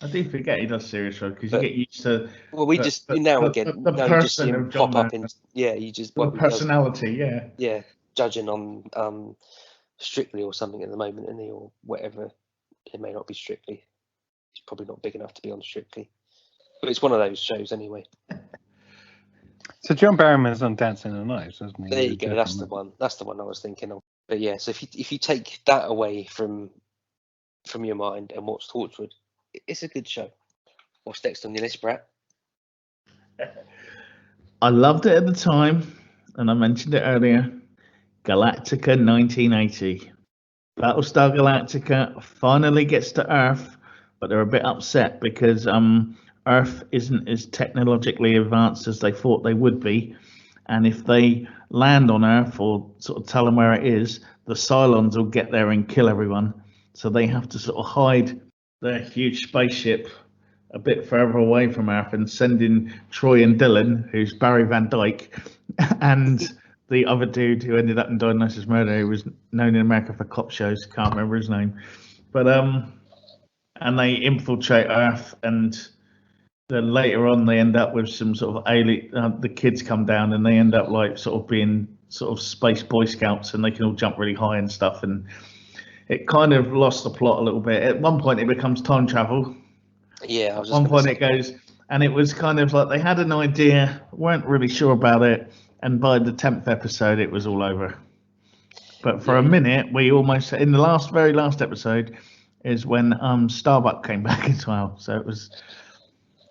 I do forget he does serious role because you get used to. Well, we just now again, the person you just see him pop up in. Yeah, you just the personality. Yeah, judging on Strictly or something at the moment, isn't he, or whatever. It may not be Strictly. He's probably not big enough to be on Strictly, but it's one of those shows anyway. So John Barrowman's on Dancing on the Knives, wasn't he? There you go. That's the one. That's the one I was thinking of. But yeah, so if you take that away from your mind and watch Torchwood, it's a good show. What's next on your list, Brett? I loved it at the time, and I mentioned it earlier. Galactica 1980. Battlestar Galactica finally gets to Earth, but they're a bit upset because Earth isn't as technologically advanced as they thought they would be, and if they land on Earth or sort of tell them where it is, the Cylons will get there and kill everyone. So they have to sort of hide their huge spaceship a bit further away from Earth and send in Troy and Dylan, who's Barry Van Dyke, and the other dude who ended up in Diagnosis Murder, who was known in America for cop shows, can't remember his name, but and they infiltrate Earth, and then later on they end up with some sort of alien. The kids come down and they end up like sort of being sort of space Boy Scouts, and they can all jump really high and stuff. And it kind of lost the plot a little bit. At one point, it becomes time travel. Yeah, I was just at one point it goes, and it was kind of like they had an idea, weren't really sure about it, and by the 10th episode, it was all over. But for a minute, we almost in the very last episode is when Starbuck came back as well. So it was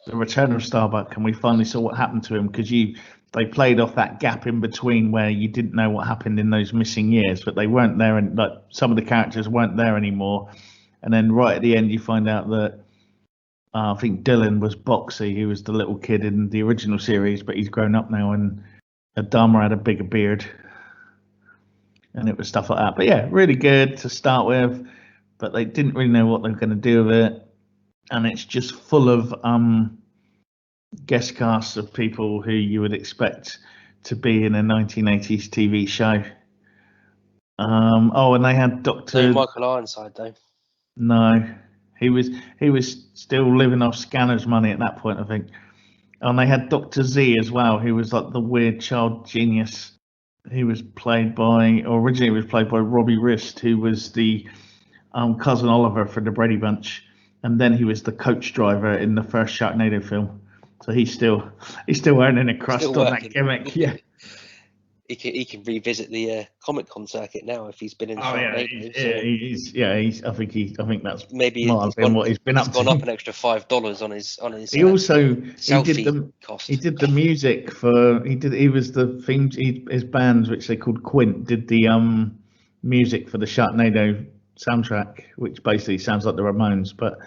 the return of Starbuck, and we finally saw what happened to him, because they played off that gap in between where you didn't know what happened in those missing years, but they weren't there, and like some of the characters weren't there anymore. And then right at the end, you find out that I think Dylan was Boxy, who was the little kid in the original series, but he's grown up now, and Adama had a bigger beard, and it was stuff like that. But yeah, really good to start with, but they didn't really know what they were going to do with it, and it's just full of guest casts of people who you would expect to be in a 1980s TV show. And they had Dr. No Michael Ironside though. No, he was still living off Scanner's money at that point, I think. And they had Dr. Z as well, who was like the weird child genius. He was originally played by Robbie Rist, who was the cousin Oliver for the Brady Bunch, and then he was the coach driver in the first Sharknado film. So he's still earning a crust on that gimmick. Yeah. He can revisit the Comic-Con circuit now if he's been in. I think that's maybe what he's been up to. He's gone up an extra $5 on his. He also cost. He did the music for. He was the theme. His bands, which they called Quint, did the music for the Sharknado soundtrack, which basically sounds like the Ramones, but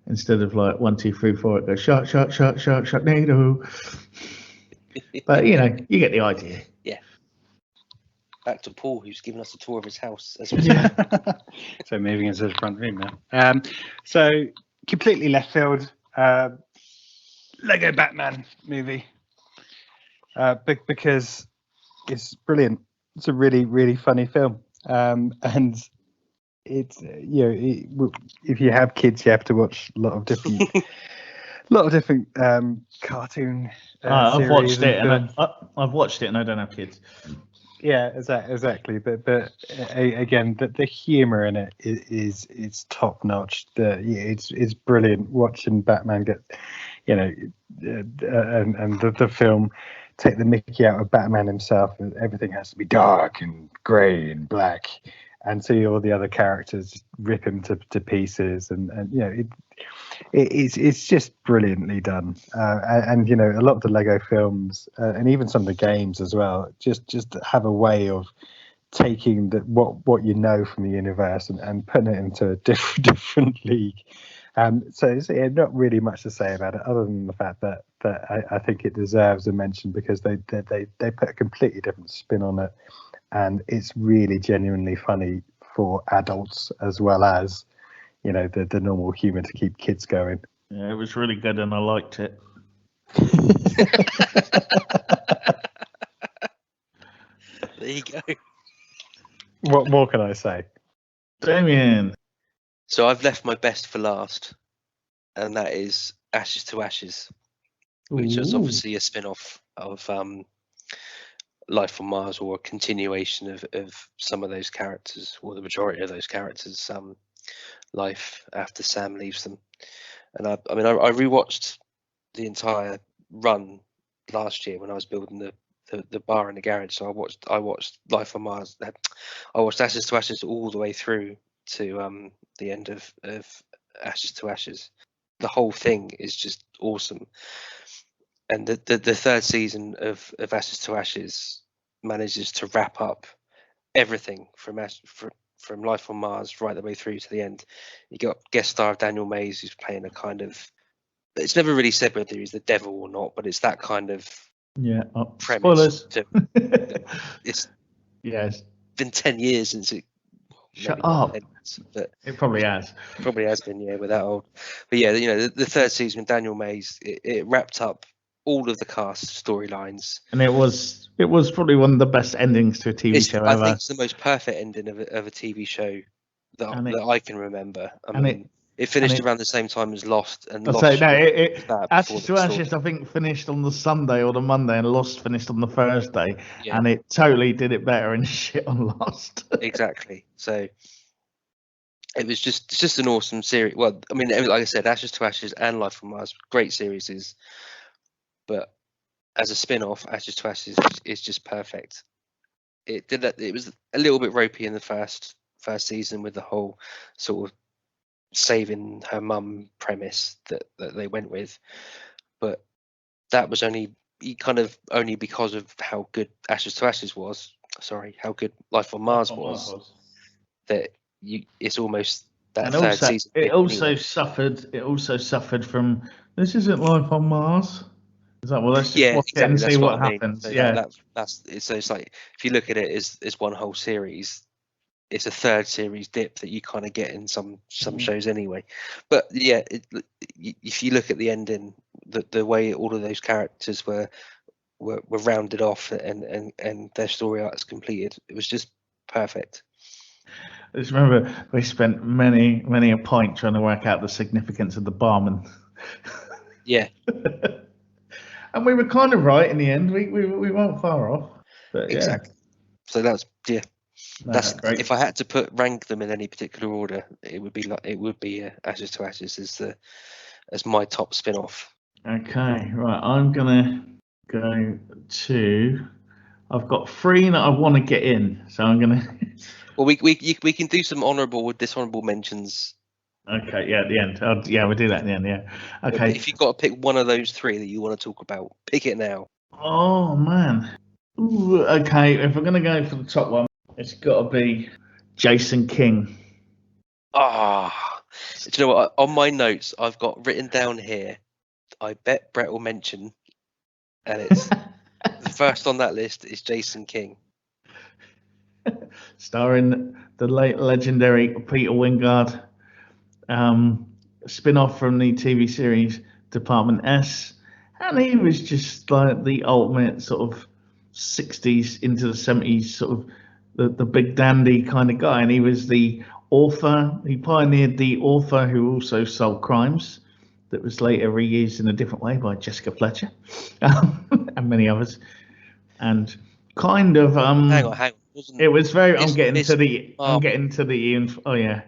instead of like 1, 2, 3, 4, it goes shark, Sharknado. But you get the idea. Yeah. Back to Paul, who's given us a tour of his house. So moving into the front room now. So completely left field. Lego Batman movie. Because it's brilliant. It's a really, really funny film. And it's if you have kids, you have to watch a lot of different cartoon. I've watched it, and I've watched it, and I don't have kids. Yeah, exactly. But again, the humor in it is top notch. It's brilliant watching Batman get and the film take the mickey out of Batman himself, and everything has to be dark and grey and black, and see all the other characters rip him to pieces, and it's just brilliantly done. And a lot of the Lego films, and even some of the games as well, just have a way of taking what you know from the universe and putting it into a different league. So not really much to say about it, other than the fact that I think it deserves a mention, because they put a completely different spin on it, and it's really genuinely funny for adults as well as the normal humour to keep kids going. Yeah, it was really good, and I liked it. There you go. What more can I say? Damien. So I've left my best for last, and that is Ashes to Ashes, which is obviously a spin-off of Life on Mars, or a continuation of some of those characters, or the majority of those characters' life after Sam leaves them. And I rewatched the entire run last year when I was building the bar in the garage. So I watched Life on Mars. I watched Ashes to Ashes all the way through to the end of Ashes to Ashes. The whole thing is just awesome. And the third season of Ashes to Ashes manages to wrap up everything from Life on Mars right the way through to the end. You got guest star of Daniel Mays, who's playing a kind of, it's never really said whether he's the devil or not, but it's that kind of premise. Spoilers. It's been 10 years since it. Shut up. 10 years, but it probably has. Probably has been, yeah, we're that old. But yeah, the third season with Daniel Mays, it wrapped up all of the cast storylines, and it was probably one of the best endings to a TV show ever. I think it's the most perfect ending of a TV show that I can remember. I mean, it finished around the same time as Lost, and Ashes to Ashes, I think, finished on the Sunday or the Monday, and Lost finished on the Thursday, and it totally did it better and shit on Lost. Exactly. So it was just an awesome series. Well, I mean, like I said, Ashes to Ashes and Life on Mars, great series, but as a spin-off, Ashes to Ashes is just perfect. It did that. It was a little bit ropey in the first season with the whole sort of saving her mum premise that they went with, but that was only because of how good Ashes to Ashes was. Sorry, how good Life on Mars was. That it's almost that and third also, season. It also suffered from, this isn't Life on Mars. Is that, well, let's just watch it and see what happens. So yeah, so it's like, if you look at it as one whole series, it's a third series dip that you kind of get in some shows anyway. But yeah, if you look at the ending, the way all of those characters were rounded off and their story arcs completed, it was just perfect. I just remember we spent many a pint trying to work out the significance of the barman. Yeah. And we were kind of right in the end. We weren't far off. But exactly. So that's that's great. If I had to rank them in any particular order, it would be Ashes to Ashes as my top spin-off. Okay, right. I'm gonna go to. I've got 3 that I want to get in, so I'm gonna. Well, we can do some honourable with dishonourable mentions. Okay, yeah, at the end. We'll do that at the end. Yeah. Okay. But if you've got to pick one of those 3 that you want to talk about, pick it now. Oh man. Ooh, okay, if we're gonna go for the top one, it's got to be Jason King. Ah, do you know what? On my notes, I've got written down here, I bet Brett will mention, and it's the first on that list is Jason King. Starring the late legendary Peter Wingard, spin-off from the TV series Department S, and he was just like the ultimate sort of 60s into the 70s sort of the big dandy kind of guy, and he was the author. He pioneered the author who also solved crimes, that was later reused in a different way by Jessica Fletcher and many others, and kind of hang on. It was very. I'm getting to the Ian. Oh yeah.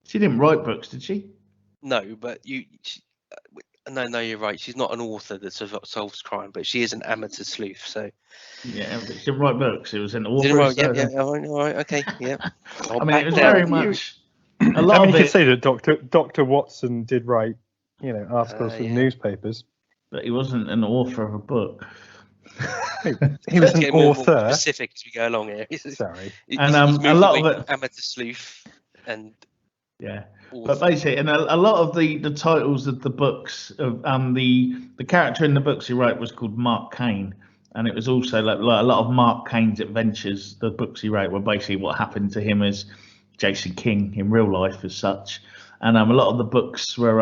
She didn't write books, did she? No, but No, you're right. She's not an author that solves crime, but she is an amateur sleuth. So Yeah, but she didn't write books. It was an didn't author. write, yeah. All right, okay, yeah. I mean, it was very much a I lot mean, of you could it. say that Dr. Watson did write, articles for the newspapers. But he wasn't an author of a book. He was an more author. specific as we go along here. Sorry. And a lot of it, amateur sleuth and yeah. author. But basically, and a lot of the titles of the books of the character in the books he wrote was called Mark Cain, and it was also like a lot of Mark Cain's adventures. The books he wrote were basically what happened to him as Jason King in real life as such, and a lot of the books were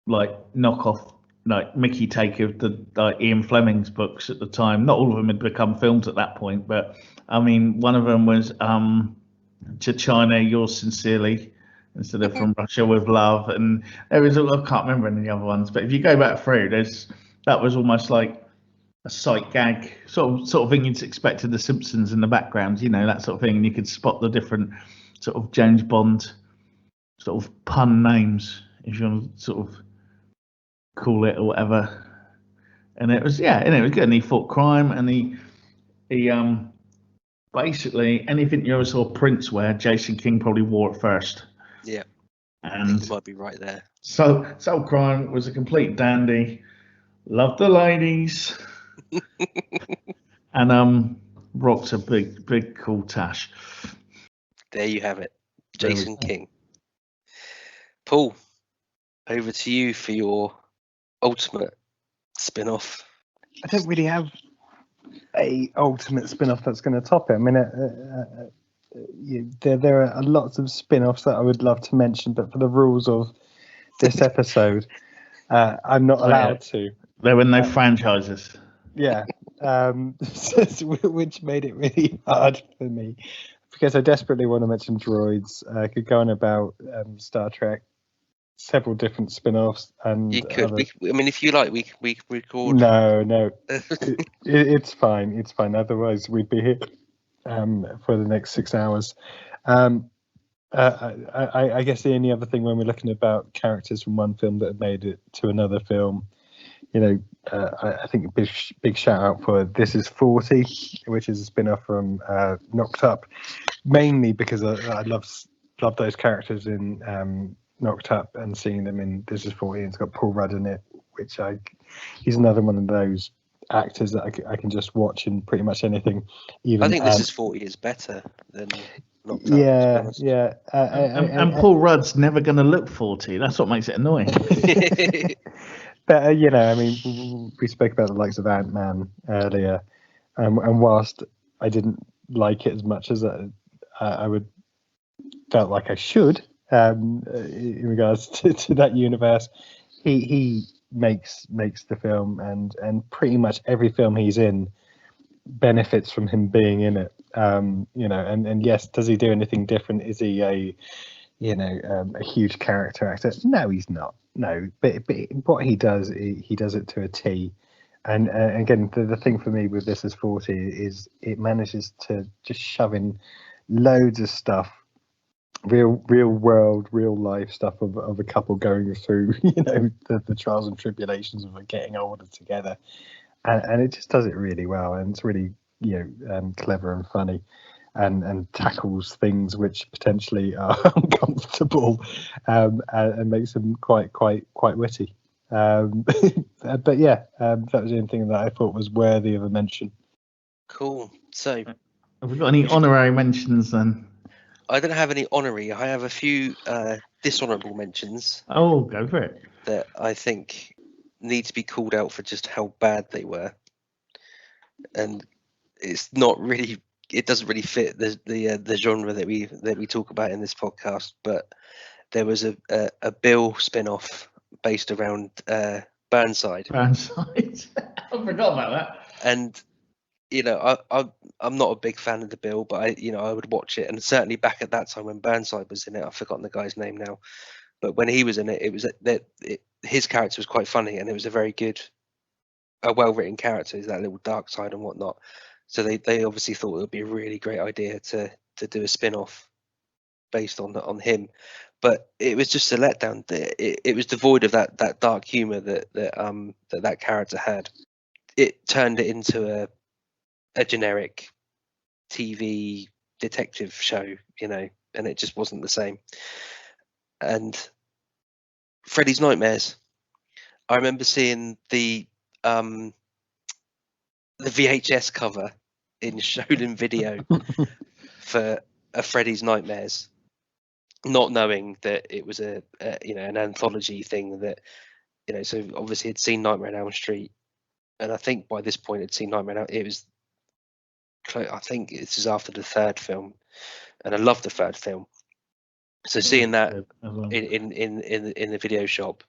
like knockoff, like Mickey take of the Ian Fleming's books at the time. Not all of them had become films at that point, but I mean, one of them was To China, Yours Sincerely, instead of From Russia with Love, and there was, I can't remember any of the other ones, but if you go back through, that was almost like a sight gag sort of thing you'd expect in the Simpsons in the background, that sort of thing, and you could spot the different sort of James Bond sort of pun names, if you want to sort of call it or whatever. And it was good, and he fought crime, and he basically anything you ever saw Prince wear, Jason King probably wore it first. Yeah, and you might be right there. So Crime was a complete dandy, loved the ladies, and rocked a big cool tash. There you have it, Jason King. Paul, over to you for your ultimate spin-off. I don't really have a ultimate spin-off that's going to top it. I mean, there are lots of spin-offs that I would love to mention, but for the rules of this episode, I'm not allowed to. There were no franchises. Yeah, which made it really hard for me, because I desperately want to mention droids. I could go on about Star Trek, several different spin-offs, and you could. I mean, if you like, we record. No, it's fine. It's fine. Otherwise, we'd be here for the next 6 hours. I guess the only other thing when we're looking about characters from one film that have made it to another film, I think a big shout out for This Is 40, which is a spin-off from Knocked Up, mainly because I love those characters in Knocked Up, and seeing them in This Is 40. It's got Paul Rudd in it, which he's another one of those actors that I can just watch in pretty much anything. Even I think This Is 40 is better than Knocked Up. Yeah. And Paul Rudd's never going to look 40. That's what makes it annoying. But I mean, we spoke about the likes of Ant-Man earlier, and whilst I didn't like it as much as I would felt like I should, in regards to that universe, he makes the film, and pretty much every film he's in benefits from him being in it. And yes, does he do anything different? Is he a huge character actor? No, he's not. No, but what he does it to a T. And again, the thing for me with This Is 40 is it manages to just shove in loads of stuff, real world, real life stuff of a couple going through, the trials and tribulations of getting older together, and it just does it really well, and it's really clever and funny, and tackles things which potentially are uncomfortable, and makes them quite witty. But yeah, that was the only thing that I thought was worthy of a mention. Cool. So, have we got any honorary mentions then? I don't have any honorary. I have a few dishonorable mentions. Oh, go for it. That I think need to be called out for just how bad they were, and it's not really. It doesn't really fit the genre that we talk about in this podcast. But there was a Bill spin-off based around Burnside. I forgot about that. And I'm not a big fan of the Bill, but I would watch it, and certainly back at that time when Burnside was in it, I've forgotten the guy's name now, but when he was in it, it was his character was quite funny, and it was a well-written character, that little dark side and whatnot. So they obviously thought it would be a really great idea to do a spin-off based on him. but it was just a letdown. It was devoid of that dark humor that character had. It turned it into a generic TV detective show, and it just wasn't the same. And Freddy's Nightmares, I remember seeing the VHS cover shown in video for a Freddy's Nightmares, not knowing that it was an anthology thing that, so obviously had seen Nightmare on Elm Street, and I think by this point had seen Nightmare on Elm. It was, I think this is after the third film, and I loved the third film. So seeing that in the video shop,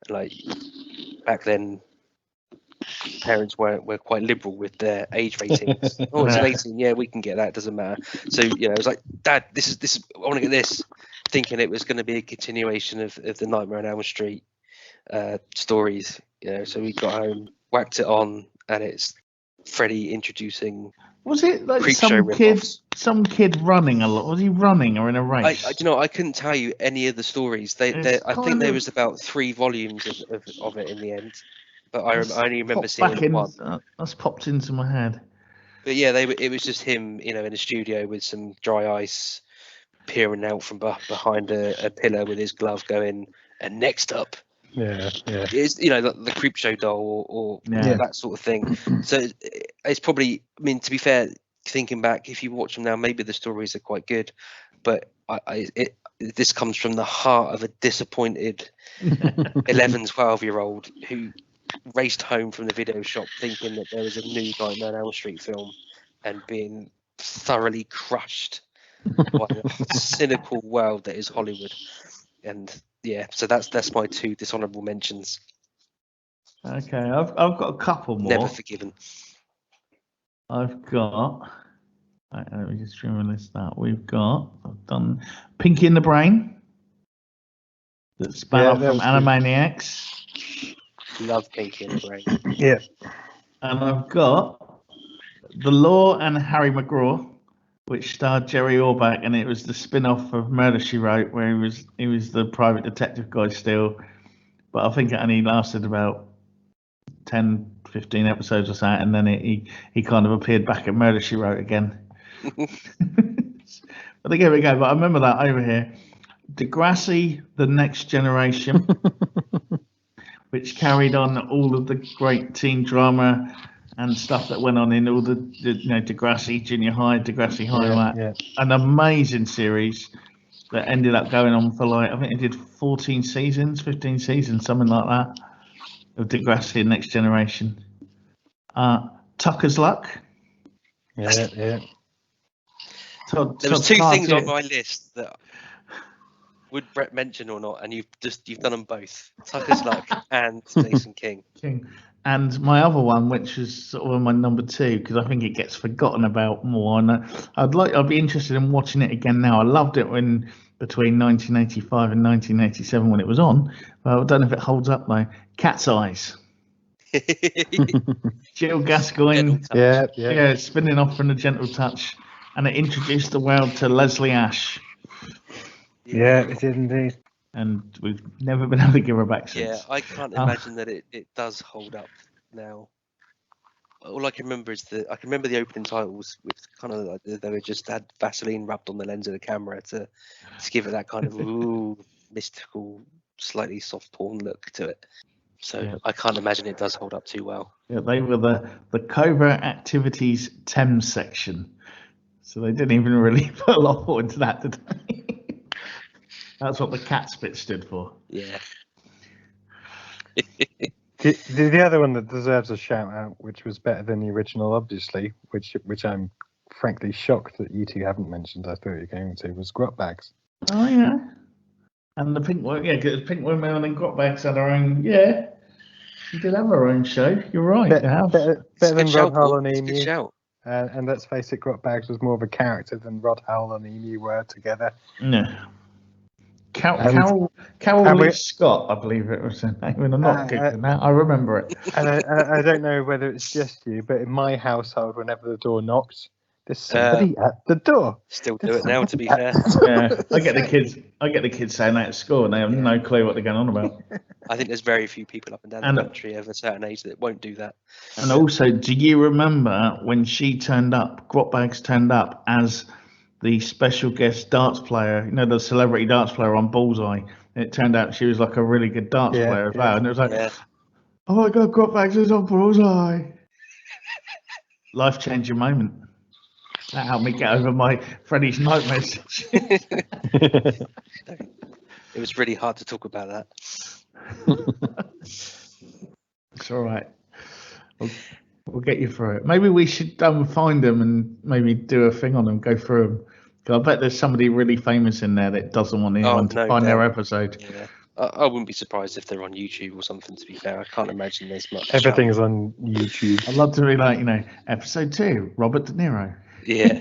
like back then, parents were quite liberal with their age ratings. Oh, it's an 18. Yeah, we can get that. Doesn't matter. So I was like, Dad, this is. I want to get this, thinking it was going to be a continuation of the Nightmare on Elm Street stories. So we got home, whacked it on, and it's Freddy introducing. Was it like some kid running a lot? Was he running or in a race? I couldn't tell you any of the stories. I think there was about 3 volumes of it in the end. But I only remember seeing one. That's popped into my head. But yeah, it was just him, in a studio with some dry ice, peering out from behind a pillar with his glove, going, and next up, is the creep show doll or that sort of thing. So it's probably, to be fair, thinking back, if you watch them now, maybe the stories are quite good, but this comes from the heart of a disappointed 11, 12-year-old who raced home from the video shop thinking that there was a new Nightmare on Elm Street film and being thoroughly crushed by the cynical world that is Hollywood. And so that's my 2 dishonorable mentions. Okay, I've got a couple more. Never forgiven. I've got. Right, let me just reminisce that. I've done Pinky in the Brain. That spun off from Animaniacs. Love Pinky in the Brain. Yeah. And I've got The Law and Harry McGraw, which starred Jerry Orbach, and it was the spin-off of Murder, She Wrote, where he was the private detective guy still. But I think it only lasted about 10, 15 episodes or so, and then he kind of appeared back at Murder, She Wrote again. But there we go. But I remember that over here. Degrassi, The Next Generation. Which carried on all of the great teen drama and stuff that went on in all the Degrassi Junior High, Degrassi High, an amazing series that ended up going on for I think it did 14 seasons, 15 seasons, something like that, of Degrassi Next Generation. Tucker's Luck. Yeah. There was 2 things on my list that would Brett mention or not, and you've done them both. Tucker's Luck and Jason King. And my other one, which is sort of my number 2, because I think it gets forgotten about more, and I'd be interested in watching it again now. I loved it between 1985 and 1987 when it was on. I don't know if it holds up though. Cat's Eyes. Jill Gascoigne. Yeah, spinning off from The Gentle Touch, and it introduced the world to Leslie Ash. Yeah, it did indeed. And we've never been able to give her back since. Yeah, I can't imagine that it does hold up now. All I can remember is the opening titles with kind of like they were just had Vaseline rubbed on the lens of the camera to give it that kind of mystical, slightly soft porn look to it. So I can't imagine it does hold up too well. Yeah, they were the covert activities Thames section. So they didn't even really put a lot of thought into that, did they? That's what the cat's bit stood for. Yeah. The other one that deserves a shout out, which was better than the original, obviously, which I'm frankly shocked that you 2 haven't mentioned. I thought you were going to, was Grot Bags. Oh yeah. And the Pink Women and Grot Bags had her own. Yeah. She did have her own show. You're right. Better than Rod Hull and Emu. Good shout. And let's face it, Grot Bags was more of a character than Rod Hull and Emu were together. No. Carol Lee Scott, I believe it was her name. I'm not googling that. I remember it. And I don't know whether it's just you, but in my household, whenever the door knocked, There's somebody at the door. Still do There's it now, to be fair. Yeah, I get the kids saying that at school, and they have no clue what they're going on about. I think there's very few people up and down the country of a certain age that won't do that. And also, do you remember when she turned up, Grotbags turned up as the special guest darts player, the celebrity darts player on Bullseye? And it turned out she was like a really good darts player as well. And it was like, oh my God, Grotbags is on Bullseye. Life-changing moment. That helped me get over my Freddie's nightmares. It was really hard to talk about that. It's all right. We'll get you through it. Maybe we should find them and maybe do a thing on them, go through them. Because I bet there's somebody really famous in there that doesn't want anyone to find their episode. Yeah. I wouldn't be surprised if they're on YouTube or something, to be fair. I can't imagine there's much. Everything is on YouTube. I'd love to be like, episode 2, Robert De Niro. Yeah.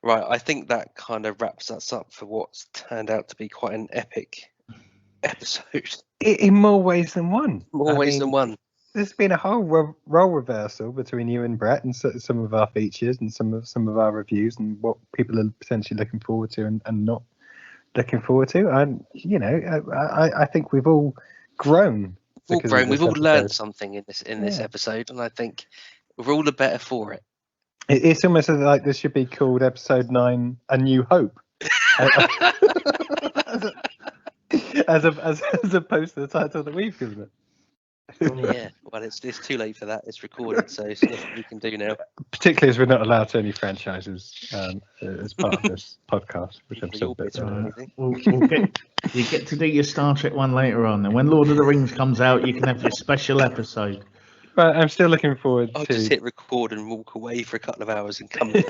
Right, I think that kind of wraps us up for what's turned out to be quite an epic episode. In more ways than one. More ways than one. There's been a whole role reversal between you and Brett, and some of our features and some of our reviews, and what people are potentially looking forward to and not looking forward to. And I think we've all grown. We've all learned something in this episode, and I think we're all the better for it. It's almost like this should be called episode 9, A New Hope, as opposed to the title that we've given it. Yeah, well, it's too late for that. It's recorded, so it's nothing we can do now. Particularly as we're not allowed to any franchises as part of this podcast, which I'm still a bit. You get to do your Star Trek one later on, and when Lord of the Rings comes out, you can have your special episode. But I'm still looking forward I'll to. just hit record and walk away for a couple of hours and come back.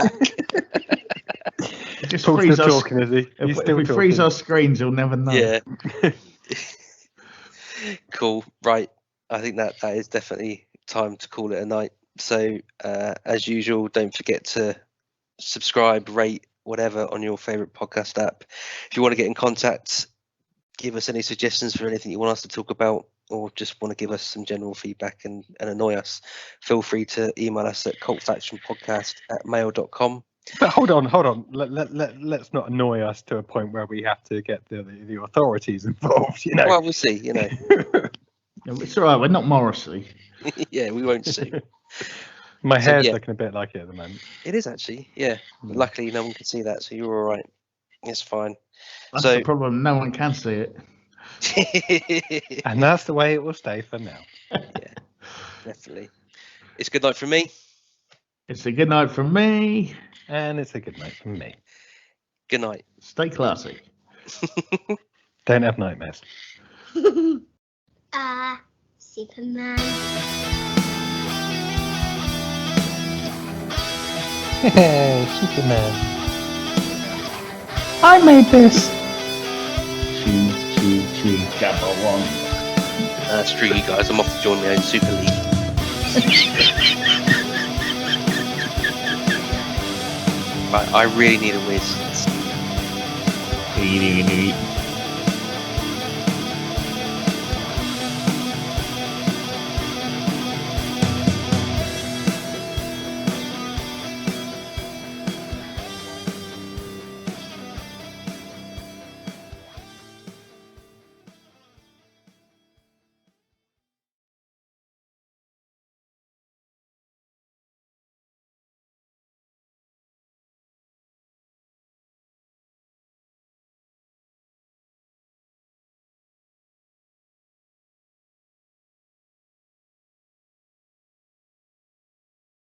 Just Paul's freeze still us. talking, is he? If we freeze our screens, you'll never know. Yeah. Cool. Right. I think that is definitely time to call it a night. So, as usual, don't forget to subscribe, rate, whatever on your favourite podcast app. If you want to get in contact, give us any suggestions for anything you want us to talk about, or just want to give us some general feedback and annoy us, feel free to email us at cultfactionpodcast@mail.com. But hold on. Let's not annoy us to a point where we have to get the authorities involved. Well, we'll see. It's all right. We're not Morrisey. Yeah, we won't sue. My hair's looking a bit like it at the moment. It is actually, yeah. Luckily, no one can see that, so you're all right. It's fine. That's the problem. No one can see it. And that's the way it will stay for now. Yeah, definitely. It's a good night from me. It's a good night from me. And it's a good night from me. Good night. Stay classy. Don't have nightmares. Superman. Hey, Superman. I made this. Choo, Jabba one. Screw you guys. I'm off to join my own Super League. Right, I really need a whiz.